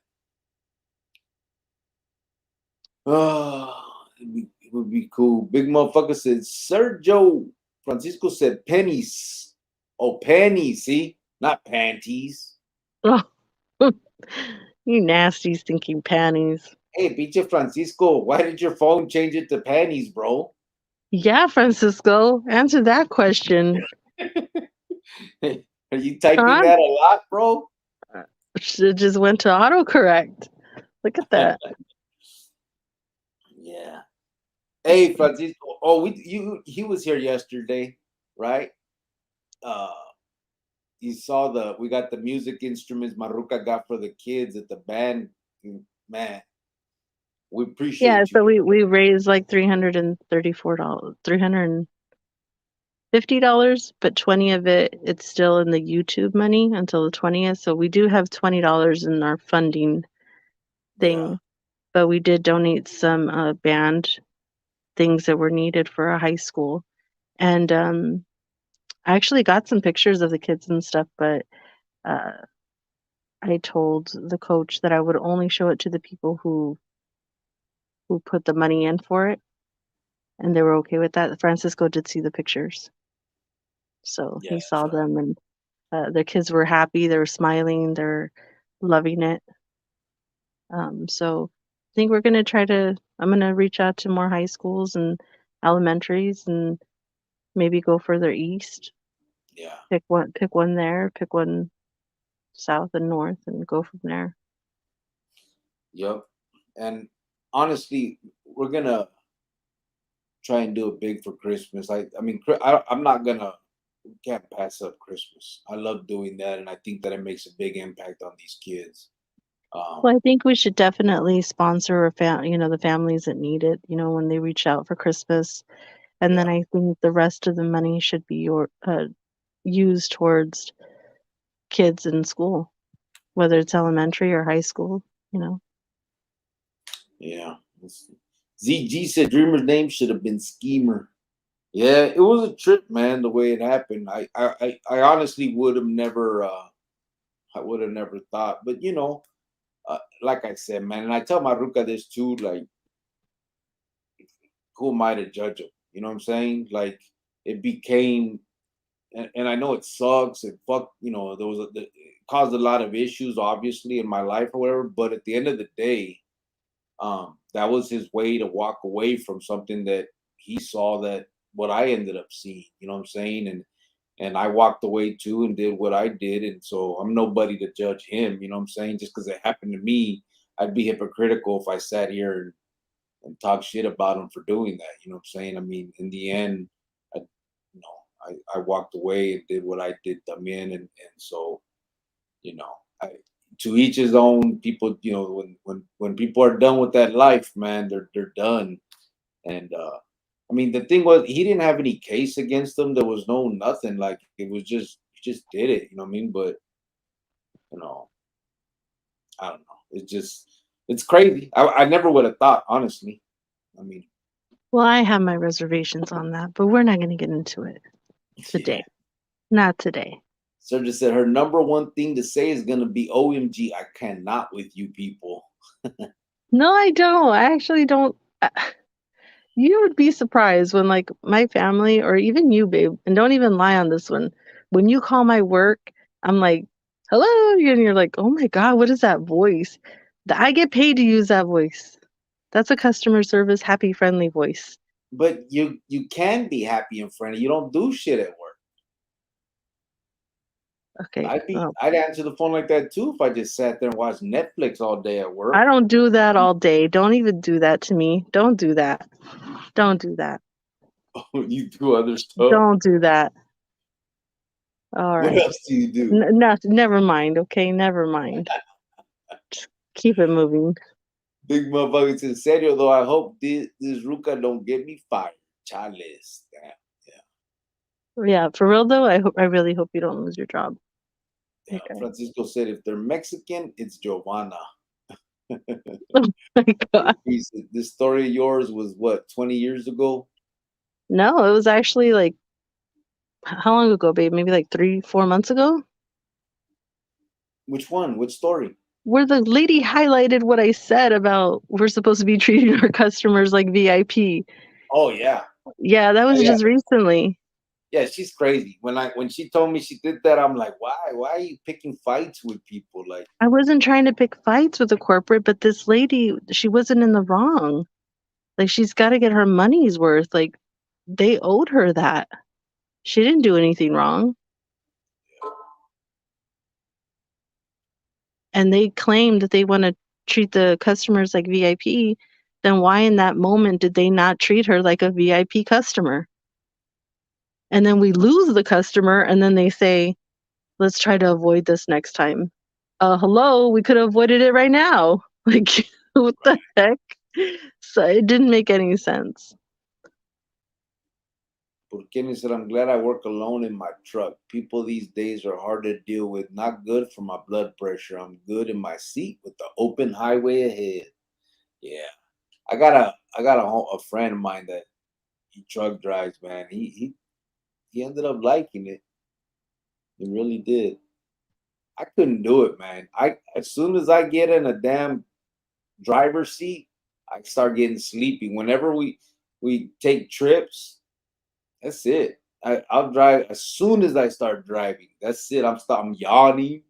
Oh, it would be cool. Big motherfucker said Sergio Francisco said pennies. Oh, pennies, see? Not panties. Oh, you nasty stinking panties. Hey, pinche Francisco, why did your phone change it to panties, bro? Yeah, Francisco, answer that question. Are you typing Huh? that a lot, bro? Should just went to autocorrect. Look at that. Yeah. Hey, Francisco. Oh, he was here yesterday, right? Uh you saw we got the music instruments Maruka got for the kids at the band. Man, we Yeah, appreciate you. so we raised like $334, $350, but 20 of it's still in the YouTube money until the 20th. So we do have $20 in our funding Yeah. thing, but we did donate some band things that were needed for a high school. And I actually got some pictures of the kids and stuff, but uh, I told the coach that I would only show it to the people who put the money in for it, and they were okay with that. Francisco did see the pictures, so Yeah, he that's saw right. them, and the kids were happy. They were smiling. They're loving it. So I think we're gonna try to. I'm gonna reach out to more high schools and elementaries, and maybe go further east. Yeah. Pick one there. Pick one south and north, and go from there. Yep. And honestly, we're gonna try and do it big for Christmas. I mean, I'm not gonna. we can't pass up Christmas. I love doing that, and I think that it makes a big impact on these kids. Um, Well, I think we should definitely sponsor the families that need it, when they reach out for Christmas. And yeah, then I think the rest of the money should be used towards kids in school, whether it's elementary or high school. yeah. ZG said Dreamer's name should have been Schemer. Yeah, it was a trip, man. The way it happened, I honestly would have never, I would have never thought. But like I said, man, and I tell my Ruka this too. Like, who am I to judge him? You know what I'm saying? Like, it became, and I know it sucks. It there was it caused a lot of issues, obviously, in my life or whatever. But at the end of the day, that was his way to walk away from something that he saw that what I ended up seeing. You know what I'm saying? And I walked away too and did what I did. And so I'm nobody to judge him. You know what I'm saying? Just because it happened to me, I'd be hypocritical if I sat here and talk shit about him for doing that. You know what I'm saying? I mean, in the end, I I walked away and did what I did them in, and so you know, I, to each his own. People, when people are done with that life, man, they're done. And I mean, the thing was, he didn't have any case against them. There was no nothing. Like, it was just he just did it. You know what I mean? But you know, I don't know. It's crazy. I never would have thought, honestly. I mean, Well, I have my reservations on that, but we're not going to get into it yeah. today. Not today. Sergio said her number one thing to say is gonna be OMG, I cannot with you people. No, I don't. I actually don't. You would be surprised when, like, my family or even you, babe, and don't even lie on this one. When you call my work, I'm like, hello. And you're like, oh my God, what is that voice? I get paid to use that voice. That's a customer service, happy, friendly voice. But you can be happy and friendly. You don't do shit at work. Okay. Well, I'd answer the phone like that too if I just sat there and watched Netflix all day at I work. don't do that all day. Don't even do that to me. Don't do that. Don't do that. You do other stuff. Don't do that. All What right. else do you do? Never mind. Okay. Never mind. Just keep it moving. Big motherfucker said, serio though, I hope this Ruka don't get me fired. Chales. Damn. Yeah, for real though, I really hope you don't lose your job. Yeah. Okay. Francisco said if they're Mexican, it's Giovanna. Oh my God. This story of yours was what, 20 years ago? No, it was actually like how long ago, babe? Maybe like 3, 4 months ago? Which one? Which story? Where the lady highlighted what I said about we're supposed to be treating our customers like VIP. Oh yeah. Yeah, that Oh, was yeah. just recently. Yeah, she's crazy. When she told me she did that, I'm like, why? Why are you picking fights with people? Like, I wasn't trying to pick fights with the corporate, but this lady, she wasn't in the wrong. Like, she's got to get her money's worth. Like, they owed her that. She didn't do anything wrong. And they claim that they want to treat the customers like VIP. Then why in that moment did they not treat her like a VIP customer? And then we lose the customer, and then they say, let's try to avoid this next time. Hello, we could have avoided it right now. Like, what the heck? So it didn't make any sense. Kenny said, I'm glad I work alone in my truck. People these days are hard to deal with. Not good for my blood pressure. I'm good in my seat with the open highway ahead. Yeah. I got a friend of mine that he truck drives, man. He ended up liking it. He really did. I couldn't do it, man. I As soon as I get in a damn driver's seat, I start getting sleepy. Whenever we take trips, that's it. I'll drive as soon as I start driving. That's it. I'm yawning.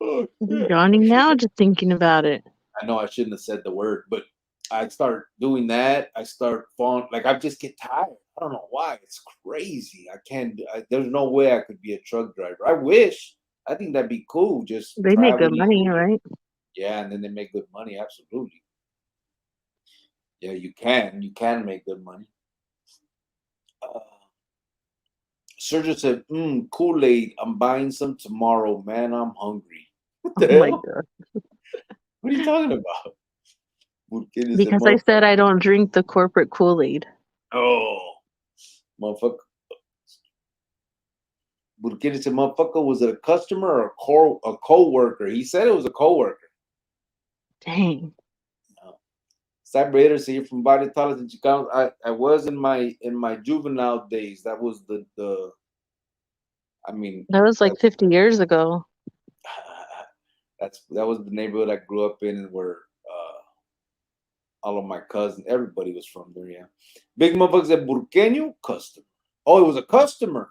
Oh, I'm shit. yawning now just thinking about it. I know I shouldn't have said the word, but I start doing that. I start falling. Like, I just get tired. I don't know why. It's crazy. I can't. There's no way I could be a truck driver. I wish. I think that'd be cool. Just They make travel good money, easy. right? Yeah, and then they make good money. Absolutely. Yeah, you can. You can make good money. Uh, Sergio said, Kool-Aid, I'm buying some tomorrow. Man, I'm hungry. What Oh the my hell? God. What are you talking about? Porque dice, Because I said I don't drink the corporate Kool-Aid. oh, motherfucker. Porque dice, motherfucker, was it a customer or a co-worker? He said it was a co-worker. Dang. Cyber you're from Baritolas in Chicago. I was in my juvenile days. That was the I mean That was like 50 years ago. that was the neighborhood I grew up in, and where all of my cousins, everybody was from there. Yeah, big motherfuckers said Burqueño customer. Oh, it was a customer.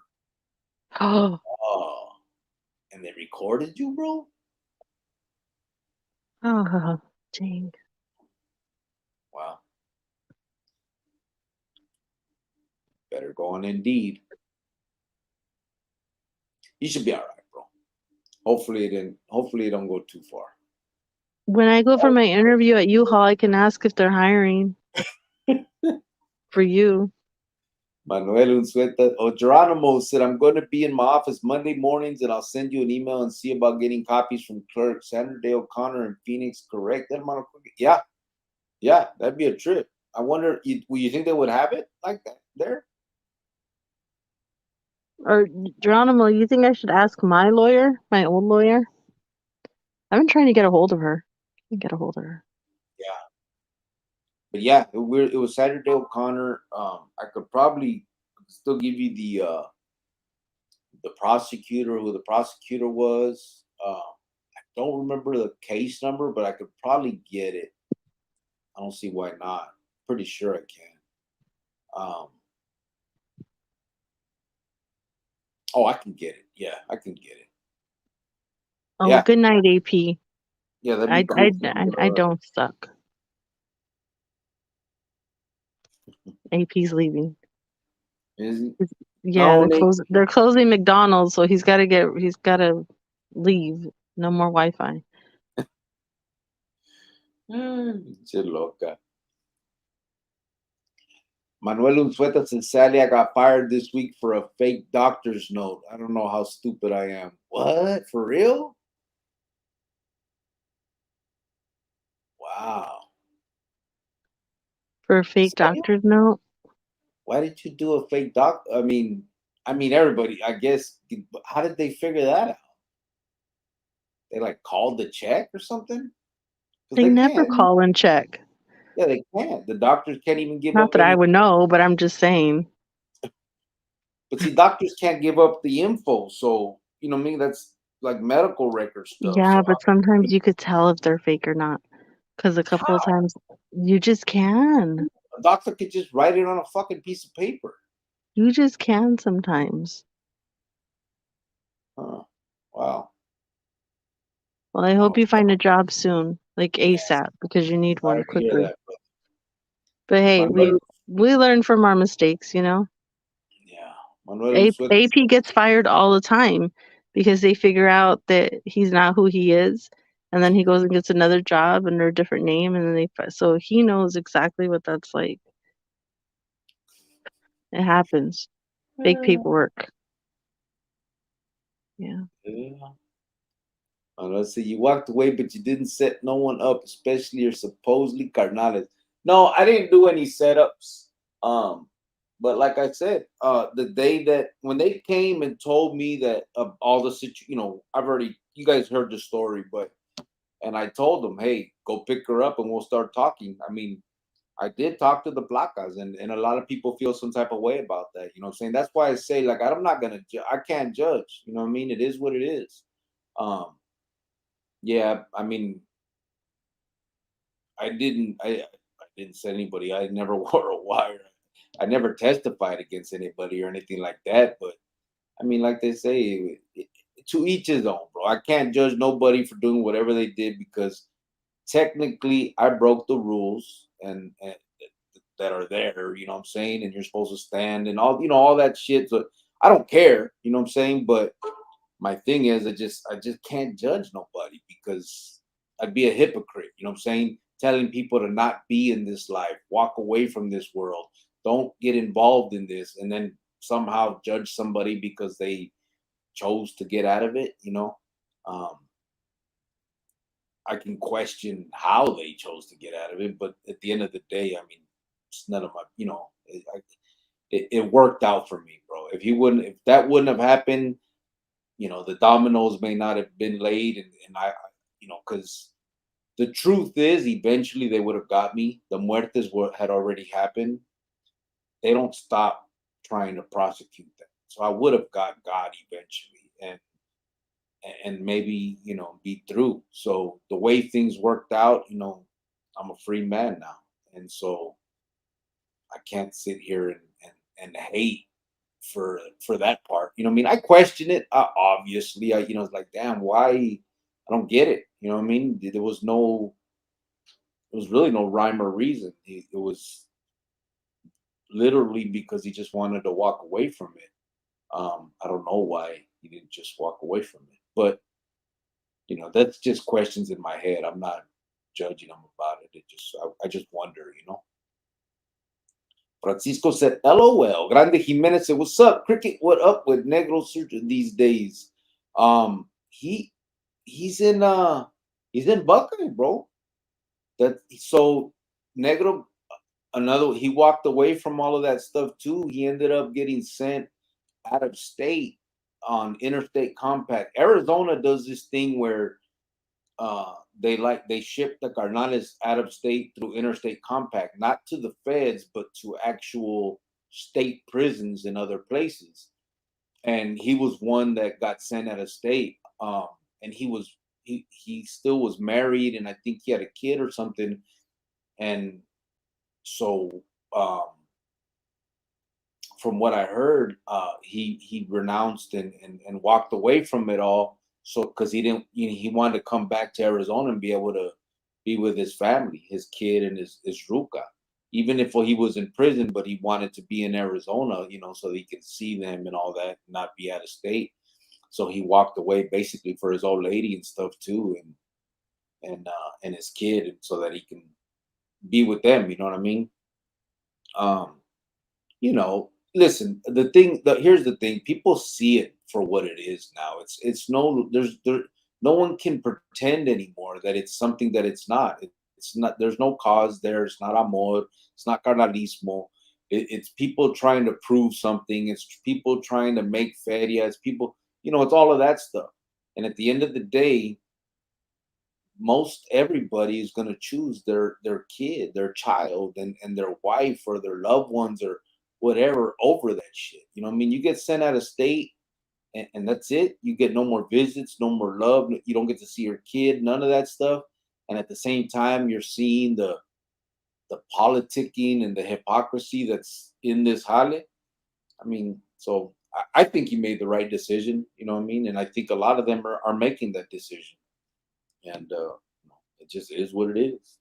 Oh, Oh, and they recorded you, bro. oh, dang. Wow, better go on Indeed. You should be all right, bro. Hopefully it don't go too far. When I go for my interview at U-Haul, I can ask if they're hiring for you. Manuel Unzueta or Geronimo said, I'm going to be in my office Monday mornings, and I'll send you an email and see about getting copies from clerk Sandra Day O'Connor in Phoenix. Correct? Yeah. Yeah, that'd be a trip. I wonder, will you think they would have it like that there? Or Geronimo, you think I should ask my lawyer, my old lawyer? I've been trying to get a hold of her. Can't get a hold of her. Yeah. But yeah, it was Sandra Day O'Connor. I could probably still give you the prosecutor, who the prosecutor was. I don't remember the case number, but I could probably get it. I don't see why not. Pretty sure I can. Oh, I can get it. Yeah, I can get it. Oh, Yeah, good night, AP. yeah, that'd be cool. I don't suck. AP's leaving. Is he? Yeah, No, Nate. they're closing McDonald's, so he's gotta leave. No more Wi-Fi. Pinche loca. Manuel Unzueta says, sadly, I got fired this week for a fake doctor's note. I don't know how stupid I am. What? For real? Wow. For a fake doctor's note? Why did you do a fake doc? I mean, everybody, I guess. How did they figure that out? They like called the check or something? Because They they never can't. call and check. Yeah, they can't. The doctors can't even give Not up that I any. would know, but I'm just saying. But see, doctors can't give up the info. So, you know what I mean? That's like medical record stuff. Yeah, So, but sometimes you could tell if they're fake or not. Because a couple of how? times you just can. A doctor could just write it on a fucking piece of paper. You just can sometimes. Huh. Wow. Well, I hope Oh, you find a job soon, like yes. ASAP, because you need one Sorry to hear quickly. that. But But hey, we Manuel, we learn from our mistakes, you know. yeah. Manuel Unzueta. AP gets fired all the time because they figure out that he's not who he is, and then he goes and gets another job under a different name, and then so he knows exactly what that's like. It happens. Fake paperwork. Yeah. Yeah. Let's see. You walked away, but you didn't set no one up, especially your supposedly carnales. No, I didn't do any setups. But like I said, the day that when they came and told me that all the I've already you guys heard the story, but and I told them, hey, go pick her up and we'll start talking. I mean, I did talk to the placas, and a lot of people feel some type of way about that. You know what I'm saying? That's why I say, like, I'm not gonna, I can't judge. You know what I mean? It is what it is. Um, yeah, I mean, I didn't send anybody. I never wore a wire. I never testified against anybody or anything like that. But I mean, like they say, to each his own, bro. I can't judge nobody for doing whatever they did because technically I broke the rules and that are there. You know what I'm saying? And you're supposed to stand and all, all that shit. So I don't care. You know what I'm saying? But my thing is, I just can't judge nobody because I'd be a hypocrite. You know what I'm saying? Telling people to not be in this life, walk away from this world, don't get involved in this, and then somehow judge somebody because they chose to get out of it. Um, I can question how they chose to get out of it, but at the end of the day, I mean, it's none of my, it worked out for me, bro. If that wouldn't have happened, the dominoes may not have been laid, and because the truth is, eventually they would have got me. The muertes had already happened. They don't stop trying to prosecute them, so I would have got God eventually, and maybe be through. So the way things worked out, I'm a free man now, and so I can't sit here and hate for that part. I mean, I question it. Obviously, it's like, damn, why? I don't get it. You know what I mean? There was really no rhyme or reason. It was literally because he just wanted to walk away from it. I don't know why he didn't just walk away from it, but that's just questions in my head. I'm not judging him about it. I just wonder. Francisco said, LOL. Grande Jimenez said, what's up, Cricket? What up with Negro Surgeon these days? He's in Buckeye, bro. So Negro, he walked away from all of that stuff too. He ended up getting sent out of state on interstate compact. Arizona does this thing where they ship the carnales out of state through interstate compact, not to the feds, but to actual state prisons in other places. And he was one that got sent out of state. And he still was married, and I think he had a kid or something. And so from what I heard, he renounced and walked away from it all. So because he didn't, he wanted to come back to Arizona and be able to be with his family, his kid and his ruca, even if he was in prison, but he wanted to be in Arizona, so he could see them and all that, not be out of state. So he walked away basically for his old lady and stuff too, and his kid, and so that he can be with them. You know what I mean? Listen, here's the thing: people see it for what it is now. It's no one can pretend anymore that it's something that it's not. It's not. There's no cause there. It's not amor. It's not carnalismo. It's people trying to prove something. It's people trying to make feria. It's people. It's all of that stuff. And at the end of the day, most everybody is going to choose their kid, their child, and their wife or their loved ones or whatever over that shit. You know what I mean? You get sent out of state, and that's it. You get no more visits, no more love. You don't get to see your kid, none of that stuff. And at the same time, you're seeing the politicking and the hypocrisy that's in this jale. I mean, so I think he made the right decision. You know what I mean? And I think a lot of them are making that decision. And it just is what it is.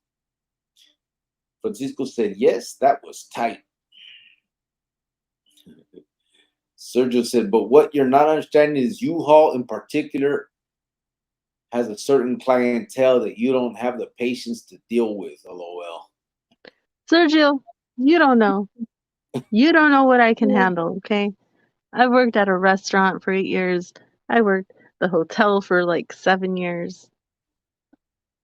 Francisco said, yes, that was tight. Sergio said, but what you're not understanding is U-Haul in particular has a certain clientele that you don't have the patience to deal with. LOL. Sergio, you don't know. You don't know what I can handle, okay? I've worked at a restaurant for 8 years. I worked the hotel for like 7 years.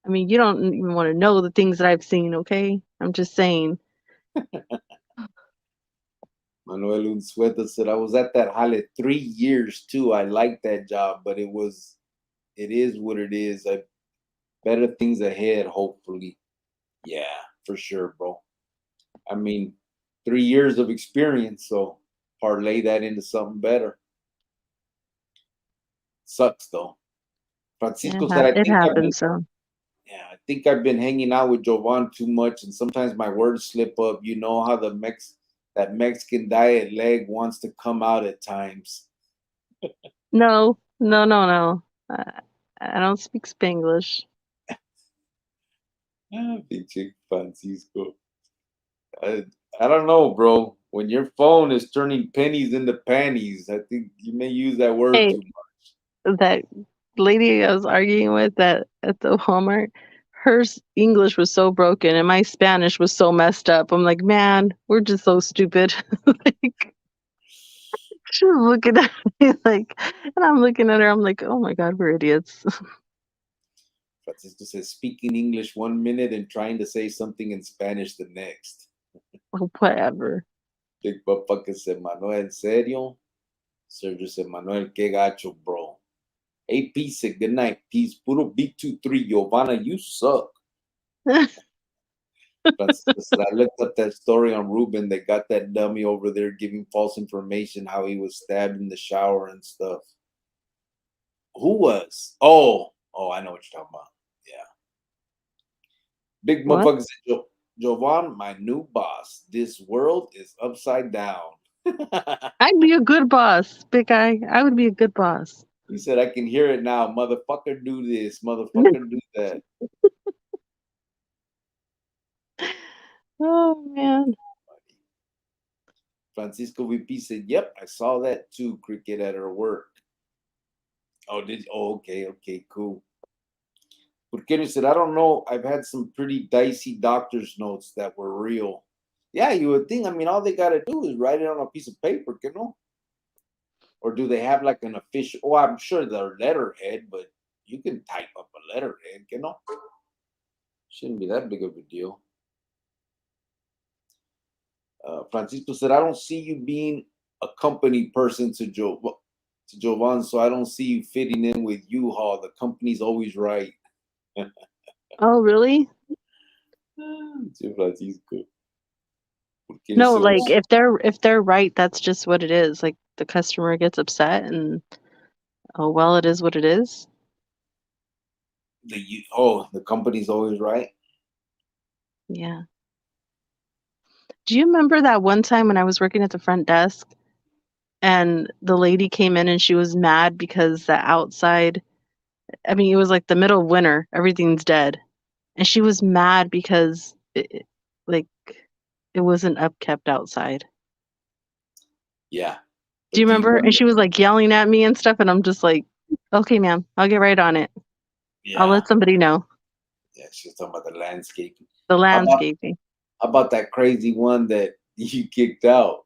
I mean, you don't even want to know the things that I've seen, okay? I'm just saying. Manuel Unsueta said, I was at that jale 3 years too. I like that job, but it is what it is. Better things ahead, hopefully. Yeah, for sure, bro. I mean, 3 years of experience, so parlay that into something better. Sucks though. Francisco said, It happens, so. Yeah, I think I've been hanging out with Jovan too much, and sometimes my words slip up. You know how that Mexican diet leg wants to come out at times. No. I don't speak Spanglish. Pinche Francisco. I don't know, bro. When your phone is turning pennies into panties, I think you may use that word Hey, too much. that lady I was arguing with at the Walmart, her English was so broken and my Spanish was so messed up. I'm like, man, we're just so stupid. Like, looking at me like, and I'm looking at her. I'm like, oh my God, we're idiots. Francisco says speaking English 1 minute and trying to say something in Spanish the next. Whatever. Big motherfucker said, Manuel, en serio? Sergio said, Manuel, que gacho, bro. Hey, peace, good night, peace. Puro B23, Giovanna, you suck. Francisco said, I looked up that story on Ruben. They got that dummy over there giving false information how he was stabbed in the shower and stuff. Who was? Oh, I know what you're talking about. Yeah. Big What? motherfucker said, Jovan, my new boss. This world is upside down. I'd be a good boss, big guy. I would be a good boss. He said, I can hear it now. Motherfucker, do this. Motherfucker, do that. Oh man. Francisco VP said, yep, I saw that too, Cricket, at her work. Oh, okay, cool. Porque said, I don't know. I've had some pretty dicey doctor's notes that were real. Yeah, you would think. I mean, all they got to do is write it on a piece of paper, you know? Or do they have like an official? Oh, I'm sure they're letterhead, but you can type up a letterhead, you know? Shouldn't be that big of a deal. Francisco said, I don't see you being a company person to Jovan, so I don't see you fitting in with U-Haul. The company's always right. Oh really? Francisco. No, like if they're right, that's just what it is. Like the customer gets upset and oh well, it is what it is. The company's always right. Yeah. Do you remember that one time when I was working at the front desk and the lady came in and she was mad because the outside, I mean, it was like the middle of winter, everything's dead. And she was mad because like it wasn't upkept outside. Yeah. Do you remember? And she was like yelling at me and stuff and I'm just like, "Okay, ma'am, I'll get right on it. Yeah. I'll let somebody know." Yeah, she was talking about the landscaping. The landscaping. How about that crazy one that you kicked out?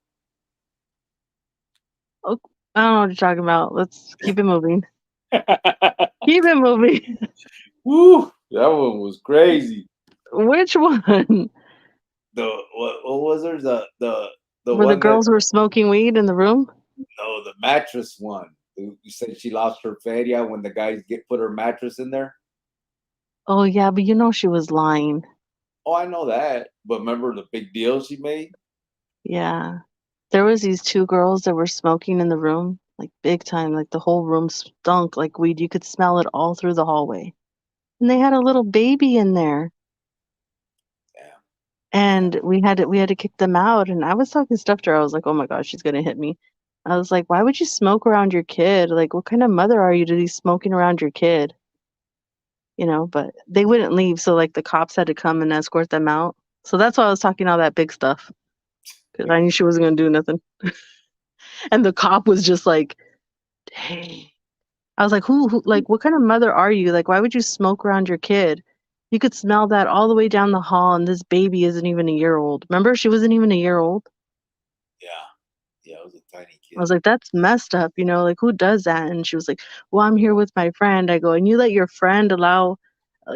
Oh, I don't know what you're talking about. Let's keep it moving. Keep it moving. Woo! That one was crazy. Which one? What was there? The Where the one girls were smoking weed in the room? No, the mattress one. You said she lost her feria when the guys put her mattress in there. Oh yeah, but you know she was lying. Oh, I know that. But remember the big deal she made? Yeah. There was these two girls that were smoking in the room, like big time, like the whole room stunk like weed. You could smell it all through the hallway. And they had a little baby in there. Yeah. And we had to kick them out. And I was talking stuff to her. I was like, oh my gosh, she's gonna hit me. I was like, why would you smoke around your kid? Like, what kind of mother are you to be smoking around your kid? You know, but they wouldn't leave, so like the cops had to come and escort them out. So that's why I was talking all that big stuff. Because I knew she wasn't gonna do nothing. And the cop was just like, dang. I was like, who, like, what kind of mother are you? Like, why would you smoke around your kid? You could smell that all the way down the hall, and this baby isn't even a year old. Remember, she wasn't even a year old. Yeah. Yeah, it was a tiny kid. I was like, that's messed up, you know, like, who does that? And she was like, well, I'm here with my friend. I go, and you let your friend allow,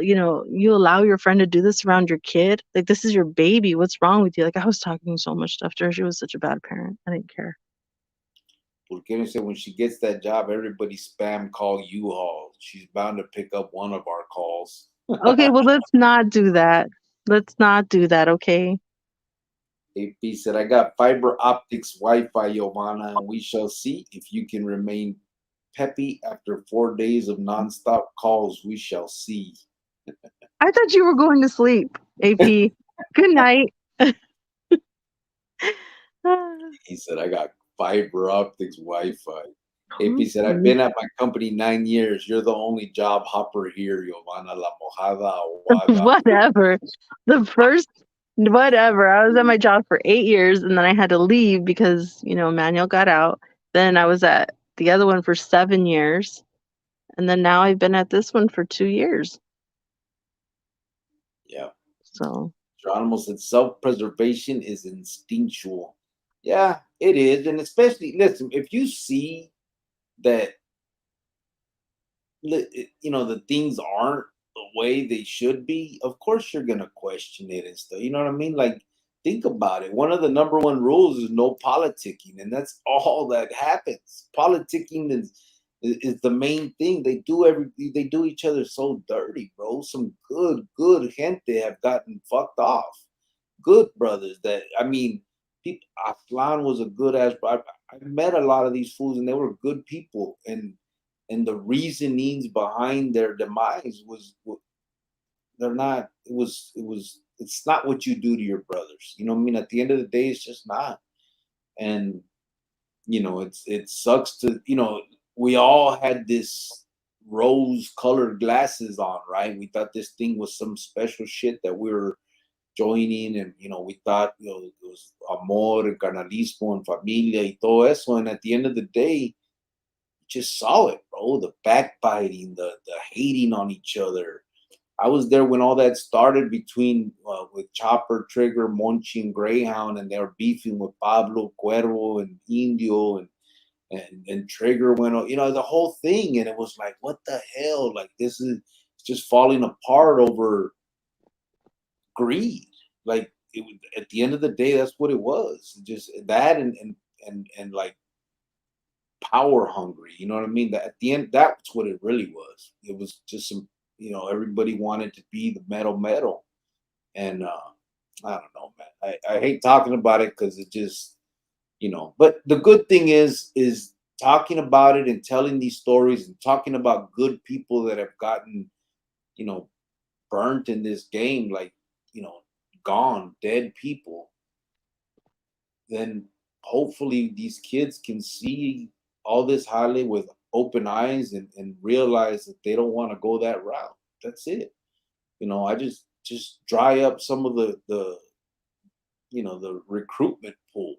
you allow your friend to do this around your kid? Like, this is your baby. What's wrong with you? Like, I was talking so much stuff to her. She was such a bad parent. I didn't care. Porque said when she gets that job, everybody spam call U-Haul. She's bound to pick up one of our calls. Okay, well, let's not do that. Let's not do that, okay? AP said, I got fiber optics Wi-Fi, Giovanna, and we shall see if you can remain peppy after 4 days of nonstop calls. We shall see. I thought you were going to sleep, AP. Good night. He said, I got fiber optics Wi-Fi. AP said, I've been at my company 9 years. You're the only job hopper here, Giovanna La Mojada Aguada. Whatever. Whatever. I was at my job for 8 years and then I had to leave because, Manuel got out. Then I was at the other one for 7 years. And then now I've been at this one for 2 years. Yeah. So. Geronimo said, self-preservation is instinctual. Yeah, it is. And especially, listen, if you see that, the things aren't the way they should be, of course you're going to question it and stuff. You know what I mean? Like, think about it. One of the number one rules is no politicking, and that's all that happens. Politicking is the main thing. They do each other so dirty, bro. Some good gente have gotten fucked off. Good brothers that, I mean, people. Aslan was a good ass. I met a lot of these fools, and they were good people, and the reasonings behind their demise they're not. It's not what you do to your brothers. You know what I mean? At the end of the day, it's just not. And it sucks to, we all had this rose colored glasses on, right? We thought this thing was some special shit that we were joining, and we thought, it was amor, carnalismo, and familia y todo eso. And at the end of the day, just saw it, bro. The backbiting, the hating on each other. I was there when all that started between with Chopper, Trigger, Monchi, and Greyhound, and they were beefing with Pablo, Cuervo, and Indio, and Trigger went on, the whole thing, and it was like, what the hell? Like, this is just falling apart over greed. Like, at the end of the day, that's what it was. Just that, and like power hungry. You know what I mean? That at the end, that's what it really was. It was just some, everybody wanted to be the metal, and I don't know, man. I hate talking about it because it just, But the good thing is talking about it and telling these stories and talking about good people that have gotten, you know, burnt in this game, like, gone, dead people. Then hopefully these kids can see all this highly with open eyes, and realize that they don't want to go that route. That's it. I just dry up some of the recruitment pool.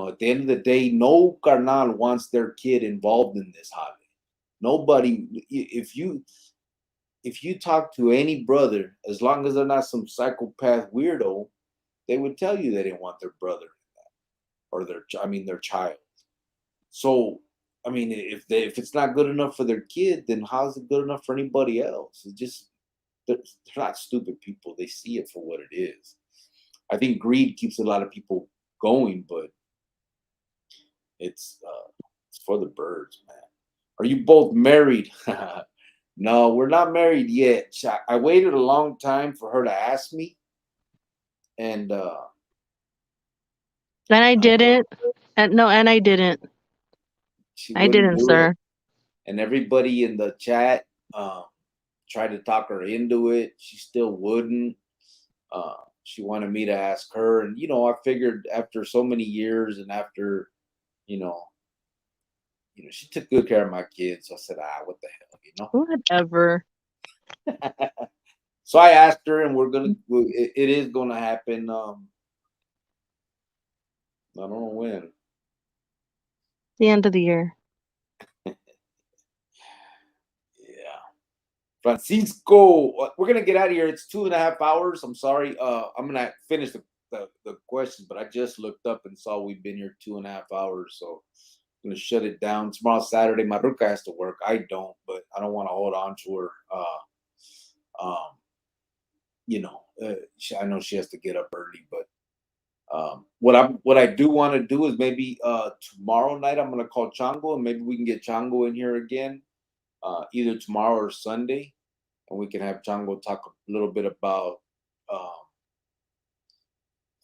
At the end of the day, no carnal wants their kid involved in this hobby. Nobody. If you talk to any brother, as long as they're not some psychopath weirdo, they would tell you they didn't want their brother or their child. So, I mean, if it's not good enough for their kid, then how's it good enough for anybody else? It just they're not stupid people. They see it for what it is. I think greed keeps a lot of people going, but it's for the birds, man. Are you both married? No, we're not married yet. I waited a long time for her to ask me, and And I I didn't. And no, and I didn't. she I wouldn't didn't, do it. sir. And everybody in the chat tried to talk her into it. She still wouldn't. She wanted me to ask her, and I figured after so many years, and after you know, she took good care of my kids. So I said, what the Whatever. hell. So I asked her, and it is gonna happen. I don't know when. The end of the year. Yeah. Francisco, we're gonna get out of here. It's 2.5 hours. I'm sorry. I'm gonna finish the questions, but I just looked up and saw we've been here 2.5 hours. So I'm gonna shut it down. Tomorrow Saturday, my Ruka has to work. I don't, but I don't want to hold on to her. Um, I know she has to get up early, but what I do want to do is maybe tomorrow night I'm gonna call Chango, and maybe we can get Chango in here again, either tomorrow or Sunday, and we can have Chango talk um,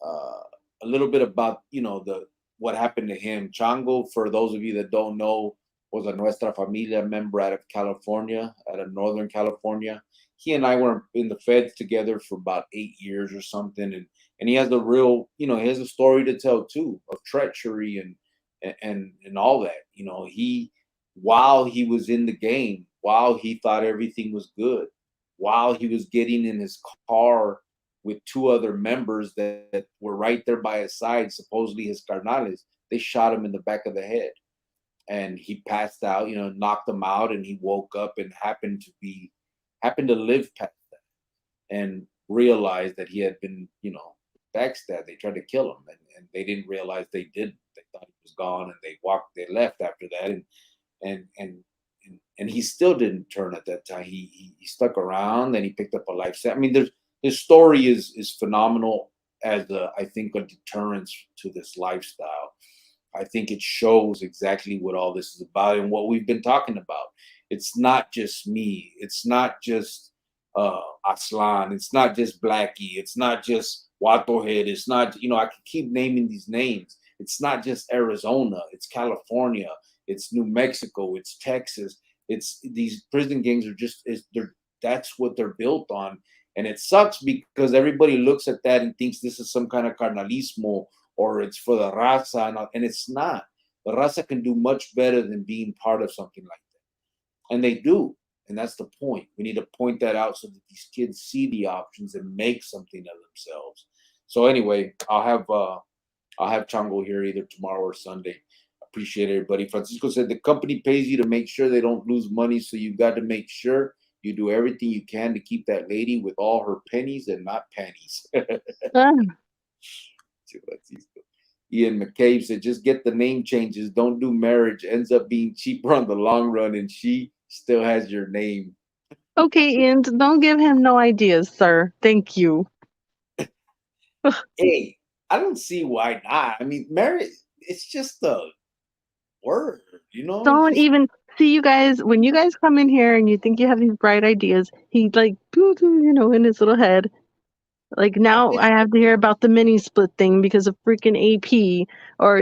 uh, a little bit about the what happened to him. Chango, for those of you that don't know, was a Nuestra Familia member out of California, out of Northern California. He and I were in the feds together for about 8 years or something, and he has a real, he has a story to tell too, of treachery and all that. He, while he was in the game, while he thought everything was good, while he was getting in his car with two other members that were right there by his side, supposedly his carnales, they shot him in the back of the head, and he passed out. Knocked him out, and he woke up and happened to live past that, and realized that he had been, backstab. They tried to kill him, and they didn't realize they did. They thought he was gone, and they left after that, and and and he still didn't turn at that time. He stuck around, and he picked up a life sentence. I mean, there's his story is phenomenal as I think a deterrence to this lifestyle. I think it shows exactly what all this is about and what we've been talking about. It's not just me. It's not just Aslan. It's not just Blackie. It's not just Watohead. It's not, I could keep naming these names. It's not just Arizona. It's California. It's New Mexico. It's Texas. It's these prison gangs are just, that's what they're built on. And it sucks because everybody looks at that and thinks this is some kind of carnalismo or it's for the raza, and it's not. The raza can do much better than being part of something like that, and they do, and that's the point. We need to point that out so that these kids see the options and make something of themselves. So anyway, I'll have Chango here either tomorrow or Sunday. Appreciate everybody. Francisco said the company pays you to make sure they don't lose money, so you got to make sure you do everything you can to keep that lady with all her pennies and not panties. Ah, Ian McCabe said, just get the name changes. Don't do marriage. Ends up being cheaper on the long run, and she still has your name. okay, and don't give him no ideas, sir. Thank you. Hey, I don't see why not. I mean, marriage, it's just a word, It's Don't just, even see you guys when you guys come in here and you think you have these bright ideas. He like, in his little head. Like now I have to hear about the mini split thing because of freaking AP, or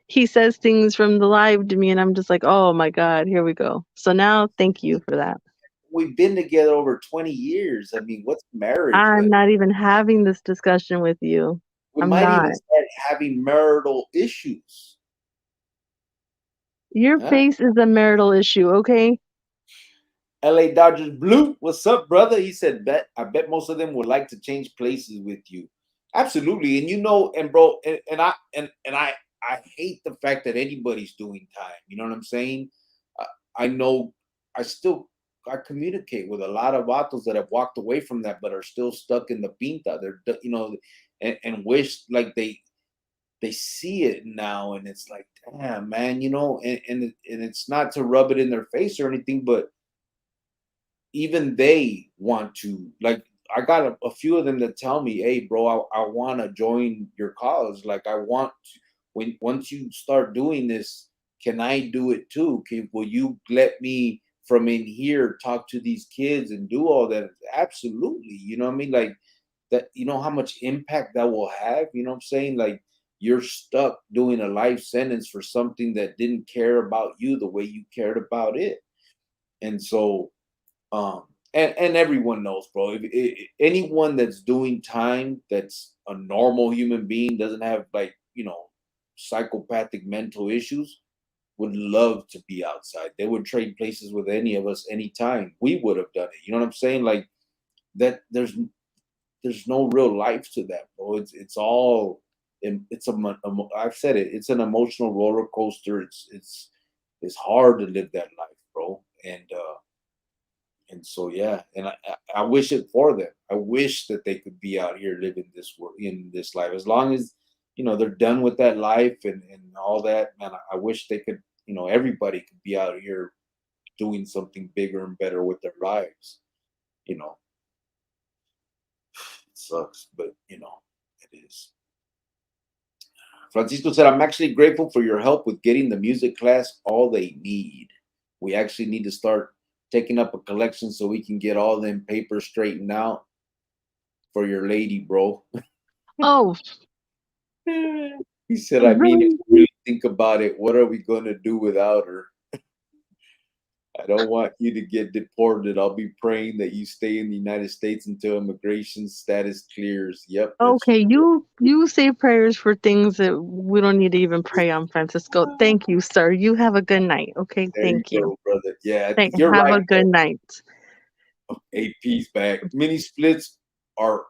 he says things from the live to me, and I'm just like, oh my god, here we go. So now, thank you for that. we've been together over 20 years. I mean, what's marriage? I'm not even having this discussion with you. We I'm might not. even start having marital issues. Your Huh? face is a marital issue, okay? LA Dodgers Blue, what's up, brother? He said, I bet most of them would like to change places with you. Absolutely. And bro, I hate the fact that anybody's doing time. You know what I'm saying? I know I still I communicate with a lot of vatos that have walked away from that but are still stuck in the pinta. They're and wish like they see it now, and it's like, damn, man, and it's not to rub it in their face or anything, but even they want to, like, I got a few of them that tell me, hey bro, I want to join your cause. Like, I want to, when once you start doing this, can I do it too? Will you let me from in here talk to these kids and do all that? Absolutely. You know what I mean? Like, that, how much impact that will have. You know what I'm saying? Like, you're stuck doing a life sentence for something that didn't care about you the way you cared about it. And so and everyone knows, bro. If anyone that's doing time that's a normal human being, doesn't have, like, psychopathic mental issues, would love to be outside. They would trade places with any of us anytime. We would have done it. You know what I'm saying? Like, that there's no real life to that, bro. It's all I've said it. It's an emotional roller coaster. It's hard to live that life, bro. And so, yeah, and I wish it for them. I wish that they could be out here living this world, in this life, as long as they're done with that life and all that. Man, I wish they could. Everybody could be out here doing something bigger and better with their lives. You know, it sucks, but it is. Francisco said, I'm actually grateful for your help with getting the music class all they need. We actually need to start taking up a collection so we can get all them papers straightened out for your lady, bro. Oh, He said, I mean, if really? you really think about it, what are we going to do without her? I don't want you to get deported. I'll be praying that you stay in the United States until immigration status clears. Yep, that's Okay, you say prayers for things that we don't need to even pray on, Francisco. Thank you, sir. You have a good night. Okay, there you thank you. go, brother. Yeah, you're Have right, a good night. though. AP's back. Mini splits are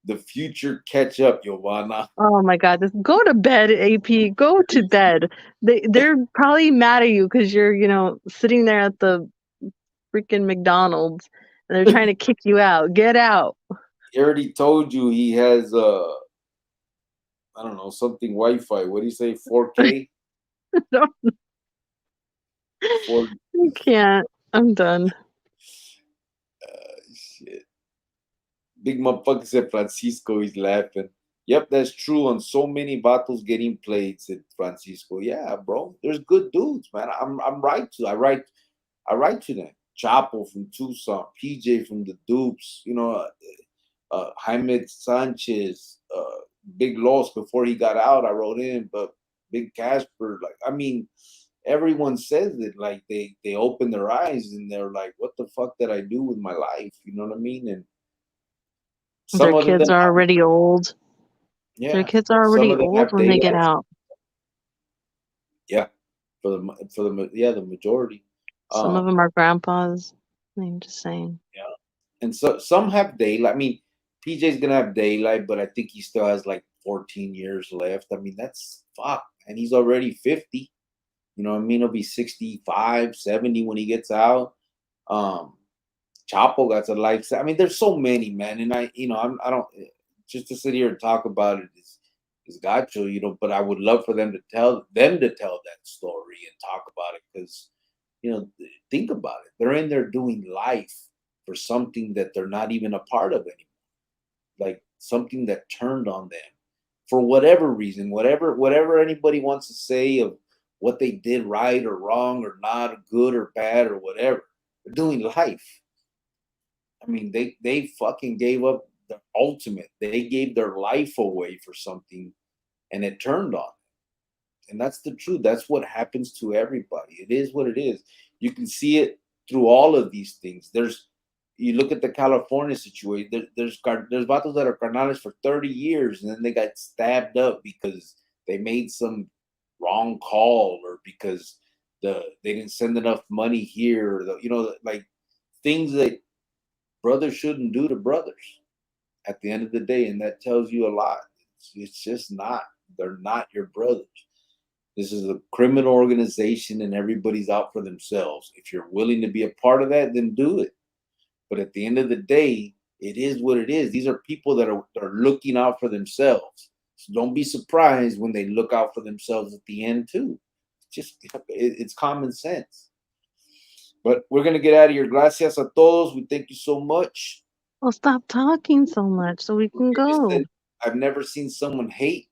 the future catch up, Giovanna. Oh my God, just go to bed, AP. Go to bed. They're probably mad at you because you're, sitting there at the freaking McDonald's and they're trying to kick you out. Get out. He already told you he has I don't know, something Wi-Fi. What do you say? 4K? No, Four. I can't. I'm done. Shit. Big motherfucker said Francisco. He's laughing. Yep, that's true. On so many battles getting played, said Francisco. Yeah, bro. There's good dudes, man. I'm right to. I write to them. Chapo from Tucson, PJ from the Dupes. Jaime Sanchez, Big Loss before he got out. I wrote in, but Big Casper. Like, I mean, everyone says it. Like they open their eyes and they're like, "What the fuck did I do with my life?" You know what I mean? And Their some of them, kids are already old. Their yeah, kids are some already of them old have when they get daylights. out. Yeah, the majority. Some of Um, them are grandpas. I'm just saying. yeah, and so some have daylight. I mean, PJ's gonna have daylight, but I think he still has like 14 years left. I mean, that's fuck, and he's already 50. You know what I mean? He'll be 65, 70 when he gets out. Um, Chapo got a life. I mean, there's so many, man, and I don't just to sit here and talk about it is gacho, but I would love for them to tell that story and talk about it because think about it. They're in there doing life for something that they're not even a part of anymore, like something that turned on them for whatever reason, whatever anybody wants to say of what they did right or wrong or not good or bad or whatever. They're doing life. I mean, they fucking gave up the ultimate. They gave their life away for something, and it turned on. And that's the truth. That's what happens to everybody. It is what it is. You can see it through all of these things. You look at the California situation. There's vatos that are carnales for 30 years, and then they got stabbed up because they made some wrong call or because they didn't send enough money here. Or like things that brothers shouldn't do to brothers at the end of the day, and that tells you a lot. It's just not. They're not your brothers. This is a criminal organization, and everybody's out for themselves. If you're willing to be a part of that, then do it. But at the end of the day, it is what it is. These are people that are looking out for themselves. So don't be surprised when they look out for themselves at the end too. It's common sense. But we're gonna get out of here. Gracias a todos. We thank you so much. Well, stop talking so much so we can go. I've never seen someone hate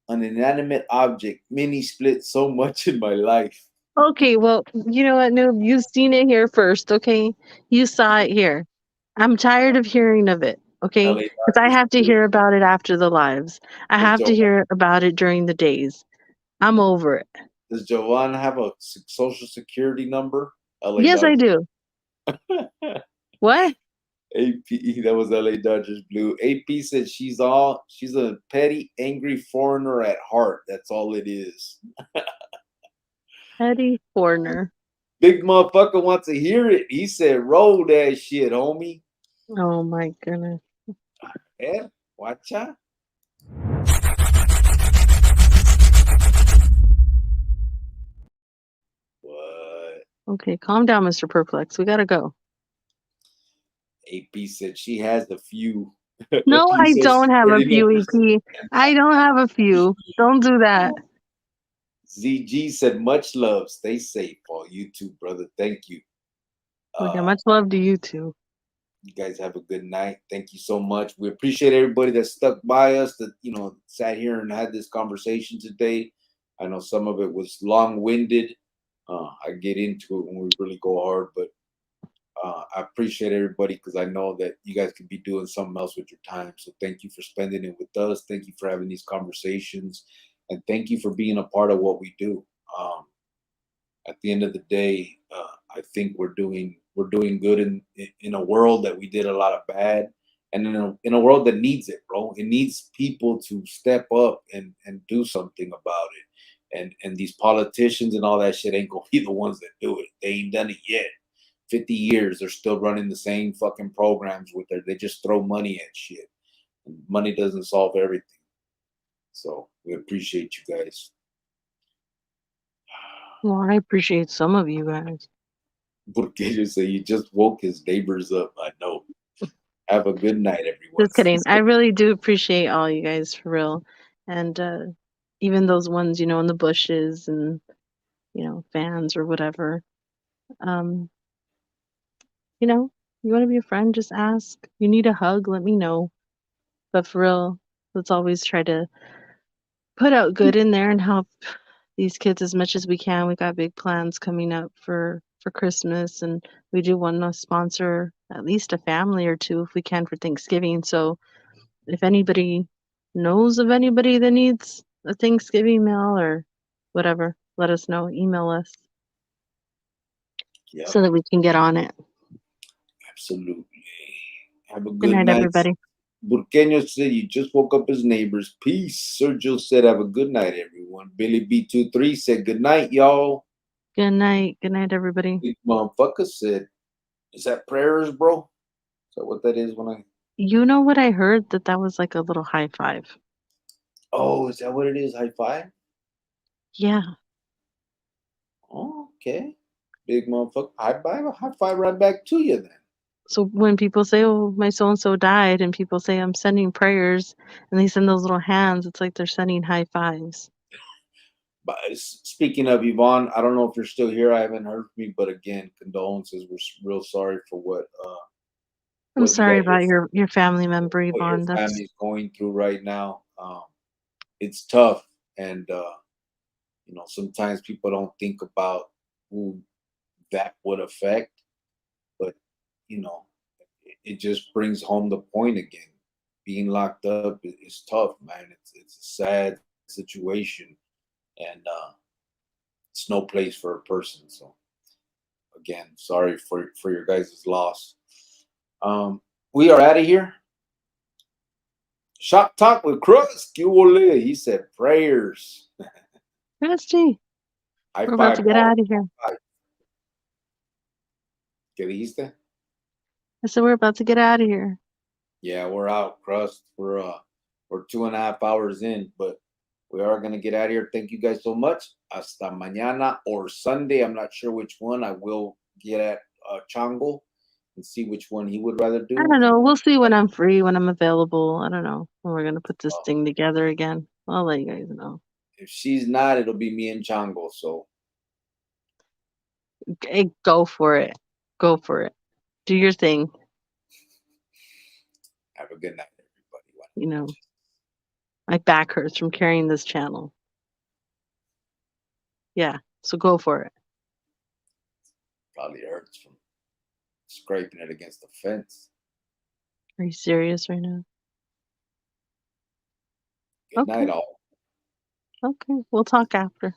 an inanimate object mini split so much in my life. Okay, well, you know what, Noob? You've seen it here first, okay? You saw it here. I'm tired of hearing of it, okay? LA Because I Dodgers have to blue. hear about it after the lives. I have to hear about it during the days. I'm over it. Does Jovan have a social security number? LA Yes, I Dodgers. do. What? AP, that was LA Dodgers blue. AP said she's a petty, angry foreigner at heart. That's all it is. Petty foreigner. Big motherfucker wants to hear it. He said, roll that shit, homie. Oh my goodness. Yeah, watch out. What? Okay, calm down, Mr. Perplex. We gotta go. AP said she has a few. No, AP I says don't she's have a pretty few, interested. EP. I don't have a few. Don't do that. ZG said, much love. Stay safe. All you too, brother. Thank you. Okay, much love to you too. You guys have a good night. Thank you so much. We appreciate everybody that stuck by us, that sat here and had this conversation today. I know some of it was long-winded. I get into it when we really go hard, but I appreciate everybody because I know that you guys could be doing something else with your time. So thank you for spending it with us. Thank you for having these conversations, and thank you for being a part of what we do. At the end of the day, I think we're doing good in a world that we did a lot of bad, and in a world that needs it, bro. It needs people to step up and do something about it. And these politicians and all that shit ain't gonna be the ones that do it. They ain't done it yet. 50 years, they're still running the same fucking programs they just throw money at shit. And money doesn't solve everything. So we appreciate you guys. Well, I appreciate some of you guys. Porque you say you just woke his neighbors up. I know. Have a good night, everyone. Just kidding. I really do appreciate all you guys for real. and even those ones, in the bushes and fans or whatever. Um, you want to be a friend, just ask. You need a hug, let me know. But for real, let's always try to put out good in there and help these kids as much as we can. We got big plans coming up for Christmas, and we do want to sponsor at least a family or two if we can for Thanksgiving. So if anybody knows of anybody that needs a Thanksgiving meal or whatever, let us know. Email us Yep, so that we can get on it. absolutely. Have a Good good night, night. everybody. Burqueño said you just woke up his neighbors. Peace. Sergio said have a good night, everyone. Billy B23 said good night, y'all. Good night. Good night, everybody. Big motherfucker said, is that prayers, bro? Is that what that is when I You know what I heard? That was like a little high five. Oh, is that what it is? High five? Yeah. Oh, okay. Big motherfucker. High five right back to you then. So when people say, "Oh, my so and so died," and people say, "I'm sending prayers," and they send those little hands, it's like they're sending high fives. But speaking of Yvonne, I don't know if you're still here. I haven't heard from you, but again, condolences. We're real sorry for I'm what you sorry got about your family member, what your Yvonne. That's family's going through right now. It's tough, and sometimes people don't think about who that would affect, but you know, it just brings home the point again. Being locked up is tough, man. It's a sad situation, and it's no place for a person. So again, sorry for your guys' loss. We are out of here. Shop talk with Cruz. He said prayers. Christy. High We're about to five, get bro. out of here. ¿Qué dijiste? I said we're about to get out of here. Yeah, we're out, Crust. We're 2.5 hours in, but we are gonna get out of here. Thank you guys so much. Hasta mañana or Sunday. I'm not sure which one. I will get at Chango and see which one he would rather I do. don't And know. We'll see when I'm free, when I'm available. I don't know when we're gonna put this uh, thing together again. I'll let you guys know. if she's not, it'll be me and Chango. So Hey, go for it. Go for it. Do your thing. have a good night, everybody. You know, my back hurts from carrying this channel. Yeah, so go for it. Probably hurts from scraping it against the fence. Are you serious right now? Good Okay. night, all. Okay. We'll talk after.